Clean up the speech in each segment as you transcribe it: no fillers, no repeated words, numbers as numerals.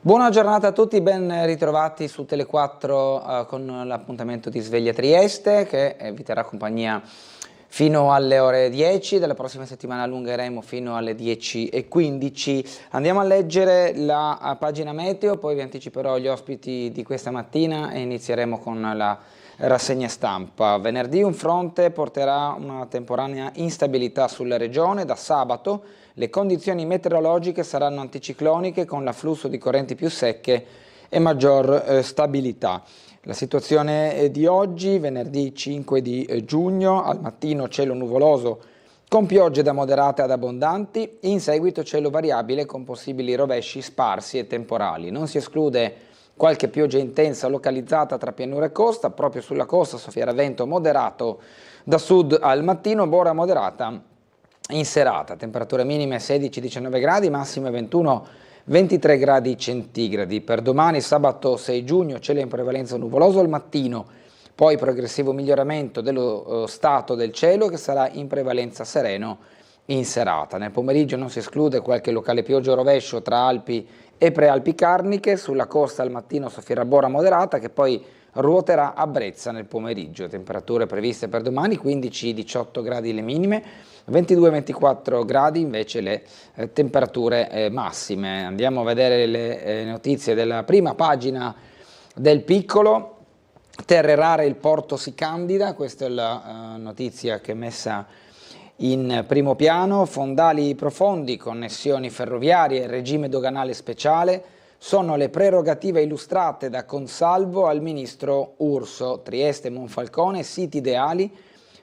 Buona giornata a tutti, ben ritrovati su Tele4 con l'appuntamento di Sveglia Trieste che vi terrà compagnia fino alle ore 10, dalla prossima settimana allungheremo fino alle 10:15. Andiamo a leggere la pagina meteo, poi vi anticiperò gli ospiti di questa mattina e inizieremo con la rassegna stampa. Venerdì un fronte porterà una temporanea instabilità sulla regione. Da sabato le condizioni meteorologiche saranno anticicloniche con l'afflusso di correnti più secche e maggior stabilità. La situazione di oggi, venerdì 5 di giugno, al mattino cielo nuvoloso con piogge da moderate ad abbondanti, in seguito cielo variabile con possibili rovesci sparsi e temporali. Non si esclude qualche pioggia intensa localizzata tra pianura e costa, proprio sulla costa soffierà vento moderato da sud al mattino, bora moderata in serata, temperature minime 16-19 gradi, massime 21-23 gradi centigradi. Per domani, sabato 6 giugno, cielo in prevalenza nuvoloso al mattino, poi progressivo miglioramento dello stato del cielo che sarà in prevalenza sereno in serata. Nel pomeriggio non si esclude qualche locale pioggia o rovescio tra Alpi e Prealpi Carniche, sulla costa al mattino soffierà bora moderata che poi ruoterà a Brezza nel pomeriggio. Temperature previste per domani 15-18 gradi le minime, 22-24 gradi invece le temperature massime. Andiamo a vedere le notizie della prima pagina del Piccolo. Terre rare, il porto si candida, questa è la notizia che è messa in primo piano. Fondali profondi, connessioni ferroviarie, regime doganale speciale sono le prerogative illustrate da Consalvo al ministro Urso. Trieste e Monfalcone, siti ideali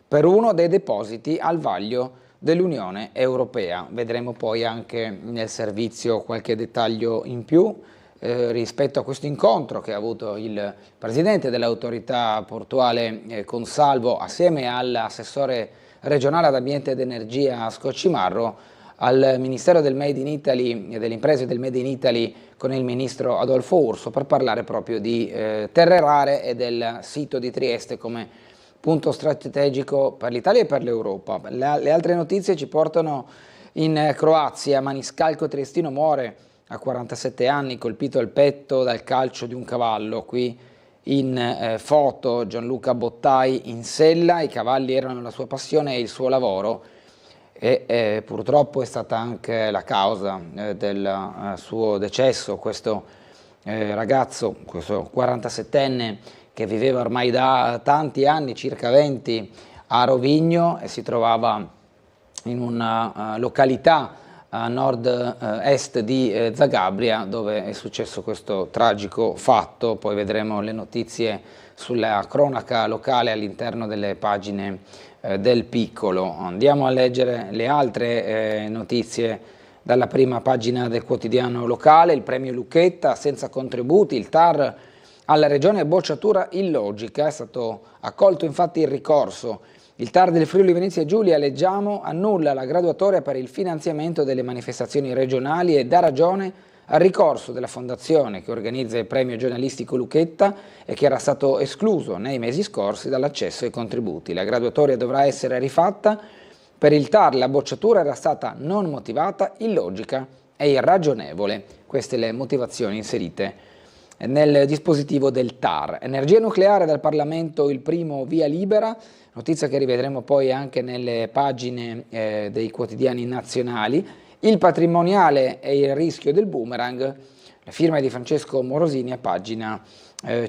per uno dei depositi al vaglio dell'Unione Europea. Vedremo poi anche nel servizio qualche dettaglio in più rispetto a questo incontro che ha avuto il presidente dell'autorità portuale Consalvo assieme all'assessore regionale ad ambiente ed energia Scoccimarro al Ministero del Made in Italy e delle imprese del Made in Italy con il ministro Adolfo Urso per parlare proprio di terre rare e del sito di Trieste come punto strategico per l'Italia e per l'Europa. Le altre notizie ci portano in Croazia. Maniscalco triestino muore a 47 anni, colpito al petto dal calcio di un cavallo. Qui in foto Gianluca Bottai in sella, i cavalli erano la sua passione e il suo lavoro e purtroppo è stata anche la causa del suo decesso. Questo ragazzo, questo 47enne che viveva ormai da tanti anni, circa 20, a Rovigno e si trovava in una località a nord-est di Zagabria dove è successo questo tragico fatto. Poi vedremo le notizie sulla cronaca locale all'interno delle pagine del Piccolo. Andiamo a leggere le altre notizie dalla prima pagina del quotidiano locale. Il premio Lucchetta senza contributi, il TAR alla regione bocciatura illogica, è stato accolto infatti il ricorso. Il TAR del Friuli Venezia Giulia, leggiamo, annulla la graduatoria per il finanziamento delle manifestazioni regionali e dà ragione al ricorso della fondazione che organizza il premio giornalistico Lucchetta e che era stato escluso nei mesi scorsi dall'accesso ai contributi. La graduatoria dovrà essere rifatta. Per il TAR la bocciatura era stata non motivata, illogica e irragionevole. Queste le motivazioni inserite nel dispositivo del TAR. Energia nucleare dal Parlamento, il primo via libera, notizia che rivedremo poi anche nelle pagine dei quotidiani nazionali. Il patrimoniale e il rischio del boomerang, la firma di Francesco Morosini a pagina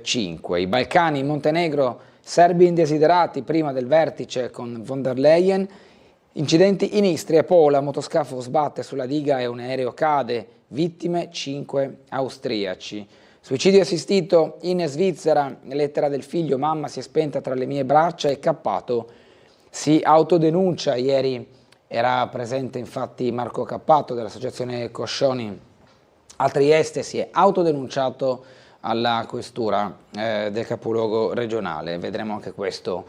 5. I Balcani, in Montenegro, serbi indesiderati prima del vertice con von der Leyen. Incidenti in Istria, Pola, motoscafo sbatte sulla diga e un aereo cade, vittime 5 austriaci. Suicidio assistito in Svizzera, lettera del figlio, mamma si è spenta tra le mie braccia e Cappato si autodenuncia. Ieri era presente infatti Marco Cappato dell'associazione Coscioni a Trieste, si è autodenunciato alla questura del capoluogo regionale. Vedremo anche questo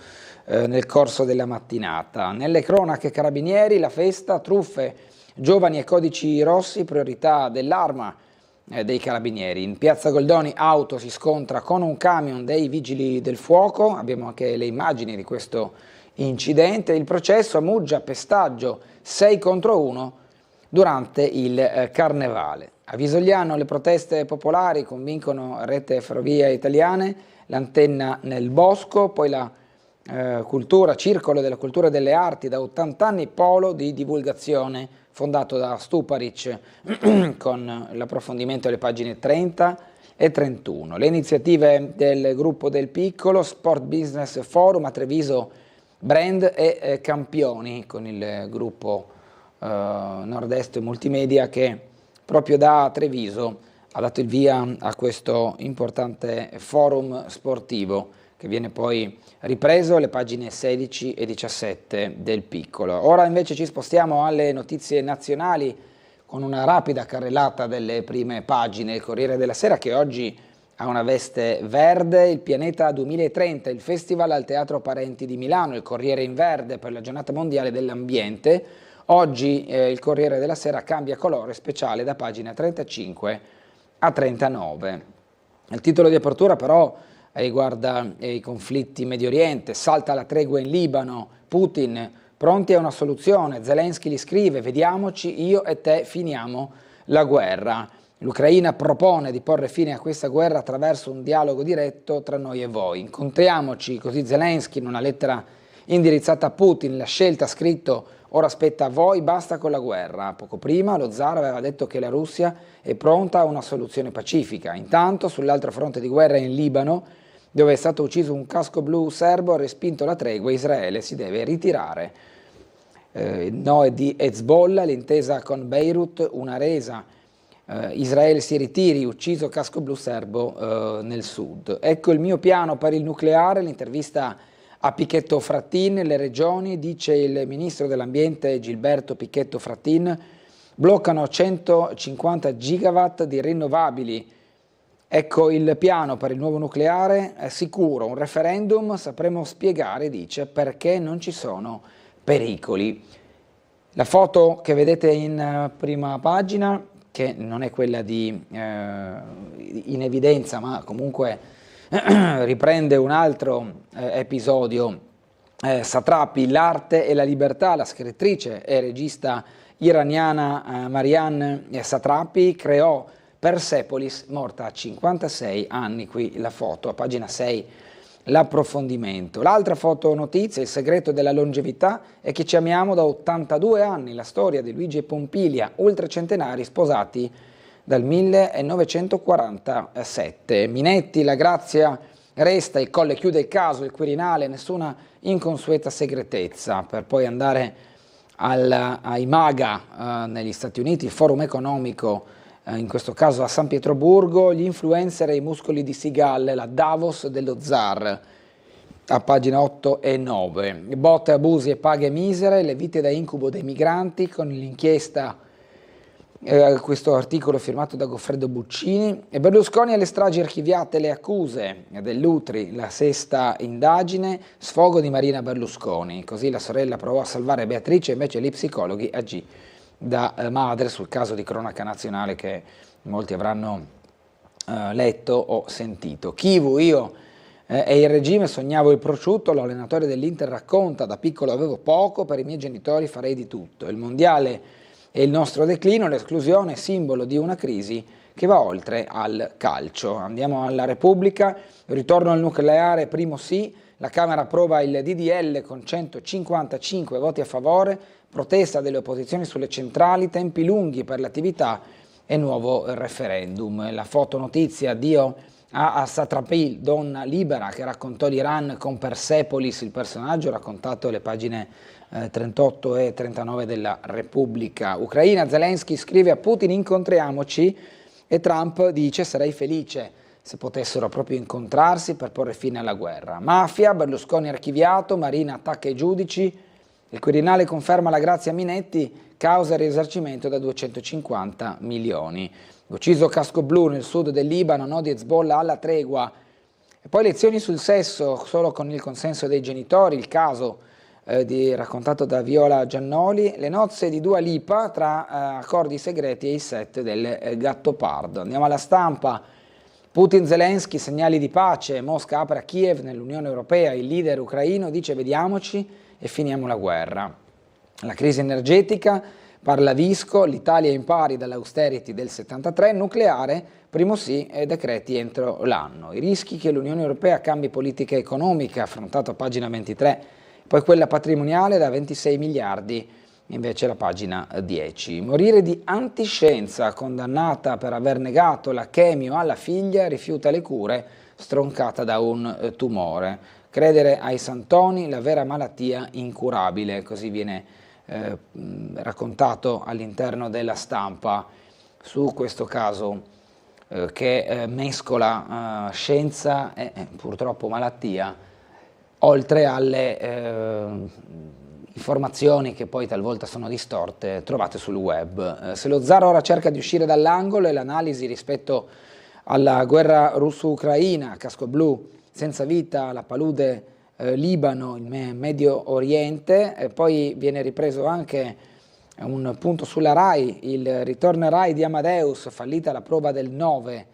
nel corso della mattinata. Nelle cronache carabinieri, la festa, truffe, giovani e codici rossi, priorità dell'arma dei carabinieri. In piazza Goldoni auto si scontra con un camion dei vigili del fuoco, abbiamo anche le immagini di questo incidente. Il processo a Muggia, pestaggio 6 contro 1, durante il Carnevale. A Visogliano le proteste popolari convincono Rete Ferrovie Italiane, l'antenna nel bosco, poi la cultura, Circolo della Cultura e delle Arti, da 80 anni, polo di divulgazione fondato da Stuparic con l'approfondimento alle pagine 30 e 31. Le iniziative del gruppo Del Piccolo, Sport Business Forum a Treviso, Brand e Campioni, con il gruppo Nord-Est Multimedia che proprio da Treviso ha dato il via a questo importante forum sportivo che viene poi ripreso alle pagine 16 e 17 del Piccolo. Ora invece ci spostiamo alle notizie nazionali con una rapida carrellata delle prime pagine. Il Corriere della Sera, che oggi ha una veste verde, il Pianeta 2030, il festival al Teatro Parenti di Milano, il Corriere in verde per la giornata mondiale dell'ambiente. Oggi il Corriere della Sera cambia colore speciale da pagina 35 a 39. Il titolo di apertura però riguarda i conflitti in Medio Oriente, salta la tregua in Libano, Putin pronti a una soluzione, Zelensky gli scrive: vediamoci, io e te finiamo la guerra. L'Ucraina propone di porre fine a questa guerra attraverso un dialogo diretto tra noi e voi. Incontriamoci, così Zelensky in una lettera indirizzata a Putin, la scelta ha scritto: ora spetta a voi, basta con la guerra. Poco prima lo zar aveva detto che la Russia è pronta a una soluzione pacifica. Intanto sull'altro fronte di guerra in Libano, dove è stato ucciso un casco blu serbo, ha respinto la tregua, Israele si deve ritirare. No di Hezbollah, l'intesa con Beirut, una resa. Israele si ritiri, ucciso casco blu serbo nel sud. Ecco il mio piano per il nucleare, l'intervista a Pichetto Frattin, le regioni, dice il ministro dell'ambiente Gilberto Pichetto Frattin, bloccano 150 gigawatt di rinnovabili. Ecco il piano per il nuovo nucleare, è sicuro, un referendum, sapremo spiegare, dice, perché non ci sono pericoli. La foto che vedete in prima pagina, che non è quella in evidenza, ma comunque riprende un altro episodio, Satrapi, l'arte e la libertà, la scrittrice e regista iraniana Marianne Satrapi creò Persepolis, morta a 56 anni, qui la foto, a pagina 6 l'approfondimento. L'altra foto notizia, il segreto della longevità è che ci amiamo da 82 anni, la storia di Luigi e Pompilia, ultracentenari sposati dal 1947. Minetti, la grazia resta, il Colle chiude il caso, il Quirinale, nessuna inconsueta segretezza, per poi andare ai MAGA negli Stati Uniti, il forum economico in questo caso a San Pietroburgo, gli influencer e i muscoli di Sigal, la Davos dello zar, a pagina 8 e 9. Botte, abusi e paghe misere, le vite da incubo dei migranti, con l'inchiesta, questo articolo firmato da Goffredo Buccini, e Berlusconi alle stragi archiviate, le accuse dell'Utri, la sesta indagine, sfogo di Marina Berlusconi, così la sorella provò a salvare Beatrice, invece gli psicologi agì da madre sul caso di cronaca nazionale che molti avranno letto o sentito. Chivu, io e il regime sognavo il prosciutto, l'allenatore dell'Inter racconta, da piccolo avevo poco, per i miei genitori farei di tutto. Il mondiale e il nostro declino, l'esclusione, simbolo di una crisi che va oltre al calcio. Andiamo alla Repubblica, ritorno al nucleare, primo sì, la Camera approva il DDL con 155 voti a favore, protesta delle opposizioni sulle centrali, tempi lunghi per l'attività e nuovo referendum. La fotonotizia, Dio a Satrapi, donna libera che raccontò l'Iran con Persepolis, il personaggio raccontato alle pagine 38 e 39 della Repubblica. Ucraina, Zelensky scrive a Putin: incontriamoci, e Trump dice: sarei felice se potessero proprio incontrarsi per porre fine alla guerra. Mafia, Berlusconi archiviato, Marina attacca i giudici, il Quirinale conferma la grazia Minetti, causa risarcimento da 250 milioni. Ucciso casco blu nel sud del Libano, no di Hezbollah alla tregua. E poi lezioni sul sesso solo con il consenso dei genitori, il caso raccontato da Viola Giannoli, le nozze di Dua Lipa tra accordi segreti e i set del Gattopardo. Andiamo alla Stampa. Putin, Zelensky, segnali di pace, Mosca apre a Kiev nell'Unione Europea, il leader ucraino dice: vediamoci e finiamo la guerra. La crisi energetica, Parla Visco, l'Italia in pari dall'austerity del 73, nucleare, primo sì e decreti entro l'anno. I rischi che l'Unione Europea cambi politica economica, affrontato a pagina 23, poi quella patrimoniale da 26 miliardi, invece la pagina 10. Morire di antiscienza, condannata per aver negato la chemio alla figlia, rifiuta le cure, stroncata da un tumore. Credere ai santoni, la vera malattia incurabile, così viene raccontato all'interno della Stampa su questo caso che mescola scienza e purtroppo malattia, oltre alle informazioni che poi talvolta sono distorte trovate sul web. Se lo zar ora cerca di uscire dall'angolo e l'analisi rispetto alla guerra russo-ucraina, casco blu, senza vita, la palude Libano, il Medio Oriente, e poi viene ripreso anche un punto sulla RAI, il ritorno RAI di Amadeus, fallita la prova del 9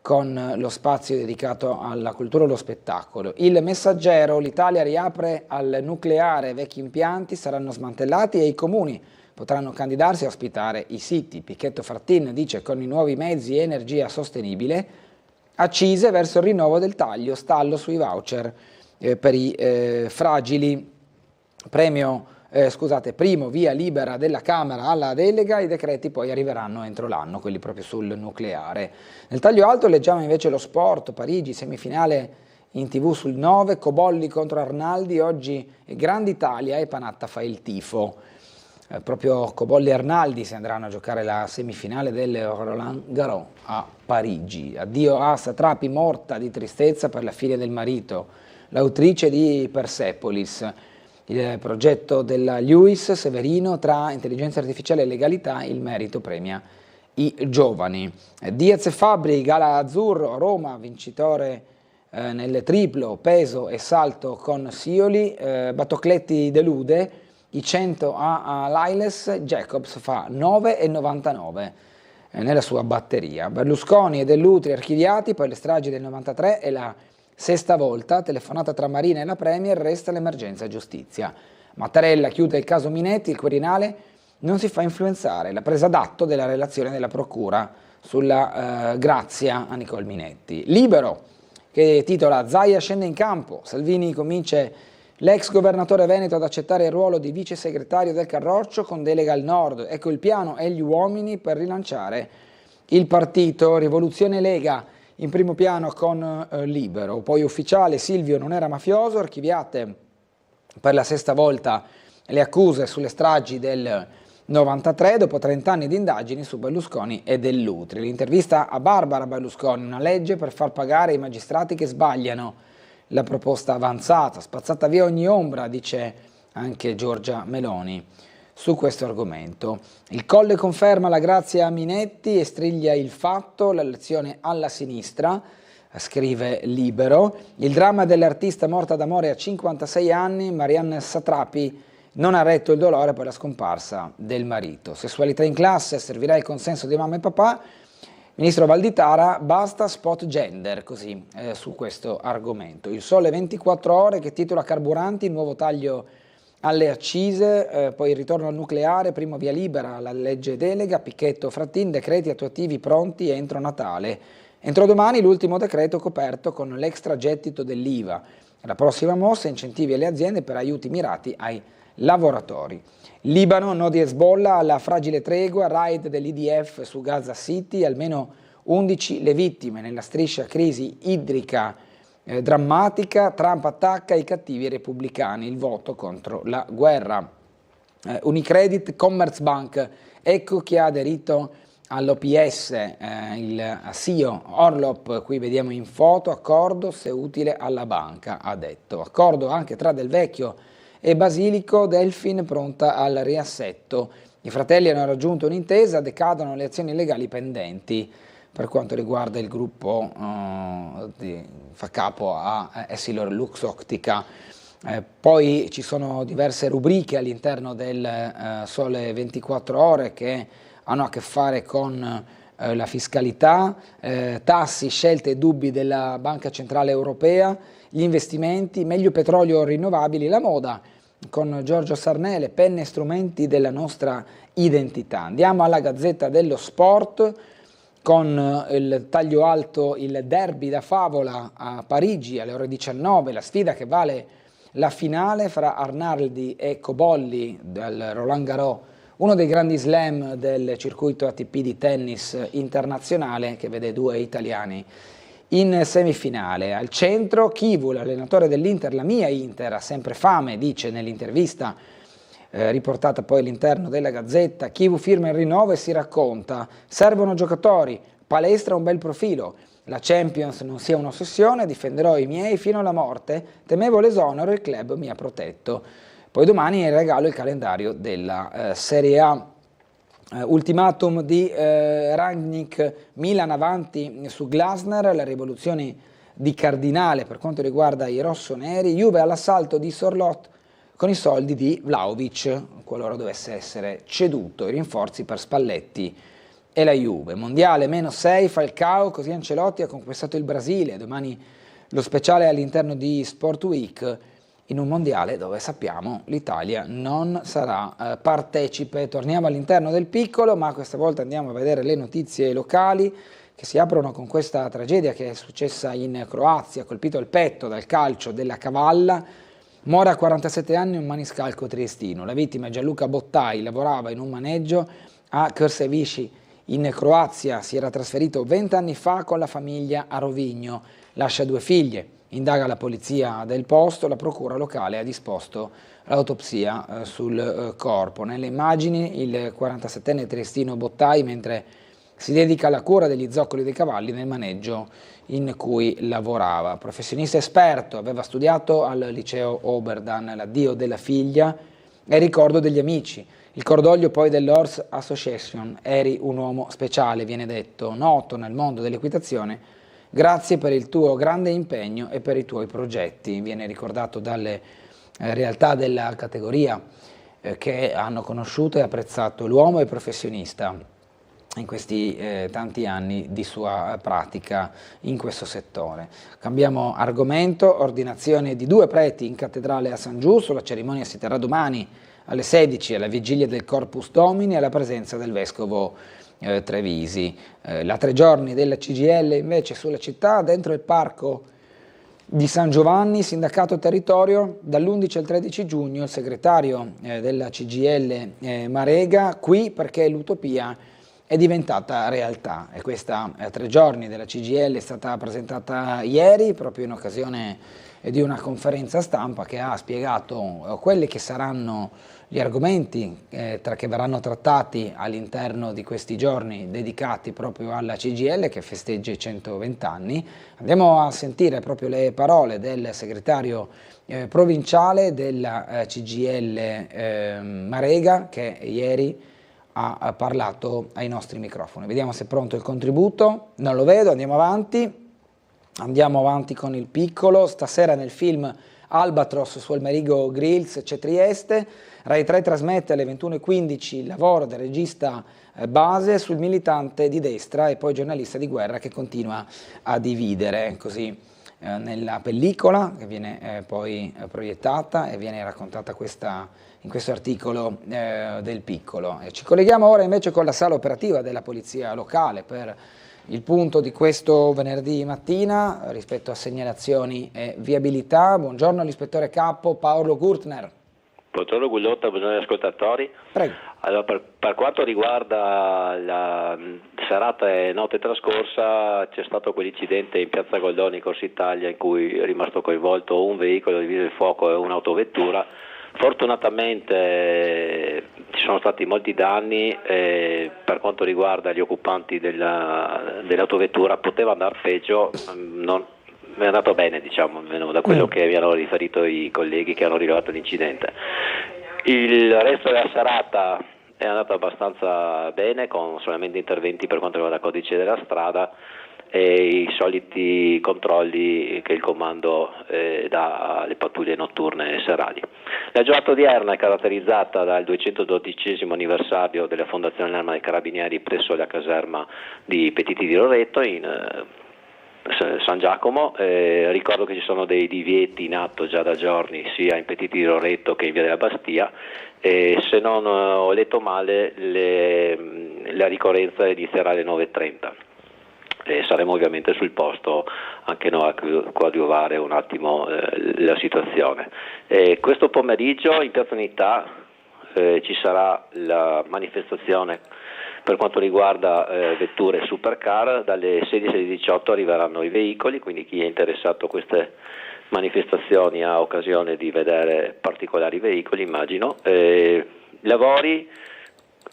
con lo spazio dedicato alla cultura e allo spettacolo. Il Messaggero, l'Italia riapre al nucleare, vecchi impianti saranno smantellati e i comuni potranno candidarsi a ospitare i siti. Pichetto Frattin dice con i nuovi mezzi e energia sostenibile, accise verso il rinnovo del taglio, stallo sui voucher per i fragili, primo via libera della Camera alla delega, i decreti poi arriveranno entro l'anno, quelli proprio sul nucleare. Nel taglio alto leggiamo invece lo sport, Parigi, semifinale in TV sul 9, Cobolli contro Arnaldi, oggi Grande Italia e Panatta fa il tifo. Proprio Cobolli e Arnaldi si andranno a giocare la semifinale del Roland Garros a Parigi. Addio a Satrapi, morta di tristezza per la figlia del marito, l'autrice di Persepolis. Il progetto della Lewis Severino, tra intelligenza artificiale e legalità, il merito premia i giovani. Diaz e Fabbri, gara azzurro, Roma, vincitore nel triplo, peso e salto con Sioli, Battocletti delude, i 100 a Lailes, Jacobs fa 9,99 nella sua batteria. Berlusconi e Dell'Utri archiviati, poi le stragi del 93 e la sesta volta, telefonata tra Marina e la Premier, resta l'emergenza giustizia. Mattarella chiude il caso Minetti, il Quirinale non si fa influenzare, la presa d'atto della relazione della Procura sulla grazia a Nicole Minetti. Libero, che titola Zaia scende in campo, Salvini convince l'ex governatore veneto ad accettare il ruolo di vice segretario del Carroccio con delega al nord, ecco il piano e gli uomini per rilanciare il partito. Rivoluzione Lega in primo piano con Libero, poi ufficiale Silvio non era mafioso, archiviate per la sesta volta le accuse sulle stragi del 93 dopo 30 anni di indagini su Berlusconi e Dell'Utri. L'intervista a Barbara Berlusconi, una legge per far pagare i magistrati che sbagliano, la proposta avanzata, spazzata via ogni ombra, dice anche Giorgia Meloni su questo argomento. Il Colle conferma la grazia a Minetti e striglia il fatto, la lezione alla sinistra, scrive Libero. Il dramma dell'artista morta d'amore a 56 anni, Marianne Satrapi non ha retto il dolore per la scomparsa del marito. Sessualità in classe, servirà il consenso di mamma e papà. Ministro Valditara, basta spot gender, così su questo argomento. Il Sole 24 Ore che titola Carburanti, nuovo taglio alle accise, poi il ritorno al nucleare, primo via libera, la legge delega, Pichetto Frattin, decreti attuativi pronti entro Natale. Entro domani l'ultimo decreto coperto con l'extragettito dell'IVA. La prossima mossa, incentivi alle aziende per aiuti mirati ai lavoratori. Libano, no di Hezbollah alla fragile tregua, raid dell'IDF su Gaza City, almeno 11 le vittime nella striscia crisi idrica drammatica, Trump attacca i cattivi repubblicani, il voto contro la guerra. Unicredit, Commerzbank, ecco chi ha aderito all'OPS, il CEO Orlop, qui vediamo in foto, accordo se utile alla banca, ha detto. Accordo anche tra Del Vecchio e Basilico, Delfin pronta al riassetto. I fratelli hanno raggiunto un'intesa, decadono le azioni legali pendenti per quanto riguarda il gruppo fa capo a Essilor Luxottica. Poi ci sono diverse rubriche all'interno del Sole 24 Ore che hanno a che fare con la fiscalità, tassi, scelte e dubbi della Banca Centrale Europea, gli investimenti, meglio petrolio rinnovabili, la moda con Giorgio Sarnele, penne e strumenti della nostra identità. Andiamo alla Gazzetta dello Sport con il taglio alto, il derby da favola a Parigi alle ore 19, la sfida che vale la finale fra Arnaldi e Cobolli del Roland Garros, uno dei grandi slam del circuito ATP di tennis internazionale, che vede due italiani in semifinale. Al centro Chivu, l'allenatore dell'Inter, la mia Inter ha sempre fame, dice nell'intervista riportata poi all'interno della Gazzetta. Chivu firma il rinnovo e si racconta: servono giocatori, palestra un bel profilo, la Champions non sia un'ossessione, difenderò i miei fino alla morte, temevo l'esonero, il club mi ha protetto. Poi domani è in regalo il calendario della Serie A. Ultimatum di Rangnick, Milan avanti su Glasner, la rivoluzione di Cardinale per quanto riguarda i rossoneri, Juve all'assalto di Sorloth con i soldi di Vlahovic, qualora dovesse essere ceduto, i rinforzi per Spalletti e la Juve. Mondiale -6, Falcao, così Ancelotti ha conquistato il Brasile, domani lo speciale all'interno di Sport Week, in un mondiale dove sappiamo l'Italia non sarà partecipe. Torniamo all'interno del piccolo, ma questa volta andiamo a vedere le notizie locali che si aprono con questa tragedia che è successa in Croazia, colpito al petto dal calcio della Cavalla. Muore a 47 anni un maniscalco triestino. La vittima è Gianluca Bottai, lavorava in un maneggio a Krševići in Croazia, si era trasferito 20 anni fa con la famiglia a Rovigno, lascia 2 figlie. Indaga la polizia del posto, la procura locale ha disposto l'autopsia sul corpo. Nelle immagini il 47enne triestino Bottai mentre si dedica alla cura degli zoccoli dei cavalli nel maneggio in cui lavorava. Professionista esperto, aveva studiato al liceo Oberdan, l'addio della figlia e il ricordo degli amici. Il cordoglio poi dell'Horse Association, eri un uomo speciale, viene detto, noto nel mondo dell'equitazione. Grazie per il tuo grande impegno e per i tuoi progetti. Viene ricordato dalle realtà della categoria che hanno conosciuto e apprezzato l'uomo e professionista in questi tanti anni di sua pratica in questo settore. Cambiamo argomento, ordinazione di 2 preti in cattedrale a San Giusto, la cerimonia si terrà domani alle 16 alla vigilia del Corpus Domini alla presenza del vescovo Trevisi. La 3 giorni della CGIL invece sulla città, dentro il parco di San Giovanni, sindacato territorio, dall'11 al 13 giugno il segretario della CGIL Marega, qui perché l'utopia è diventata realtà, e questa 3 giorni della CGIL è stata presentata ieri proprio in occasione di una conferenza stampa che ha spiegato quelli che saranno gli argomenti che verranno trattati all'interno di questi giorni dedicati proprio alla CGIL che festeggia i 120 anni. Andiamo a sentire proprio le parole del segretario provinciale della CGIL Marega, che ieri ha parlato ai nostri microfoni. Vediamo se è pronto il contributo. Non lo vedo, andiamo avanti con il piccolo. Stasera nel film Albatros su Almerigo Grills c'è Trieste. Rai 3 trasmette alle 21:15 il lavoro del regista base sul militante di destra e poi giornalista di guerra che continua a dividere. Così nella pellicola che viene poi proiettata e viene raccontata in questo articolo del piccolo. Ci colleghiamo ora invece con la sala operativa della polizia locale per il punto di questo venerdì mattina rispetto a segnalazioni e viabilità. Buongiorno all'ispettore capo Paolo Gurtner. Buongiorno Gugliotta, buongiorno agli ascoltatori. Prego. Allora, per quanto riguarda la serata e notte trascorsa, c'è stato quell'incidente in piazza Goldoni, Corso Italia, in cui è rimasto coinvolto un veicolo di vigili del fuoco e un'autovettura. Fortunatamente ci sono stati molti danni, per quanto riguarda gli occupanti dell'autovettura poteva andare peggio, non è andato bene, diciamo, da quello che mi hanno riferito i colleghi che hanno rilevato l'incidente. Il resto della serata è andato abbastanza bene, con solamente interventi per quanto riguarda il codice della strada e i soliti controlli che il comando dà alle pattuglie notturne e serali. La giornata odierna è caratterizzata dal 212° anniversario della fondazione dell'Arma dei Carabinieri presso la caserma di Petiti di Loreto, San Giacomo. Ricordo che ci sono dei divieti in atto già da giorni sia in Petit di Roretto che in Via della Bastia, e se non ho letto male la ricorrenza inizierà alle 9:30 e saremo ovviamente sul posto anche noi a coadiuvare un attimo la situazione. Questo pomeriggio in Piazza Unità ci sarà la manifestazione per quanto riguarda vetture supercar. Dalle 16 alle 18 arriveranno i veicoli, quindi chi è interessato a queste manifestazioni ha occasione di vedere particolari veicoli, immagino. Lavori,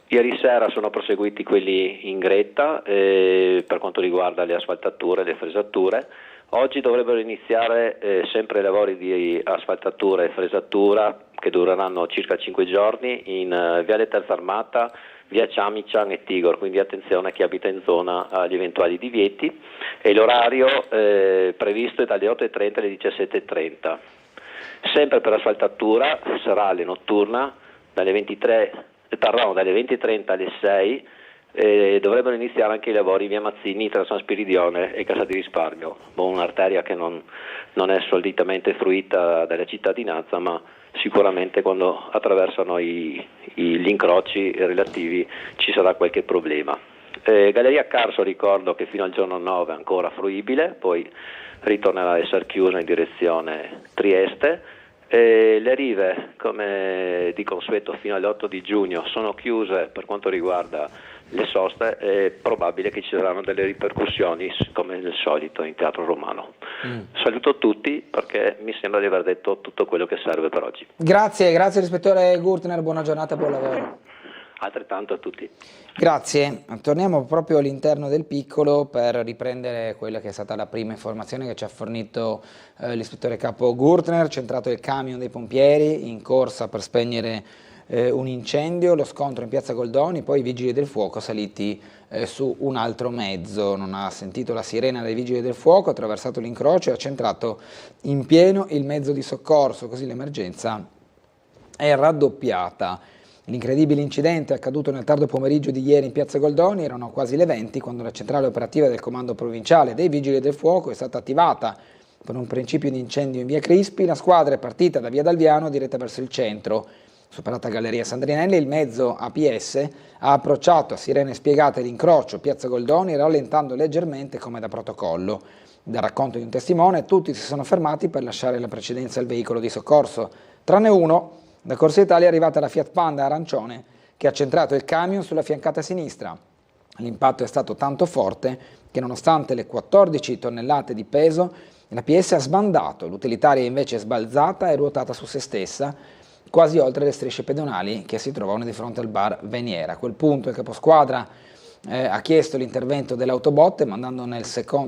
ieri sera sono proseguiti quelli in Gretta per quanto riguarda le asfaltature, le fresature. Oggi dovrebbero iniziare sempre lavori di asfaltatura e fresatura che dureranno circa 5 giorni in Viale Terza Armata, via Ciamician e Tigor, quindi attenzione a chi abita in zona agli eventuali divieti, e l'orario previsto è dalle 8:30 alle 17:30. Sempre per asfaltatura sarà alle notturna dalle 20:30 alle 6. Dovrebbero iniziare anche i lavori via Mazzini tra San Spiridione e Casa di Risparmio, un'arteria che non è solitamente fruita dalla cittadinanza, ma sicuramente quando attraversano gli incroci relativi ci sarà qualche problema. Galleria Carso, ricordo che fino al giorno 9 è ancora fruibile, poi ritornerà a essere chiusa in direzione Trieste. Le rive, come di consueto, fino all'8 di giugno sono chiuse per quanto riguarda le soste. È probabile che ci saranno delle ripercussioni come nel solito in Teatro Romano. Saluto tutti perché mi sembra di aver detto tutto quello che serve per oggi. Grazie ispettore Gurtner, buona giornata e buon lavoro. Altrettanto a tutti. Grazie, torniamo proprio all'interno del piccolo per riprendere quella che è stata la prima informazione che ci ha fornito l'ispettore capo Gurtner. Centrato il camion dei pompieri in corsa per spegnere un incendio, lo scontro in piazza Goldoni, poi i vigili del fuoco saliti su un altro mezzo. Non ha sentito la sirena dei vigili del fuoco, ha attraversato l'incrocio e ha centrato in pieno il mezzo di soccorso, così l'emergenza è raddoppiata. L'incredibile incidente accaduto nel tardo pomeriggio di ieri in piazza Goldoni. Erano quasi le 20 quando la centrale operativa del comando provinciale dei vigili del fuoco è stata attivata per un principio di incendio in via Crispi. La squadra è partita da via Dalviano diretta verso il centro. Superata Galleria Sandrinelli, il mezzo APS ha approcciato a sirene spiegate l'incrocio piazza Goldoni, rallentando leggermente come da protocollo. Dal racconto di un testimone, tutti si sono fermati per lasciare la precedenza al veicolo di soccorso, tranne uno. Da Corsa Italia è arrivata la Fiat Panda arancione che ha centrato il camion sulla fiancata sinistra. L'impatto è stato tanto forte che nonostante le 14 tonnellate di peso, la PS ha sbandato, l'utilitaria invece è sbalzata e ruotata su se stessa, quasi oltre le strisce pedonali che si trovavano di fronte al bar Veniera. A quel punto il caposquadra ha chiesto l'intervento dell'autobotte mandando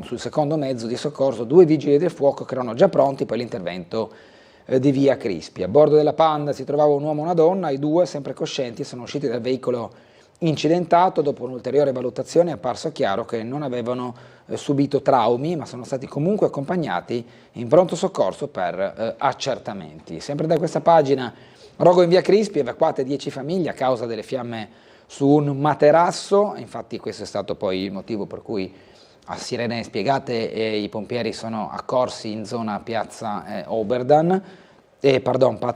sul secondo mezzo di soccorso 2 vigili del fuoco che erano già pronti per l'intervento di via Crispi. A bordo della Panda si trovava un uomo e una donna, i 2, sempre coscienti, sono usciti dal veicolo incidentato. Dopo un'ulteriore valutazione è apparso chiaro che non avevano subito traumi, ma sono stati comunque accompagnati in pronto soccorso per accertamenti. Sempre da questa pagina, rogo in via Crispi, evacuate 10 famiglie a causa delle fiamme su un materasso. Infatti questo è stato poi il motivo per cui a sirene spiegate i pompieri sono accorsi in zona piazza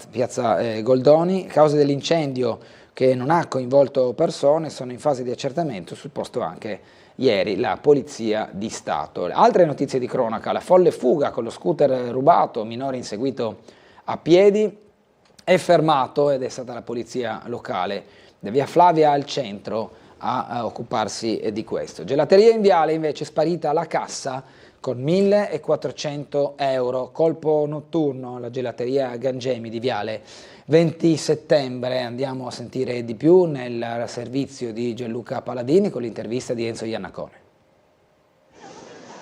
piazza Goldoni. Cause dell'incendio che non ha coinvolto persone sono in fase di accertamento, sul posto anche ieri la Polizia di Stato. Altre notizie di cronaca: la folle fuga con lo scooter rubato, minore inseguito a piedi, è fermato ed è stata la polizia locale da via Flavia al centro a occuparsi di questo. Gelateria in Viale invece sparita la cassa con 1.400 euro, colpo notturno alla gelateria Gangemi di Viale 20 settembre. Andiamo a sentire di più nel servizio di Gianluca Paladini con l'intervista di Enzo Iannacone.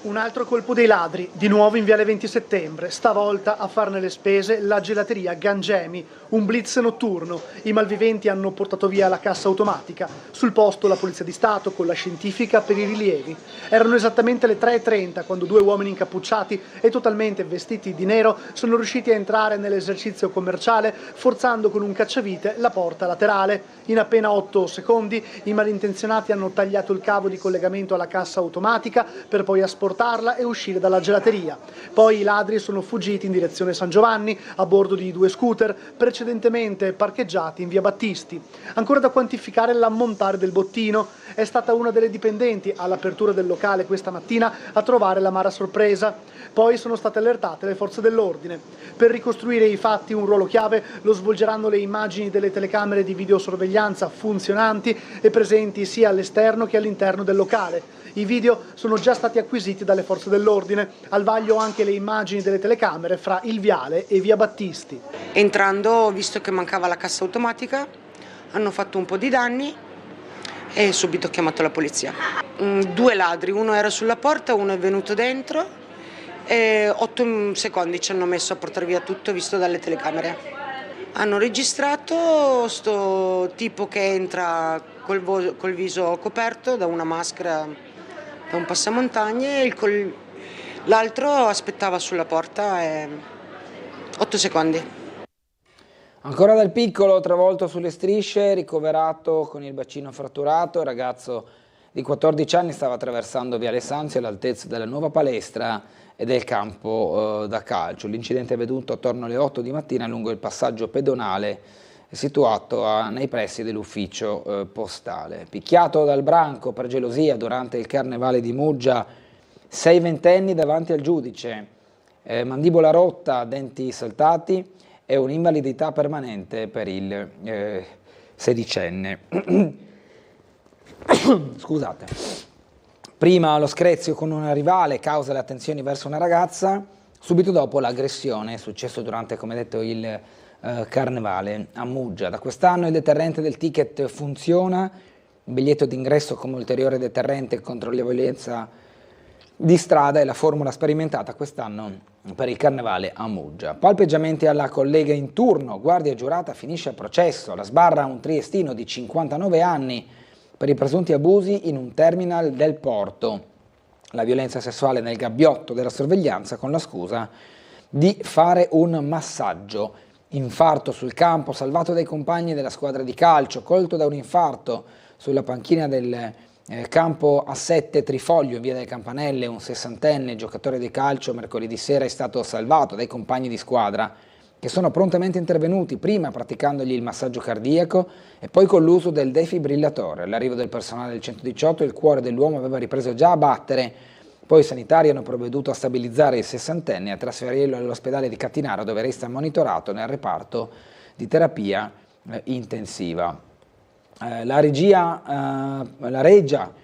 Un altro colpo dei ladri, di nuovo in Viale 20 settembre, stavolta a farne le spese la gelateria Gangemi, un blitz notturno. I malviventi hanno portato via la cassa automatica. Sul posto la Polizia di Stato con la scientifica per i rilievi. Erano esattamente le 3:30 quando 2 uomini incappucciati e totalmente vestiti di nero sono riusciti a entrare nell'esercizio commerciale forzando con un cacciavite la porta laterale. In appena 8 secondi i malintenzionati hanno tagliato il cavo di collegamento alla cassa automatica per poi asportare portarla e uscire dalla gelateria. Poi i ladri sono fuggiti in direzione San Giovanni a bordo di 2 scooter precedentemente parcheggiati in via Battisti. Ancora da quantificare l'ammontare del bottino. È stata una delle dipendenti all'apertura del locale questa mattina a trovare l'amara sorpresa. Poi sono state allertate le forze dell'ordine. Per ricostruire i fatti un ruolo chiave lo svolgeranno le immagini delle telecamere di videosorveglianza funzionanti e presenti sia all'esterno che all'interno del locale. I video sono già stati acquisiti dalle forze dell'ordine, al vaglio anche le immagini delle telecamere fra il viale e via Battisti. Entrando ho visto che mancava la cassa automatica, hanno fatto un po' di danni e subito ho chiamato la polizia. 2 ladri, uno era sulla porta, uno è venuto dentro e 8 secondi ci hanno messo a portare via tutto visto dalle telecamere. Hanno registrato sto tipo che entra col viso coperto da una maschera, da un passamontagne, e l'altro aspettava sulla porta e 8 secondi. Ancora dal piccolo, travolto sulle strisce, ricoverato con il bacino fratturato, il ragazzo di 14 anni stava attraversando Viale Sanzio all'altezza della nuova palestra e del campo da calcio. L'incidente è avvenuto attorno alle 8 di mattina lungo il passaggio pedonale situato nei pressi dell'ufficio postale. Picchiato dal branco per gelosia durante il carnevale di Muggia, 6 ventenni davanti al giudice, mandibola rotta, denti saltati e un'invalidità permanente per il sedicenne. Scusate. Prima lo screzio con una rivale causa le attenzioni verso una ragazza, subito dopo l'aggressione, è successo durante, come detto, il carnevale a Muggia. Da quest'anno il deterrente del ticket funziona, il biglietto d'ingresso come ulteriore deterrente contro la violenza di strada è la formula sperimentata quest'anno per il carnevale a Muggia. Palpeggiamenti alla collega in turno, guardia giurata finisce a processo, la sbarra un triestino di 59 anni per i presunti abusi in un terminal del porto, la violenza sessuale nel gabbiotto della sorveglianza con la scusa di fare un massaggio, infarto sul campo, salvato dai compagni della squadra di calcio, colto da un infarto sulla panchina del campo A7 Trifoglio in via delle Campanelle, un 60enne giocatore di calcio mercoledì sera è stato salvato dai compagni di squadra che sono prontamente intervenuti, prima praticandogli il massaggio cardiaco e poi con l'uso del defibrillatore. All'arrivo del personale del 118 il cuore dell'uomo aveva ripreso già a battere, poi i sanitari hanno provveduto a stabilizzare il 60enne e a trasferirlo all'ospedale di Cattinaro dove resta monitorato nel reparto di terapia intensiva. La regia,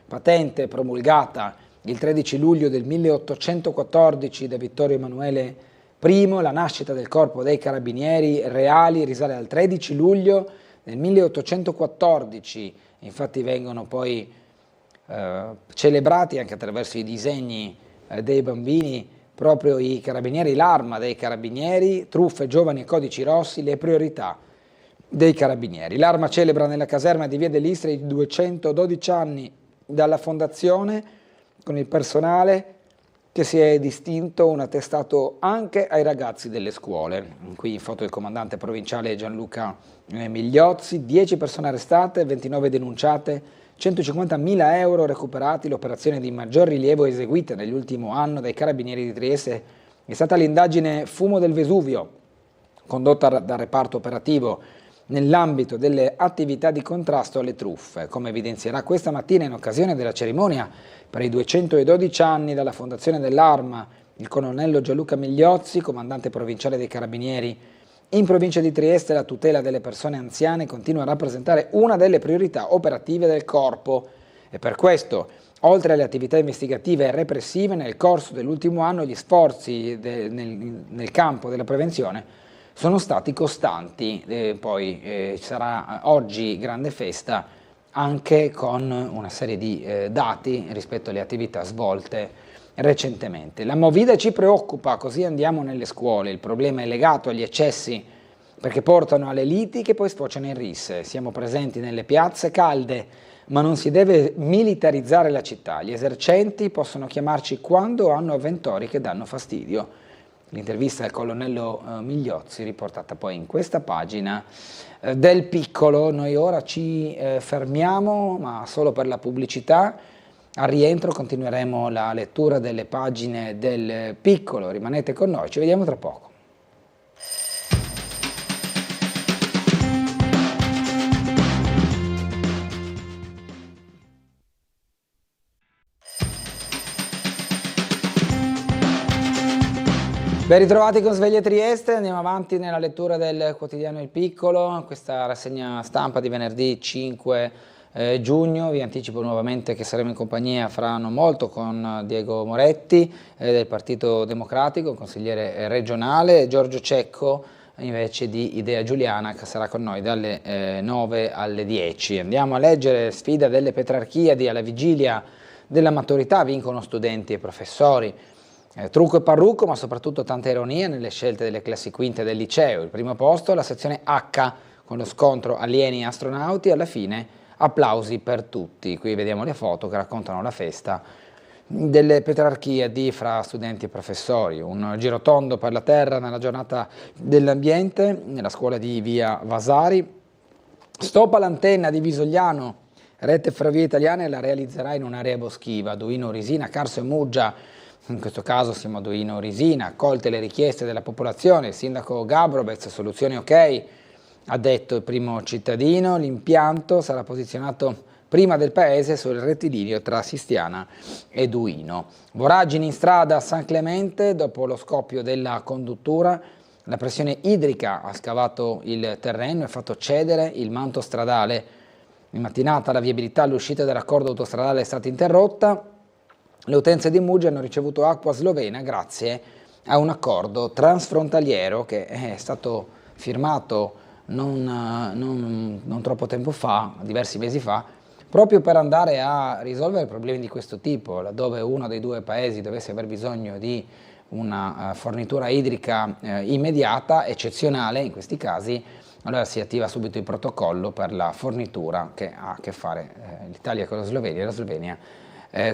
patente promulgata il 13 luglio del 1814 da Vittorio Emanuele I, la nascita del Corpo dei Carabinieri Reali risale al 13 luglio del 1814, infatti vengono poi celebrati anche attraverso i disegni dei bambini proprio i carabinieri, l'arma dei carabinieri, truffe, giovani e codici rossi, le priorità dei carabinieri. L'arma celebra nella caserma di Via dell'Istria i 212 anni dalla fondazione con il personale che si è distinto, un attestato anche ai ragazzi delle scuole. Qui in foto il comandante provinciale Gianluca Migliozzi, 10 persone arrestate, 29 denunciate, 150.000 euro recuperati. L'operazione di maggior rilievo eseguita nell'ultimo anno dai carabinieri di Trieste è stata l'indagine Fumo del Vesuvio, condotta dal reparto operativo nell'ambito delle attività di contrasto alle truffe, come evidenzierà questa mattina in occasione della cerimonia per i 212 anni dalla fondazione dell'Arma, il colonnello Gianluca Migliozzi, comandante provinciale dei Carabinieri. In provincia di Trieste la tutela delle persone anziane continua a rappresentare una delle priorità operative del Corpo e per questo, oltre alle attività investigative e repressive, nel corso dell'ultimo anno gli sforzi nel campo della prevenzione sono stati costanti. Poi sarà oggi grande festa anche con una serie di dati rispetto alle attività svolte recentemente. La Movida ci preoccupa, così andiamo nelle scuole. Il problema è legato agli eccessi perché portano alle liti che poi sfociano in risse. Siamo presenti nelle piazze calde, ma non si deve militarizzare la città. Gli esercenti possono chiamarci quando hanno avventori che danno fastidio. L'intervista al colonnello Migliozzi, riportata poi in questa pagina del Piccolo. Noi ora ci fermiamo, ma solo per la pubblicità. Al rientro continueremo la lettura delle pagine del Piccolo, rimanete con noi, ci vediamo tra poco. Ben ritrovati con Sveglia Trieste, andiamo avanti nella lettura del quotidiano Il Piccolo, questa rassegna stampa di venerdì 5 giugno. Vi anticipo nuovamente che saremo in compagnia fra non molto con Diego Moretti del Partito Democratico, consigliere regionale, Giorgio Cecco invece di Idea Giuliana, che sarà con noi dalle 9 alle 10. Andiamo a leggere sfida delle Petrarchiadi alla vigilia della maturità, vincono studenti e professori. Trucco e parrucco, ma soprattutto tanta ironia nelle scelte delle classi quinte del liceo. Il primo posto la sezione H con lo scontro alieni e astronauti, alla fine applausi per tutti. Qui vediamo le foto che raccontano la festa delle Petrarchiadi fra studenti e professori. Un girotondo per la terra nella giornata dell'ambiente nella scuola di via Vasari. Stop all'antenna di Visogliano, Rete Ferrovie Italiane la realizzerà in un'area boschiva. Duino, Risina, Carso e Muggia. In questo caso siamo a Duino Risina, accolte le richieste della popolazione, il sindaco Gabrobez, soluzioni ok, ha detto il primo cittadino, l'impianto sarà posizionato prima del paese sul rettilineo tra Sistiana e Duino. Voragini in strada a San Clemente, dopo lo scoppio della conduttura, la pressione idrica ha scavato il terreno e fatto cedere il manto stradale. In mattinata la viabilità all'uscita del raccordo autostradale è stata interrotta. Le utenze di Muggia hanno ricevuto acqua slovena grazie a un accordo transfrontaliero che è stato firmato non troppo tempo fa, diversi mesi fa, proprio per andare a risolvere problemi di questo tipo, laddove uno dei due paesi dovesse aver bisogno di una fornitura idrica immediata, eccezionale in questi casi, allora si attiva subito il protocollo per la fornitura che ha a che fare l'Italia con la Slovenia e la Slovenia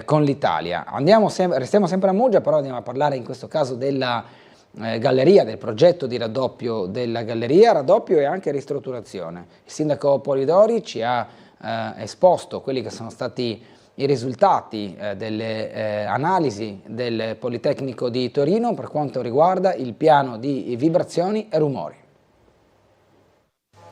con l'Italia. Restiamo sempre a Muggia, però andiamo a parlare in questo caso della galleria, del progetto di raddoppio della galleria, raddoppio e anche ristrutturazione. Il sindaco Polidori ci ha esposto quelli che sono stati i risultati delle analisi del Politecnico di Torino per quanto riguarda il piano di vibrazioni e rumori.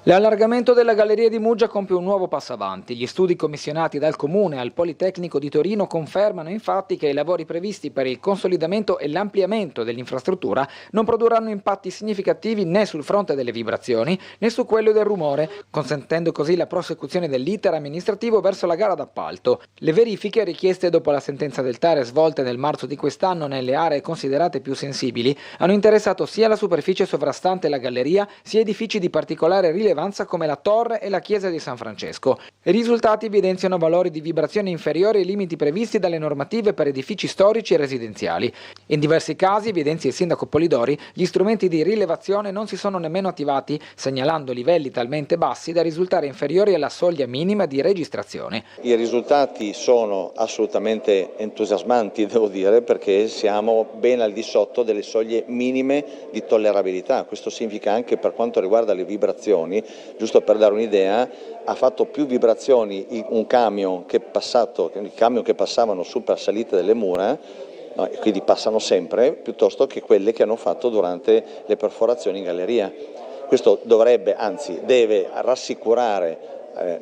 L'allargamento della Galleria di Muggia compie un nuovo passo avanti. Gli studi commissionati dal Comune al Politecnico di Torino confermano infatti che i lavori previsti per il consolidamento e l'ampliamento dell'infrastruttura non produrranno impatti significativi né sul fronte delle vibrazioni né su quello del rumore, consentendo così la prosecuzione dell'iter amministrativo verso la gara d'appalto. Le verifiche richieste dopo la sentenza del TAR svolte nel marzo di quest'anno nelle aree considerate più sensibili hanno interessato sia la superficie sovrastante la galleria sia edifici di particolare rilevanza come la torre e la chiesa di San Francesco. I risultati evidenziano valori di vibrazione inferiori ai limiti previsti dalle normative per edifici storici e residenziali. In diversi casi, evidenzia il sindaco Polidori, gli strumenti di rilevazione non si sono nemmeno attivati, segnalando livelli talmente bassi da risultare inferiori alla soglia minima di registrazione. I risultati sono assolutamente entusiasmanti, devo dire, perché siamo ben al di sotto delle soglie minime di tollerabilità. Questo significa anche per quanto riguarda le vibrazioni. Giusto per dare un'idea, ha fatto più vibrazioni un camion che passavano su per salita delle mura, no, e quindi passano sempre, piuttosto che quelle che hanno fatto durante le perforazioni in galleria. Questo dovrebbe, anzi deve rassicurare,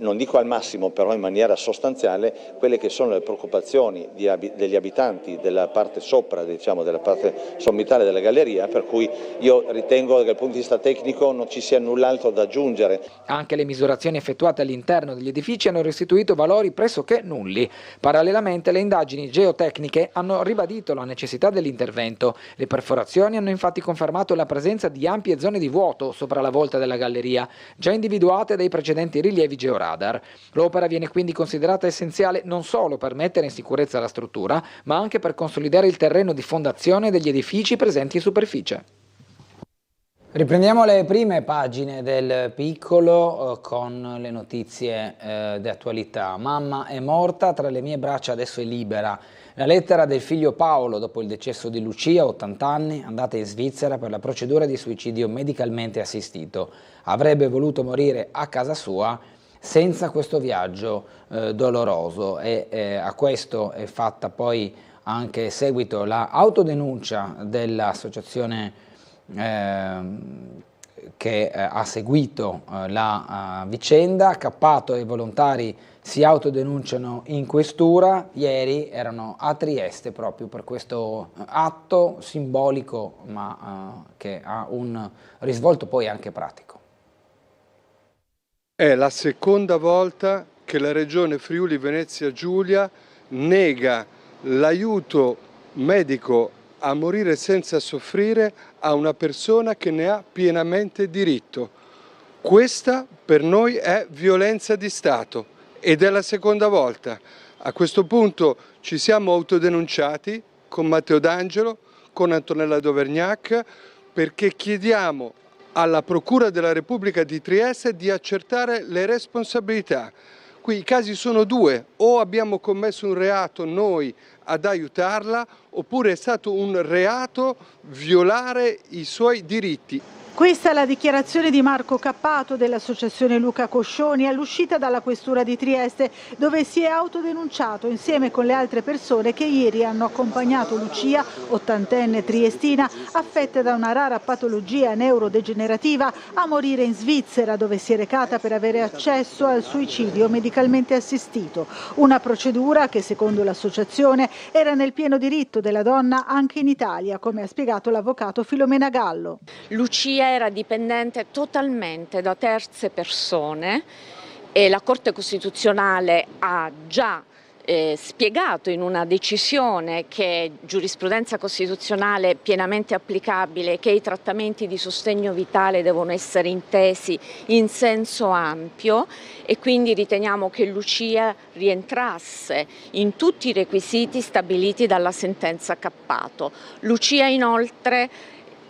non dico al massimo, però in maniera sostanziale, quelle che sono le preoccupazioni degli abitanti della parte sopra, diciamo della parte sommitale della galleria, per cui io ritengo che dal punto di vista tecnico non ci sia null'altro da aggiungere. Anche le misurazioni effettuate all'interno degli edifici hanno restituito valori pressoché nulli. Parallelamente le indagini geotecniche hanno ribadito la necessità dell'intervento. Le perforazioni hanno infatti confermato la presenza di ampie zone di vuoto sopra la volta della galleria, già individuate dai precedenti rilievi georadar. L'opera viene quindi considerata essenziale non solo per mettere in sicurezza la struttura, ma anche per consolidare il terreno di fondazione degli edifici presenti in superficie. Riprendiamo le prime pagine del Piccolo con le notizie di attualità. Mamma è morta, tra le mie braccia adesso è libera. La lettera del figlio Paolo dopo il decesso di Lucia, 80 anni, andata in Svizzera per la procedura di suicidio medicalmente assistito. Avrebbe voluto morire a casa sua, senza questo viaggio doloroso, e a questo è fatta poi anche seguito la autodenuncia dell'associazione che ha seguito la vicenda. Cappato e i volontari si autodenunciano in questura, ieri erano a Trieste proprio per questo atto simbolico, ma che ha un risvolto poi anche pratico. È la seconda volta che la Regione Friuli Venezia Giulia nega l'aiuto medico a morire senza soffrire a una persona che ne ha pienamente diritto. Questa per noi è violenza di Stato ed è la seconda volta. A questo punto ci siamo autodenunciati con Matteo D'Angelo, con Antonella Dovergnac, perché chiediamo alla Procura della Repubblica di Trieste di accertare le responsabilità. Qui i casi sono due: o abbiamo commesso un reato noi ad aiutarla, oppure è stato un reato violare i suoi diritti. Questa è la dichiarazione di Marco Cappato dell'associazione Luca Coscioni all'uscita dalla questura di Trieste, dove si è autodenunciato insieme con le altre persone che ieri hanno accompagnato Lucia, ottantenne triestina, affetta da una rara patologia neurodegenerativa, a morire in Svizzera, dove si è recata per avere accesso al suicidio medicalmente assistito. Una procedura che, secondo l'associazione, era nel pieno diritto della donna anche in Italia, come ha spiegato l'avvocato Filomena Gallo. Lucia era dipendente totalmente da terze persone e la Corte Costituzionale ha già spiegato in una decisione, che è giurisprudenza costituzionale pienamente applicabile, che i trattamenti di sostegno vitale devono essere intesi in senso ampio, e quindi riteniamo che Lucia rientrasse in tutti i requisiti stabiliti dalla sentenza Cappato. Lucia inoltre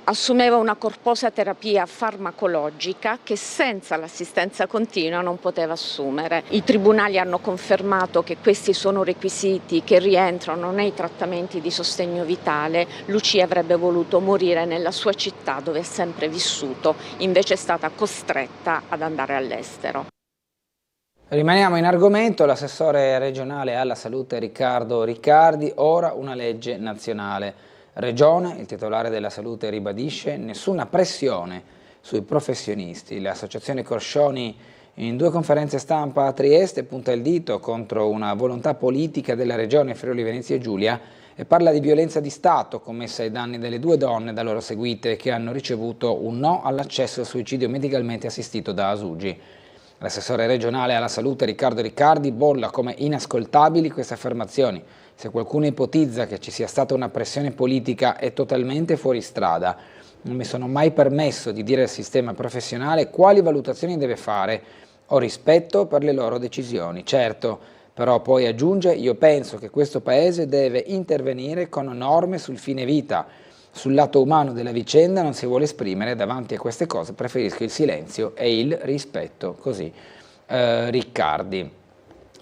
assumeva una corposa terapia farmacologica che senza l'assistenza continua non poteva assumere. I tribunali hanno confermato che questi sono requisiti che rientrano nei trattamenti di sostegno vitale. Lucia avrebbe voluto morire nella sua città dove ha sempre vissuto, invece è stata costretta ad andare all'estero. Rimaniamo in argomento. L'assessore regionale alla salute Riccardo Riccardi, ora una legge nazionale. Regione, il titolare della salute ribadisce nessuna pressione sui professionisti. L'associazione Coscioni in 2 conferenze stampa a Trieste punta il dito contro una volontà politica della regione Friuli Venezia Giulia e parla di violenza di Stato commessa ai danni delle 2 donne da loro seguite che hanno ricevuto un no all'accesso al suicidio medicalmente assistito da Asugi. L'assessore regionale alla salute Riccardo Riccardi bolla come inascoltabili queste affermazioni. Se qualcuno ipotizza che ci sia stata una pressione politica è totalmente fuori strada. Non mi sono mai permesso di dire al sistema professionale quali valutazioni deve fare. Ho rispetto per le loro decisioni. Certo, però poi aggiunge: io penso che questo Paese deve intervenire con norme sul fine vita. Sul lato umano della vicenda non si vuole esprimere, davanti a queste cose preferisco il silenzio e il rispetto. Così Riccardi.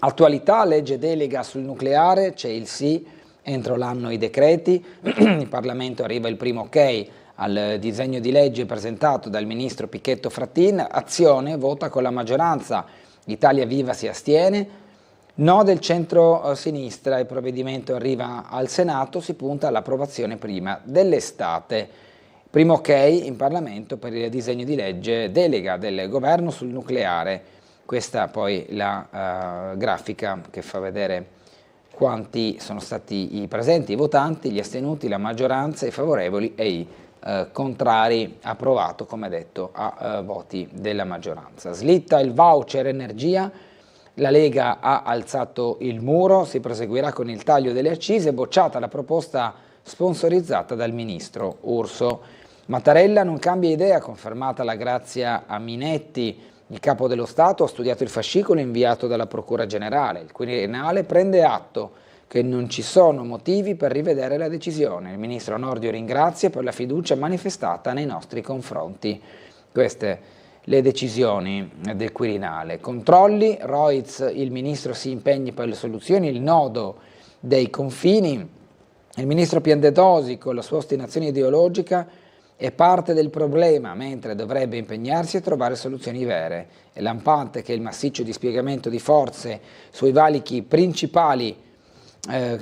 Attualità, legge delega sul nucleare, c'è il sì, entro l'anno i decreti, il Parlamento arriva il primo ok al disegno di legge presentato dal ministro Pichetto Frattin, Azione vota con la maggioranza, Italia Viva si astiene, no del centro-sinistra, il provvedimento arriva al Senato, si punta all'approvazione prima dell'estate. Primo ok in Parlamento per il disegno di legge delega del governo sul nucleare. Questa poi la grafica che fa vedere quanti sono stati i presenti, i votanti, gli astenuti, la maggioranza, i favorevoli e i contrari, approvato come detto a voti della maggioranza. Slitta il voucher energia, la Lega ha alzato il muro, si proseguirà con il taglio delle accise, bocciata la proposta sponsorizzata dal ministro Urso. Mattarella non cambia idea, confermata la grazia a Minetti. Il Capo dello Stato ha studiato il fascicolo inviato dalla Procura Generale. Il Quirinale prende atto che non ci sono motivi per rivedere la decisione. Il Ministro Nordio ringrazia per la fiducia manifestata nei nostri confronti. Queste le decisioni del Quirinale. Controlli, Roiz, il Ministro si impegni per le soluzioni, il nodo dei confini. Il Ministro Piantedosi, con la sua ostinazione ideologica, è parte del problema, mentre dovrebbe impegnarsi a trovare soluzioni vere. È lampante che il massiccio dispiegamento di forze sui valichi principali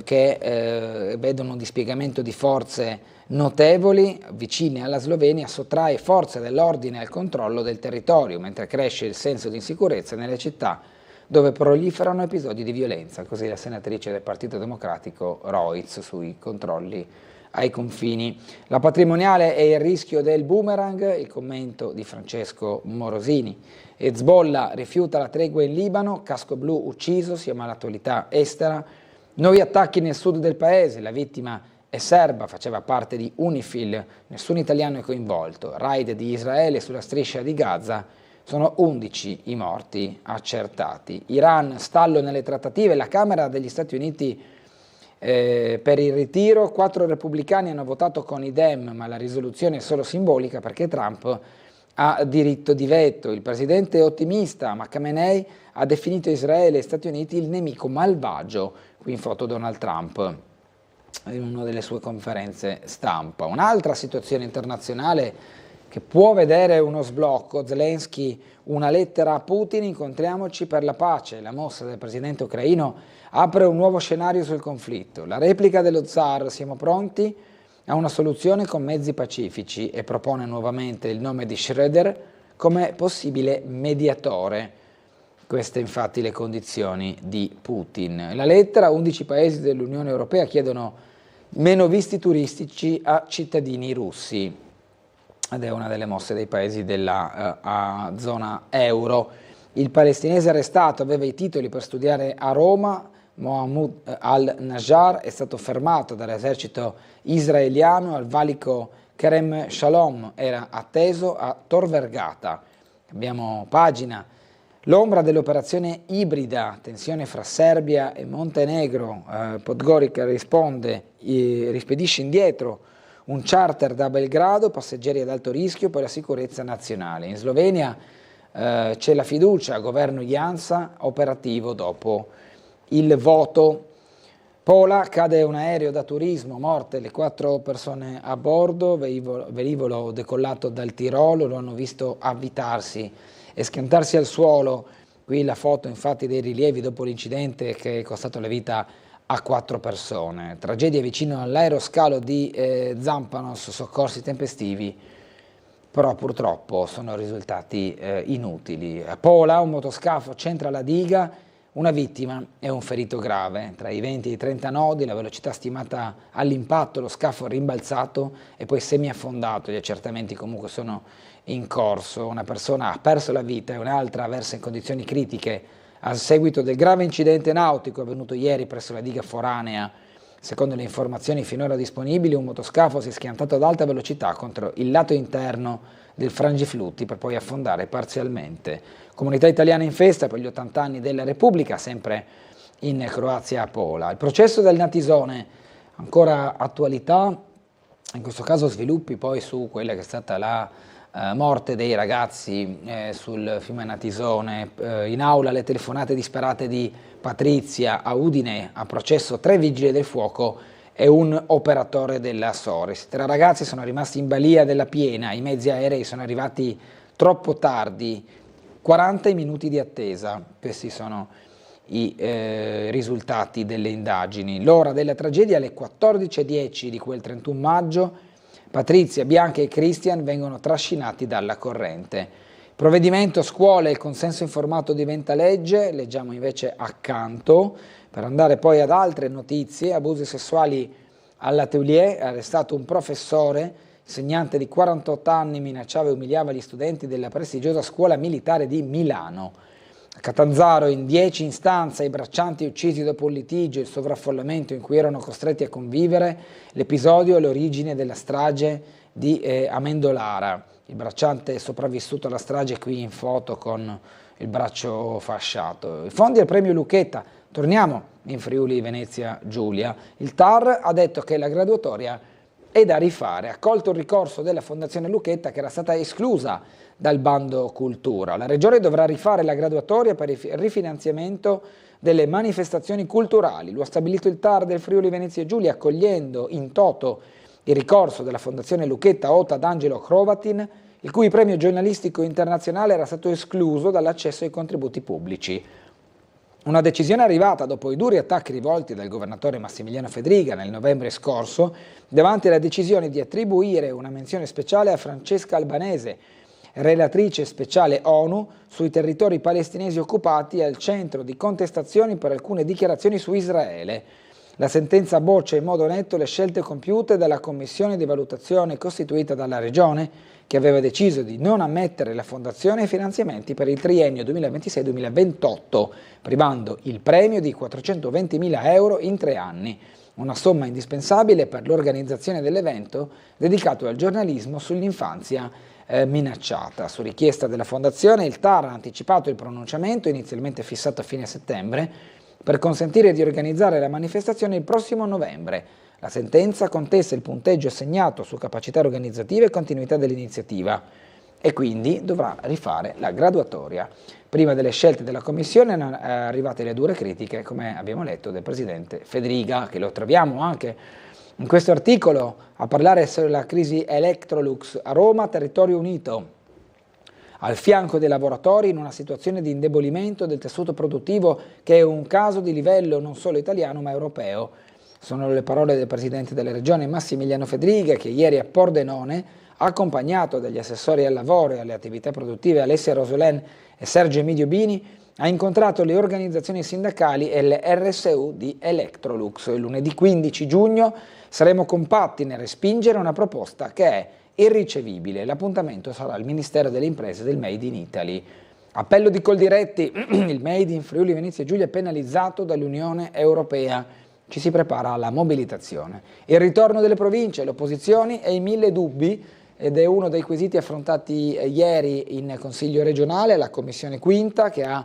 che vedono un dispiegamento di forze notevoli vicine alla Slovenia sottrae forze dell'ordine al controllo del territorio, mentre cresce il senso di insicurezza nelle città dove proliferano episodi di violenza. Così la senatrice del Partito Democratico Roiz sui controlli ai confini. La patrimoniale è il rischio del boomerang, il commento di Francesco Morosini. Hezbollah rifiuta la tregua in Libano, casco blu ucciso, siamo all'attualità estera. Nuovi attacchi nel sud del paese, la vittima è serba, faceva parte di UNIFIL, nessun italiano è coinvolto. Raid di Israele sulla striscia di Gaza, sono 11 i morti accertati. Iran, stallo nelle trattative, la Camera degli Stati Uniti per il ritiro, 4 repubblicani hanno votato con i Dem, ma la risoluzione è solo simbolica perché Trump ha diritto di veto. Il presidente è ottimista, ma Khamenei ha definito Israele e Stati Uniti il nemico malvagio, qui in foto Donald Trump in una delle sue conferenze stampa. Un'altra situazione internazionale che può vedere uno sblocco, Zelensky, una lettera a Putin, incontriamoci per la pace. La mossa del presidente ucraino apre un nuovo scenario sul conflitto. La replica dello zar, siamo pronti a una soluzione con mezzi pacifici, e propone nuovamente il nome di Schröder come possibile mediatore. Queste infatti le condizioni di Putin. La lettera, 11 paesi dell'Unione Europea chiedono meno visti turistici a cittadini russi, ed è una delle mosse dei paesi della zona euro. Il palestinese arrestato aveva i titoli per studiare a Roma, Mohammed al-Najjar è stato fermato dall'esercito israeliano al valico Kerem Shalom, era atteso a Tor Vergata. Abbiamo pagina. L'ombra dell'operazione ibrida, tensione fra Serbia e Montenegro, Podgorica rispedisce indietro un charter da Belgrado, passeggeri ad alto rischio per la sicurezza nazionale. In Slovenia c'è la fiducia, governo Janša operativo dopo il voto. Pola, cade un aereo da turismo, morte le 4 persone a bordo, velivolo decollato dal Tirolo, lo hanno visto avvitarsi e schiantarsi al suolo. Qui la foto infatti dei rilievi dopo l'incidente che è costato la vita a 4 persone. Tragedia vicino all'aeroscalo di Zampanos, soccorsi tempestivi, però purtroppo sono risultati inutili. A Pola un motoscafo centra la diga, una vittima e un ferito grave. Tra i 20 e i 30 nodi, la velocità stimata all'impatto, lo scafo rimbalzato e poi semiaffondato. Gli accertamenti comunque sono in corso. Una persona ha perso la vita e un'altra versa in condizioni critiche a seguito del grave incidente nautico avvenuto ieri presso la diga foranea. Secondo le informazioni finora disponibili, un motoscafo si è schiantato ad alta velocità contro il lato interno del frangiflutti per poi affondare parzialmente. Comunità italiana in festa per gli 80 anni della Repubblica, sempre in Croazia a Pola. Il processo del Natisone, ancora attualità, in questo caso sviluppi poi su quella che è stata la morte dei ragazzi sul fiume Natisone. In aula le telefonate disperate di Patrizia. A Udine a processo 3 vigili del fuoco e un operatore della Soris. 3 ragazzi sono rimasti in balia della piena, i mezzi aerei sono arrivati troppo tardi, 40 minuti di attesa. Questi sono i risultati delle indagini. L'ora della tragedia alle 14:10 di quel 31 maggio. Patrizia, Bianca e Christian vengono trascinati dalla corrente. Provvedimento scuole, il consenso informato diventa legge, leggiamo invece accanto. Per andare poi ad altre notizie, abusi sessuali all'atelier, arrestato un professore, insegnante di 48 anni, minacciava e umiliava gli studenti della prestigiosa scuola militare di Milano. A Catanzaro in 10 istanze, i braccianti uccisi dopo un litigio, il sovraffollamento in cui erano costretti a convivere, l'episodio è l'origine della strage di Amendolara. Il bracciante è sopravvissuto alla strage, qui in foto con il braccio fasciato. I fondi al premio Lucchetta, torniamo in Friuli Venezia Giulia. Il TAR ha detto che la graduatoria è da rifare, ha accolto il ricorso della Fondazione Lucchetta che era stata esclusa dal bando cultura. La Regione dovrà rifare la graduatoria per il rifinanziamento delle manifestazioni culturali. Lo ha stabilito il TAR del Friuli Venezia Giulia, accogliendo in toto il ricorso della Fondazione Lucchetta Ota ad Angelo Crovatin, il cui premio giornalistico internazionale era stato escluso dall'accesso ai contributi pubblici. Una decisione arrivata dopo i duri attacchi rivolti dal governatore Massimiliano Fedriga nel novembre scorso davanti alla decisione di attribuire una menzione speciale a Francesca Albanese, relatrice speciale ONU sui territori palestinesi occupati, al centro di contestazioni per alcune dichiarazioni su Israele. La sentenza boccia in modo netto le scelte compiute dalla commissione di valutazione costituita dalla Regione, che aveva deciso di non ammettere la fondazione ai finanziamenti per il triennio 2026-2028, privando il premio di 420.000 euro in 3 anni, una somma indispensabile per l'organizzazione dell'evento dedicato al giornalismo sull'infanzia minacciata. Su richiesta della fondazione, il TAR ha anticipato il pronunciamento, inizialmente fissato a fine settembre, per consentire di organizzare la manifestazione il prossimo novembre. La sentenza contesta il punteggio assegnato su capacità organizzativa e continuità dell'iniziativa e quindi dovrà rifare la graduatoria. Prima delle scelte della Commissione sono arrivate le dure critiche, come abbiamo letto, del Presidente Fedriga, che lo troviamo anche in questo articolo a parlare sulla crisi Electrolux a Roma, territorio unito. Al fianco dei lavoratori in una situazione di indebolimento del tessuto produttivo che è un caso di livello non solo italiano ma europeo. Sono le parole del Presidente della Regione Massimiliano Fedriga, che ieri a Pordenone, accompagnato dagli assessori al lavoro e alle attività produttive Alessia Rosolén e Sergio Emidio Bini, ha incontrato le organizzazioni sindacali e le RSU di Electrolux. Il lunedì 15 giugno saremo compatti nel respingere una proposta che è irricevibile. L'appuntamento sarà al Ministero delle Imprese del Made in Italy. Appello di Coldiretti, il Made in Friuli Venezia Giulia è penalizzato dall'Unione Europea. Ci si prepara alla mobilitazione. Il ritorno delle province, le opposizioni e i 1000 dubbi, ed è uno dei quesiti affrontati ieri in Consiglio regionale, la Commissione Quinta, che ha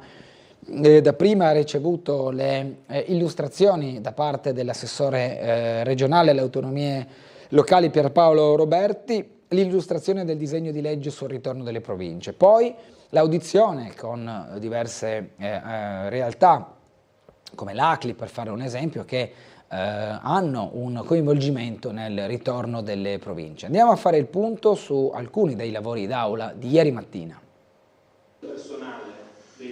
dapprima ricevuto le illustrazioni da parte dell'assessore regionale alle autonomie locali Pierpaolo Roberti, l'illustrazione del disegno di legge sul ritorno delle province. Poi l'audizione con diverse realtà, come l'ACLI per fare un esempio, che hanno un coinvolgimento nel ritorno delle province. Andiamo a fare il punto su alcuni dei lavori d'aula di ieri mattina.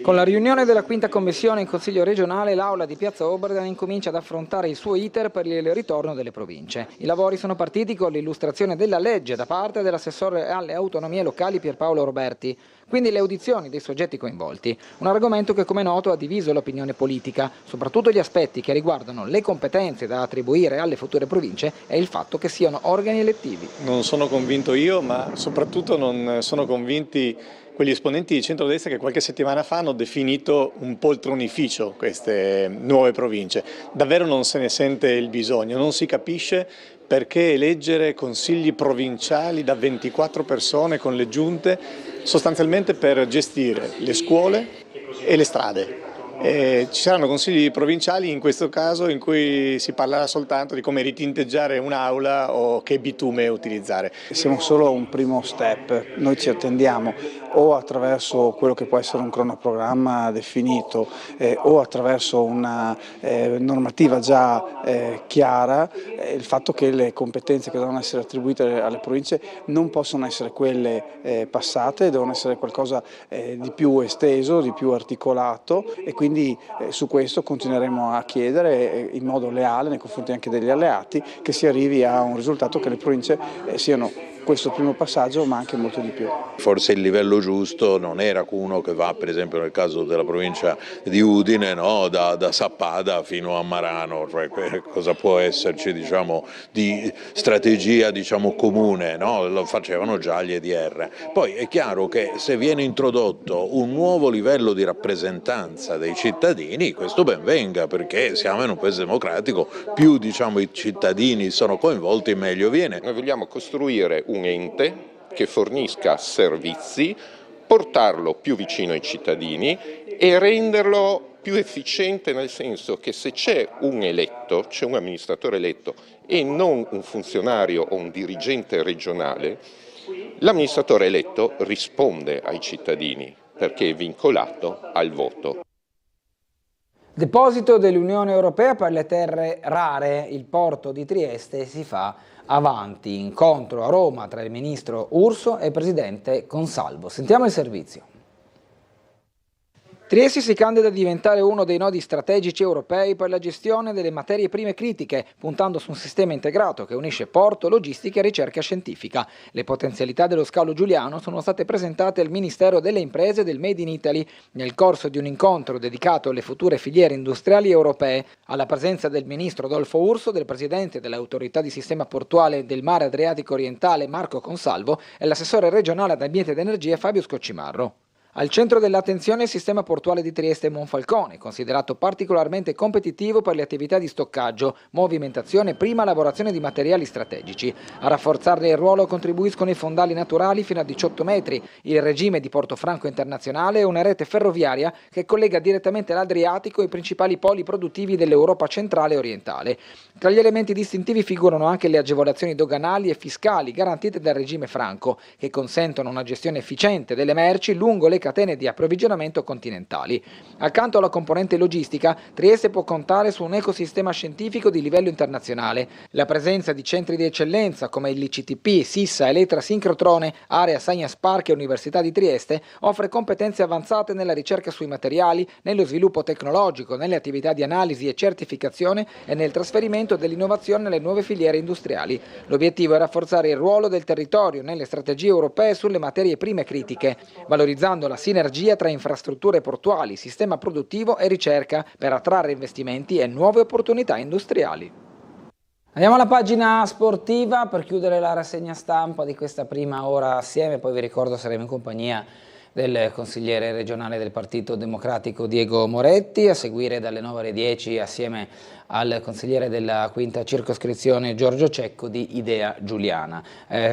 Con la riunione della quinta commissione in Consiglio regionale, l'aula di Piazza Oberdan incomincia ad affrontare il suo iter per il ritorno delle province. I lavori sono partiti con l'illustrazione della legge da parte dell'assessore alle autonomie locali Pierpaolo Roberti, quindi le audizioni dei soggetti coinvolti. Un argomento che, come noto, ha diviso l'opinione politica, soprattutto gli aspetti che riguardano le competenze da attribuire alle future province e il fatto che siano organi elettivi. Non sono convinto io, ma soprattutto non sono convinti quegli esponenti di centrodestra che qualche settimana fa hanno definito un poltronificio queste nuove province. Davvero non se ne sente il bisogno, non si capisce perché eleggere consigli provinciali da 24 persone con le giunte sostanzialmente per gestire le scuole e le strade. Ci saranno consigli provinciali in questo caso in cui si parlerà soltanto di come ritinteggiare un'aula o che bitume utilizzare. Siamo solo a un primo step, noi ci attendiamo o attraverso quello che può essere un cronoprogramma definito o attraverso una normativa già chiara, il fatto che le competenze che devono essere attribuite alle province non possono essere quelle passate, devono essere qualcosa di più esteso, di più articolato e quindi su questo continueremo a chiedere in modo leale nei confronti anche degli alleati che si arrivi a un risultato che le province siano questo primo passaggio ma anche molto di più. Forse il livello giusto non era uno che va per esempio nel caso della provincia di Udine, no? da Sappada fino a Marano, cioè cosa può esserci diciamo, di strategia diciamo, comune, no? Lo facevano già gli EDR. Poi è chiaro che se viene introdotto un nuovo livello di rappresentanza dei cittadini questo ben venga perché siamo in un paese democratico, più diciamo, i cittadini sono coinvolti meglio viene. Noi vogliamo costruire un ente che fornisca servizi, portarlo più vicino ai cittadini e renderlo più efficiente, nel senso che se c'è un eletto, c'è un amministratore eletto e non un funzionario o un dirigente regionale, l'amministratore eletto risponde ai cittadini perché è vincolato al voto. Deposito dell'Unione Europea per le terre rare, il porto di Trieste si fa avanti. Incontro a Roma tra il ministro Urso e il presidente Consalvo. Sentiamo il servizio. Trieste si candida a diventare uno dei nodi strategici europei per la gestione delle materie prime critiche, puntando su un sistema integrato che unisce porto, logistica e ricerca scientifica. Le potenzialità dello scalo giuliano sono state presentate al Ministero delle Imprese e del Made in Italy nel corso di un incontro dedicato alle future filiere industriali europee, alla presenza del ministro Adolfo Urso, del presidente dell'Autorità di Sistema Portuale del Mare Adriatico Orientale Marco Consalvo e l'assessore regionale ad ambiente ed energia Fabio Scoccimarro. Al centro dell'attenzione il sistema portuale di Trieste e Monfalcone, considerato particolarmente competitivo per le attività di stoccaggio, movimentazione e prima lavorazione di materiali strategici. A rafforzarne il ruolo contribuiscono i fondali naturali fino a 18 metri, il regime di Porto Franco Internazionale e una rete ferroviaria che collega direttamente l'Adriatico ai principali poli produttivi dell'Europa centrale e orientale. Tra gli elementi distintivi figurano anche le agevolazioni doganali e fiscali garantite dal regime franco, che consentono una gestione efficiente delle merci lungo le catene di approvvigionamento continentali. Accanto alla componente logistica, Trieste può contare su un ecosistema scientifico di livello internazionale. La presenza di centri di eccellenza come il ICTP, Sissa, Elettra Sincrotrone, Area Science Park e Università di Trieste offre competenze avanzate nella ricerca sui materiali, nello sviluppo tecnologico, nelle attività di analisi e certificazione e nel trasferimento dell'innovazione alle nuove filiere industriali. L'obiettivo è rafforzare il ruolo del territorio nelle strategie europee sulle materie prime critiche, valorizzando la sinergia tra infrastrutture portuali, sistema produttivo e ricerca per attrarre investimenti e nuove opportunità industriali. Andiamo alla pagina sportiva per chiudere la rassegna stampa di questa prima ora assieme, poi vi ricordo saremo in compagnia del consigliere regionale del Partito Democratico Diego Moretti, a seguire dalle 9:10 assieme al consigliere della quinta circoscrizione Giorgio Cecco di Idea Giuliana.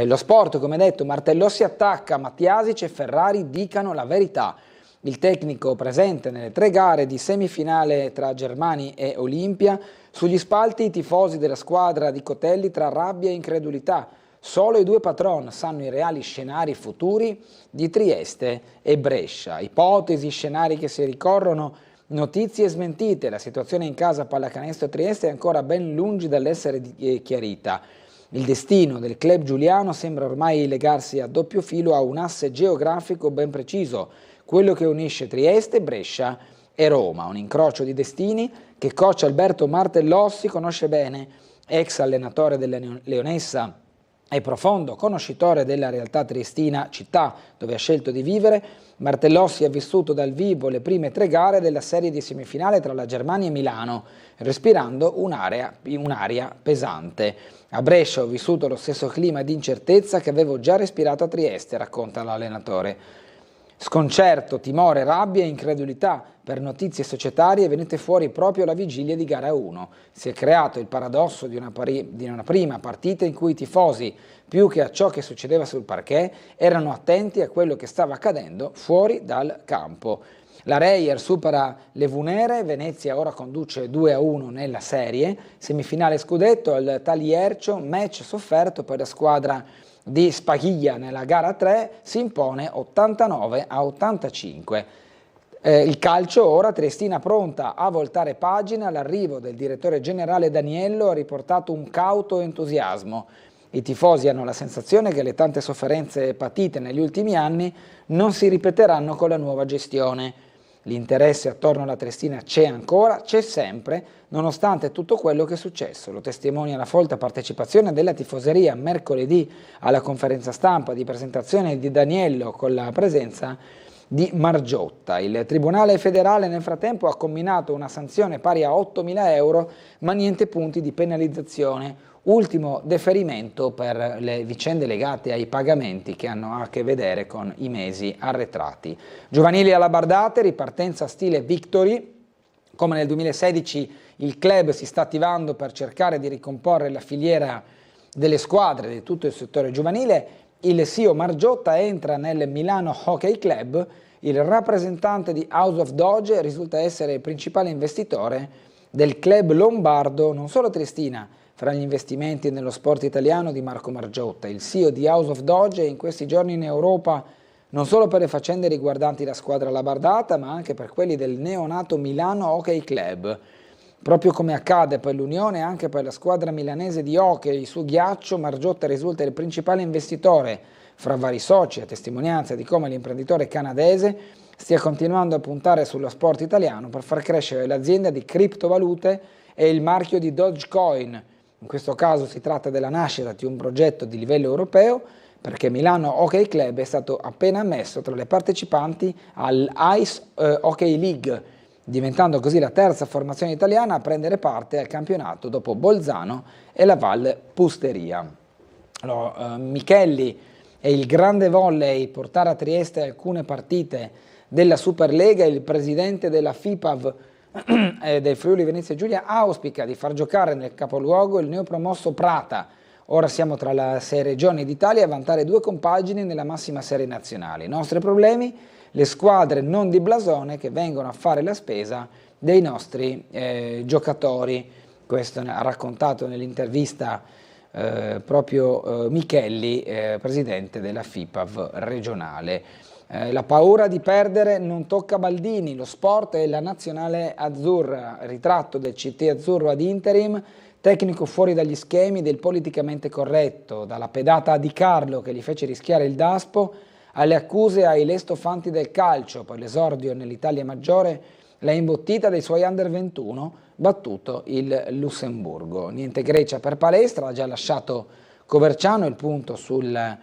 Lo sport, come detto, Martellò si attacca, Mattiasic e Ferrari dicano la verità. Il tecnico presente nelle 3 gare di semifinale tra Germani e Olimpia, sugli spalti i tifosi della squadra di Cotelli tra rabbia e incredulità. Solo i 2 patron sanno i reali scenari futuri di Trieste e Brescia. Ipotesi, scenari che si ricorrono, notizie smentite. La situazione in casa Pallacanestro Trieste è ancora ben lungi dall'essere chiarita. Il destino del club giuliano sembra ormai legarsi a doppio filo a un asse geografico ben preciso, quello che unisce Trieste, Brescia e Roma. Un incrocio di destini che coach Alberto Martellossi conosce bene, ex allenatore della Leonessa e profondo conoscitore della realtà triestina, città dove ha scelto di vivere. Martellossi ha vissuto dal vivo le prime 3 gare della serie di semifinale tra la Germania e Milano, respirando un'aria pesante. A Brescia ho vissuto lo stesso clima di incertezza che avevo già respirato a Trieste, racconta l'allenatore. Sconcerto, timore, rabbia e incredulità per notizie societarie venute fuori proprio alla vigilia di gara 1. Si è creato il paradosso di una prima partita in cui i tifosi, più che a ciò che succedeva sul parquet, erano attenti a quello che stava accadendo fuori dal campo. La Reyer supera le Vunere, Venezia ora conduce 2-1 nella serie, semifinale scudetto al Taliercio, match sofferto per la squadra di Spaghiglia nella gara 3, si impone 89-85. Il calcio ora, Triestina pronta a voltare pagina, l'arrivo del direttore generale Daniello ha riportato un cauto entusiasmo. I tifosi hanno la sensazione che le tante sofferenze patite negli ultimi anni non si ripeteranno con la nuova gestione. L'interesse attorno alla Triestina c'è ancora, c'è sempre, nonostante tutto quello che è successo. Lo testimonia la folta partecipazione della tifoseria mercoledì alla conferenza stampa di presentazione di Daniello con la presenza di Margiotta. Il Tribunale federale nel frattempo ha comminato una sanzione pari a 8.000 euro, ma niente punti di penalizzazione. Ultimo deferimento per le vicende legate ai pagamenti che hanno a che vedere con i mesi arretrati. Giovanili alla Bardate, ripartenza stile Victory. Come nel 2016 il club si sta attivando per cercare di ricomporre la filiera delle squadre di tutto il settore giovanile. Il CEO Margiotta entra nel Milano Hockey Club. Il rappresentante di House of Doge risulta essere il principale investitore del club lombardo, non solo Triestina. Fra gli investimenti nello sport italiano di Marco Margiotta, il CEO di House of Doge è in questi giorni in Europa non solo per le faccende riguardanti la squadra labardata, ma anche per quelli del neonato Milano Hockey Club. Proprio come accade per l'Unione, anche per la squadra milanese di hockey su ghiaccio, Margiotta risulta il principale investitore fra vari soci, a testimonianza di come l'imprenditore canadese stia continuando a puntare sullo sport italiano per far crescere l'azienda di criptovalute e il marchio di Dogecoin. In questo caso si tratta della nascita di un progetto di livello europeo, perché Milano Hockey Club è stato appena ammesso tra le partecipanti all'Ice Hockey League, diventando così la terza formazione italiana a prendere parte al campionato dopo Bolzano e la Val Pusteria. Allora, Michelli e il grande volley, portare a Trieste alcune partite della Superlega, il presidente della FIPAV del Friuli Venezia Giulia auspica di far giocare nel capoluogo il neopromosso Prata. Ora siamo tra le 6 regioni d'Italia a vantare 2 compagini nella massima serie nazionale. I nostri problemi? Le squadre non di blasone che vengono a fare la spesa dei nostri giocatori. Questo ha raccontato nell'intervista proprio Michelli, presidente della FIPAV regionale. La paura di perdere non tocca Baldini, lo sport è la nazionale azzurra, ritratto del CT azzurro ad interim, tecnico fuori dagli schemi del politicamente corretto, dalla pedata a Di Carlo che gli fece rischiare il daspo, alle accuse ai lestofanti del calcio per l'esordio nell'Italia maggiore, la imbottita dei suoi under 21, battuto il Lussemburgo. Niente Grecia per Palestra, ha già lasciato Coverciano, il punto sulla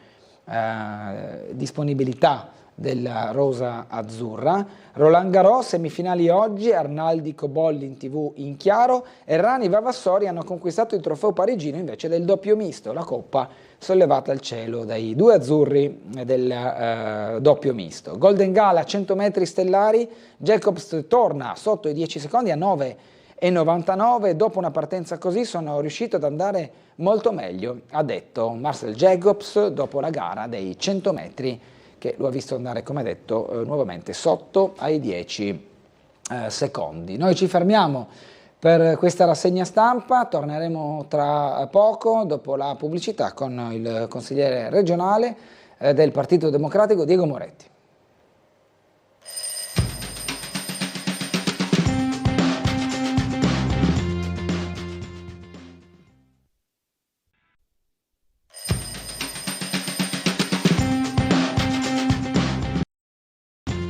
disponibilità della rosa azzurra. Roland Garros, semifinali oggi, Arnaldi Cobolli in TV in chiaro, Errani Vavassori hanno conquistato il trofeo parigino invece del doppio misto, la coppa sollevata al cielo dai 2 azzurri del doppio misto. Golden Gala 100 metri stellari, Jacobs torna sotto i 10 secondi a 9,99, dopo una partenza così sono riuscito ad andare molto meglio, ha detto Marcel Jacobs dopo la gara dei 100 metri che lo ha visto andare, come detto, nuovamente sotto ai 10 secondi. Noi ci fermiamo per questa rassegna stampa, torneremo tra poco dopo la pubblicità con il consigliere regionale del Partito Democratico Diego Moretti.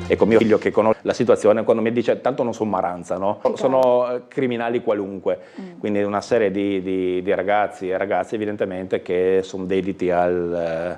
Ecco, mio figlio che conosce la situazione, quando mi dice tanto non sono Maranza, no? Sono criminali qualunque, quindi una serie di ragazzi e ragazze evidentemente che sono dediti alla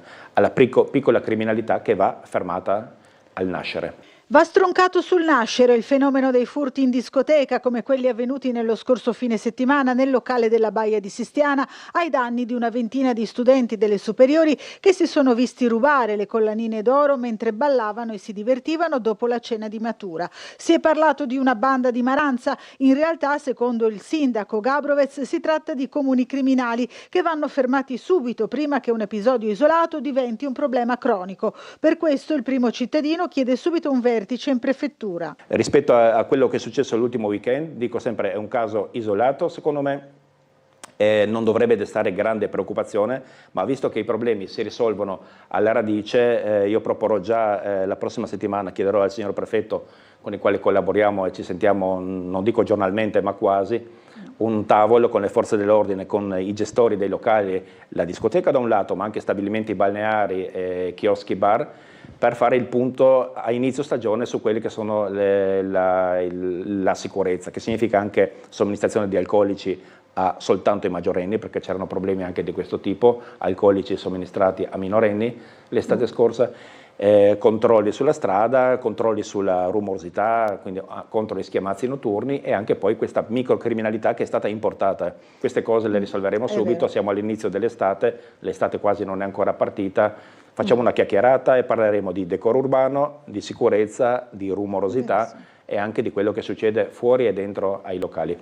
piccola criminalità che va fermata al nascere. Va stroncato sul nascere il fenomeno dei furti in discoteca, come quelli avvenuti nello scorso fine settimana nel locale della Baia di Sistiana, ai danni di una ventina di studenti delle superiori che si sono visti rubare le collanine d'oro mentre ballavano e si divertivano dopo la cena di matura. Si è parlato di una banda di Maranza, in realtà secondo il sindaco Gabrovez si tratta di comuni criminali che vanno fermati subito prima che un episodio isolato diventi un problema cronico. Per questo il primo cittadino chiede subito un vertice in prefettura. Rispetto a quello che è successo l'ultimo weekend, dico sempre è un caso isolato secondo me, non dovrebbe destare grande preoccupazione, ma visto che i problemi si risolvono alla radice, io proporrò già la prossima settimana, chiederò al signor prefetto con il quale collaboriamo e ci sentiamo, non dico giornalmente ma quasi, un tavolo con le forze dell'ordine, con i gestori dei locali, la discoteca da un lato ma anche stabilimenti balneari, chioschi, bar, per fare il punto a inizio stagione su quelli che sono la sicurezza, che significa anche somministrazione di alcolici a soltanto i maggiorenni, perché c'erano problemi anche di questo tipo, alcolici somministrati a minorenni l'estate scorsa, controlli sulla strada, controlli sulla rumorosità, quindi contro gli schiamazzi notturni e anche poi questa microcriminalità che è stata importata. Queste cose le risolveremo subito, siamo all'inizio dell'estate, l'estate quasi non è ancora partita, facciamo una chiacchierata e parleremo di decoro urbano, di sicurezza, di rumorosità e anche di quello che succede fuori e dentro ai locali.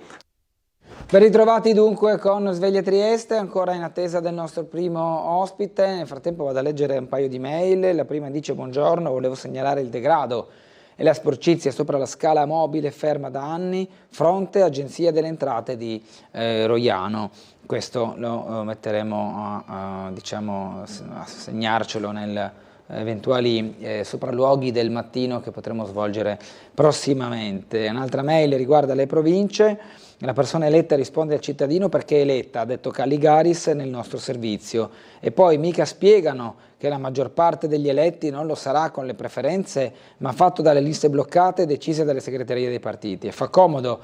Ben ritrovati dunque con Sveglia Trieste, ancora in attesa del nostro primo ospite. Nel frattempo vado a leggere un paio di mail. La prima dice: buongiorno, volevo segnalare il degrado e la sporcizia sopra la scala mobile ferma da anni, fronte Agenzia delle Entrate di Roiano. Questo lo metteremo diciamo, a segnarcelo nel eventuali sopralluoghi del mattino che potremo svolgere prossimamente. Un'altra mail riguarda le province. La persona eletta risponde al cittadino perché è eletta, ha detto Caligaris, nel nostro servizio. E poi mica spiegano che la maggior parte degli eletti non lo sarà con le preferenze, ma fatto dalle liste bloccate decise dalle segreterie dei partiti. E fa comodo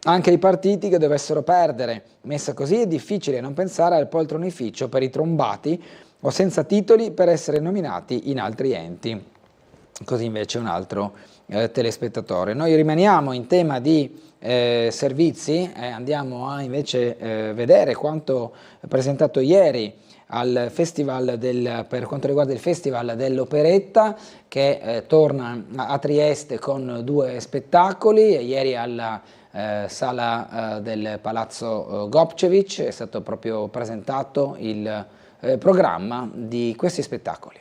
anche ai partiti che dovessero perdere. Messa così è difficile non pensare al poltronificio per i trombati o senza titoli per essere nominati in altri enti. Così invece un altro telespettatore. Noi rimaniamo in tema di servizi e andiamo a invece vedere quanto presentato ieri al festival per quanto riguarda il Festival dell'Operetta, che torna a Trieste con 2 spettacoli. Ieri alla sala del Palazzo Gopčević è stato proprio presentato il programma di questi spettacoli.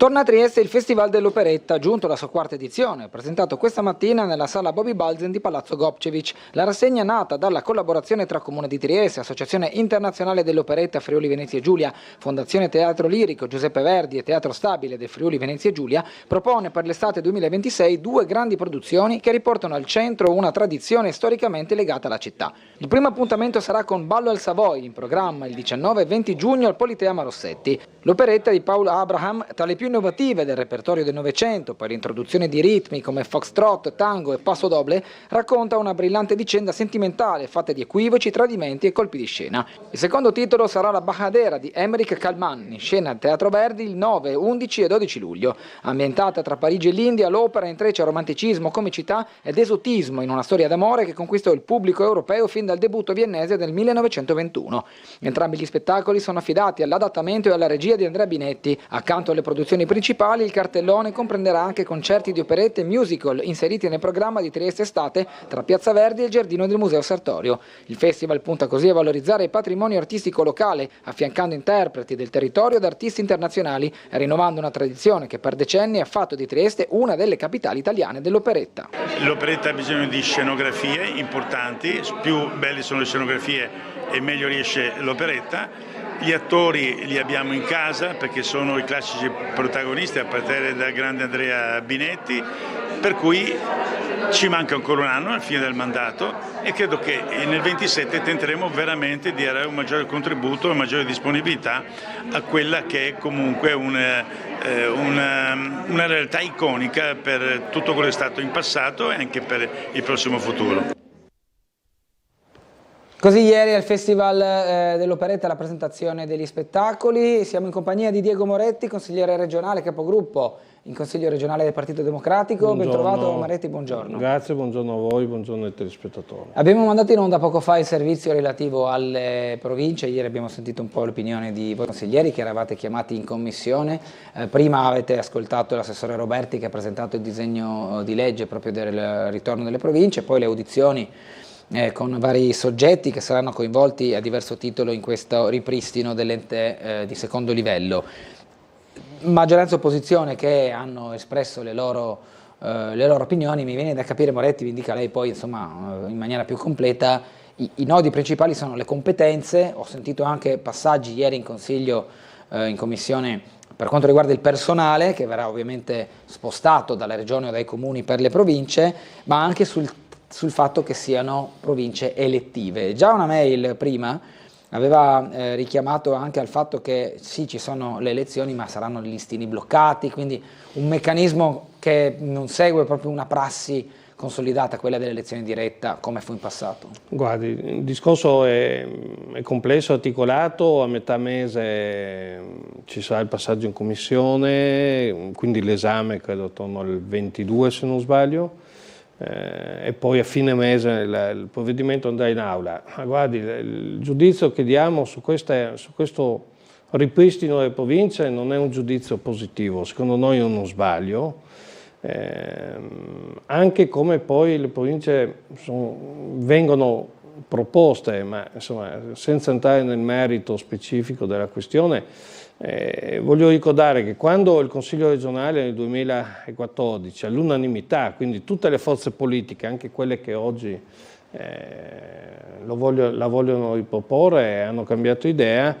Torna a Trieste il Festival dell'Operetta, giunto alla sua 4ª edizione, presentato questa mattina nella sala Bobby Balzen di Palazzo Gopčević. La rassegna nata dalla collaborazione tra Comune di Trieste, Associazione Internazionale dell'Operetta Friuli Venezia Giulia, Fondazione Teatro Lirico Giuseppe Verdi e Teatro Stabile del Friuli Venezia Giulia, propone per l'estate 2026 2 grandi produzioni che riportano al centro una tradizione storicamente legata alla città. Il primo appuntamento sarà con Ballo al Savoy, in programma il 19 e 20 giugno al Politeama Rossetti. L'operetta di Paul Abraham, tra le più innovative del repertorio del Novecento per l'introduzione di ritmi come foxtrot, tango e passo doble, racconta una brillante vicenda sentimentale fatta di equivoci, tradimenti e colpi di scena. Il secondo titolo sarà La Bajadera di Emmerich Kalman, in scena al Teatro Verdi il 9, 11 e 12 luglio. Ambientata tra Parigi e l'India, l'opera intreccia romanticismo, comicità ed esotismo in una storia d'amore che conquistò il pubblico europeo fin dal debutto viennese del 1921. Entrambi gli spettacoli sono affidati all'adattamento e alla regia di Andrea Binetti. Accanto alle produzioni principali, il cartellone comprenderà anche concerti di operette e musical inseriti nel programma di Trieste Estate tra Piazza Verdi e il giardino del Museo Sartorio. Il festival punta così a valorizzare il patrimonio artistico locale, affiancando interpreti del territorio ed artisti internazionali e rinnovando una tradizione che per decenni ha fatto di Trieste una delle capitali italiane dell'operetta. L'operetta ha bisogno di scenografie importanti, più belle sono le scenografie e meglio riesce l'operetta. Gli attori li abbiamo in casa perché sono i classici protagonisti a partire dal grande Andrea Binetti, per cui ci manca ancora un anno alla fine del mandato e credo che nel 27 tenteremo veramente di dare un maggiore contributo e maggiore disponibilità a quella che è comunque una realtà iconica per tutto quello che è stato in passato e anche per il prossimo futuro. Così ieri al Festival dell'Operetta la presentazione degli spettacoli. Siamo in compagnia di Diego Moretti, consigliere regionale, capogruppo in Consiglio regionale del Partito Democratico. Ben trovato Moretti, buongiorno. Grazie, buongiorno a voi, buongiorno ai telespettatori. Abbiamo mandato in onda poco fa il servizio relativo alle province. Ieri abbiamo sentito un po' l'opinione di voi consiglieri che eravate chiamati in commissione. Prima avete ascoltato l'assessore Roberti che ha presentato il disegno di legge proprio del ritorno delle province, poi le audizioni con vari soggetti che saranno coinvolti a diverso titolo in questo ripristino dell'ente di secondo livello. Maggioranza e opposizione che hanno espresso le loro opinioni. Mi viene da capire, Moretti, mi dica lei poi insomma in maniera più completa, i nodi principali sono le competenze. Ho sentito anche passaggi ieri in Consiglio, in Commissione, per quanto riguarda il personale che verrà ovviamente spostato dalle regioni o dai comuni per le province, ma anche sul fatto che siano province elettive. Già una mail prima aveva richiamato anche al fatto che sì, ci sono le elezioni, ma saranno listini bloccati, quindi un meccanismo che non segue proprio una prassi consolidata, quella dell'elezione diretta, come fu in passato. Guardi, il discorso è complesso, articolato. A metà mese ci sarà il passaggio in commissione, quindi l'esame credo attorno al 22 se non sbaglio. E poi a fine mese il provvedimento andrà in aula. Guardi, il giudizio che diamo su questo ripristino delle province non è un giudizio positivo, secondo noi è uno sbaglio, anche come poi le province vengono proposte, ma insomma, senza entrare nel merito specifico della questione. Voglio ricordare che quando il Consiglio regionale nel 2014 all'unanimità, quindi tutte le forze politiche, anche quelle che oggi la vogliono riproporre, hanno cambiato idea.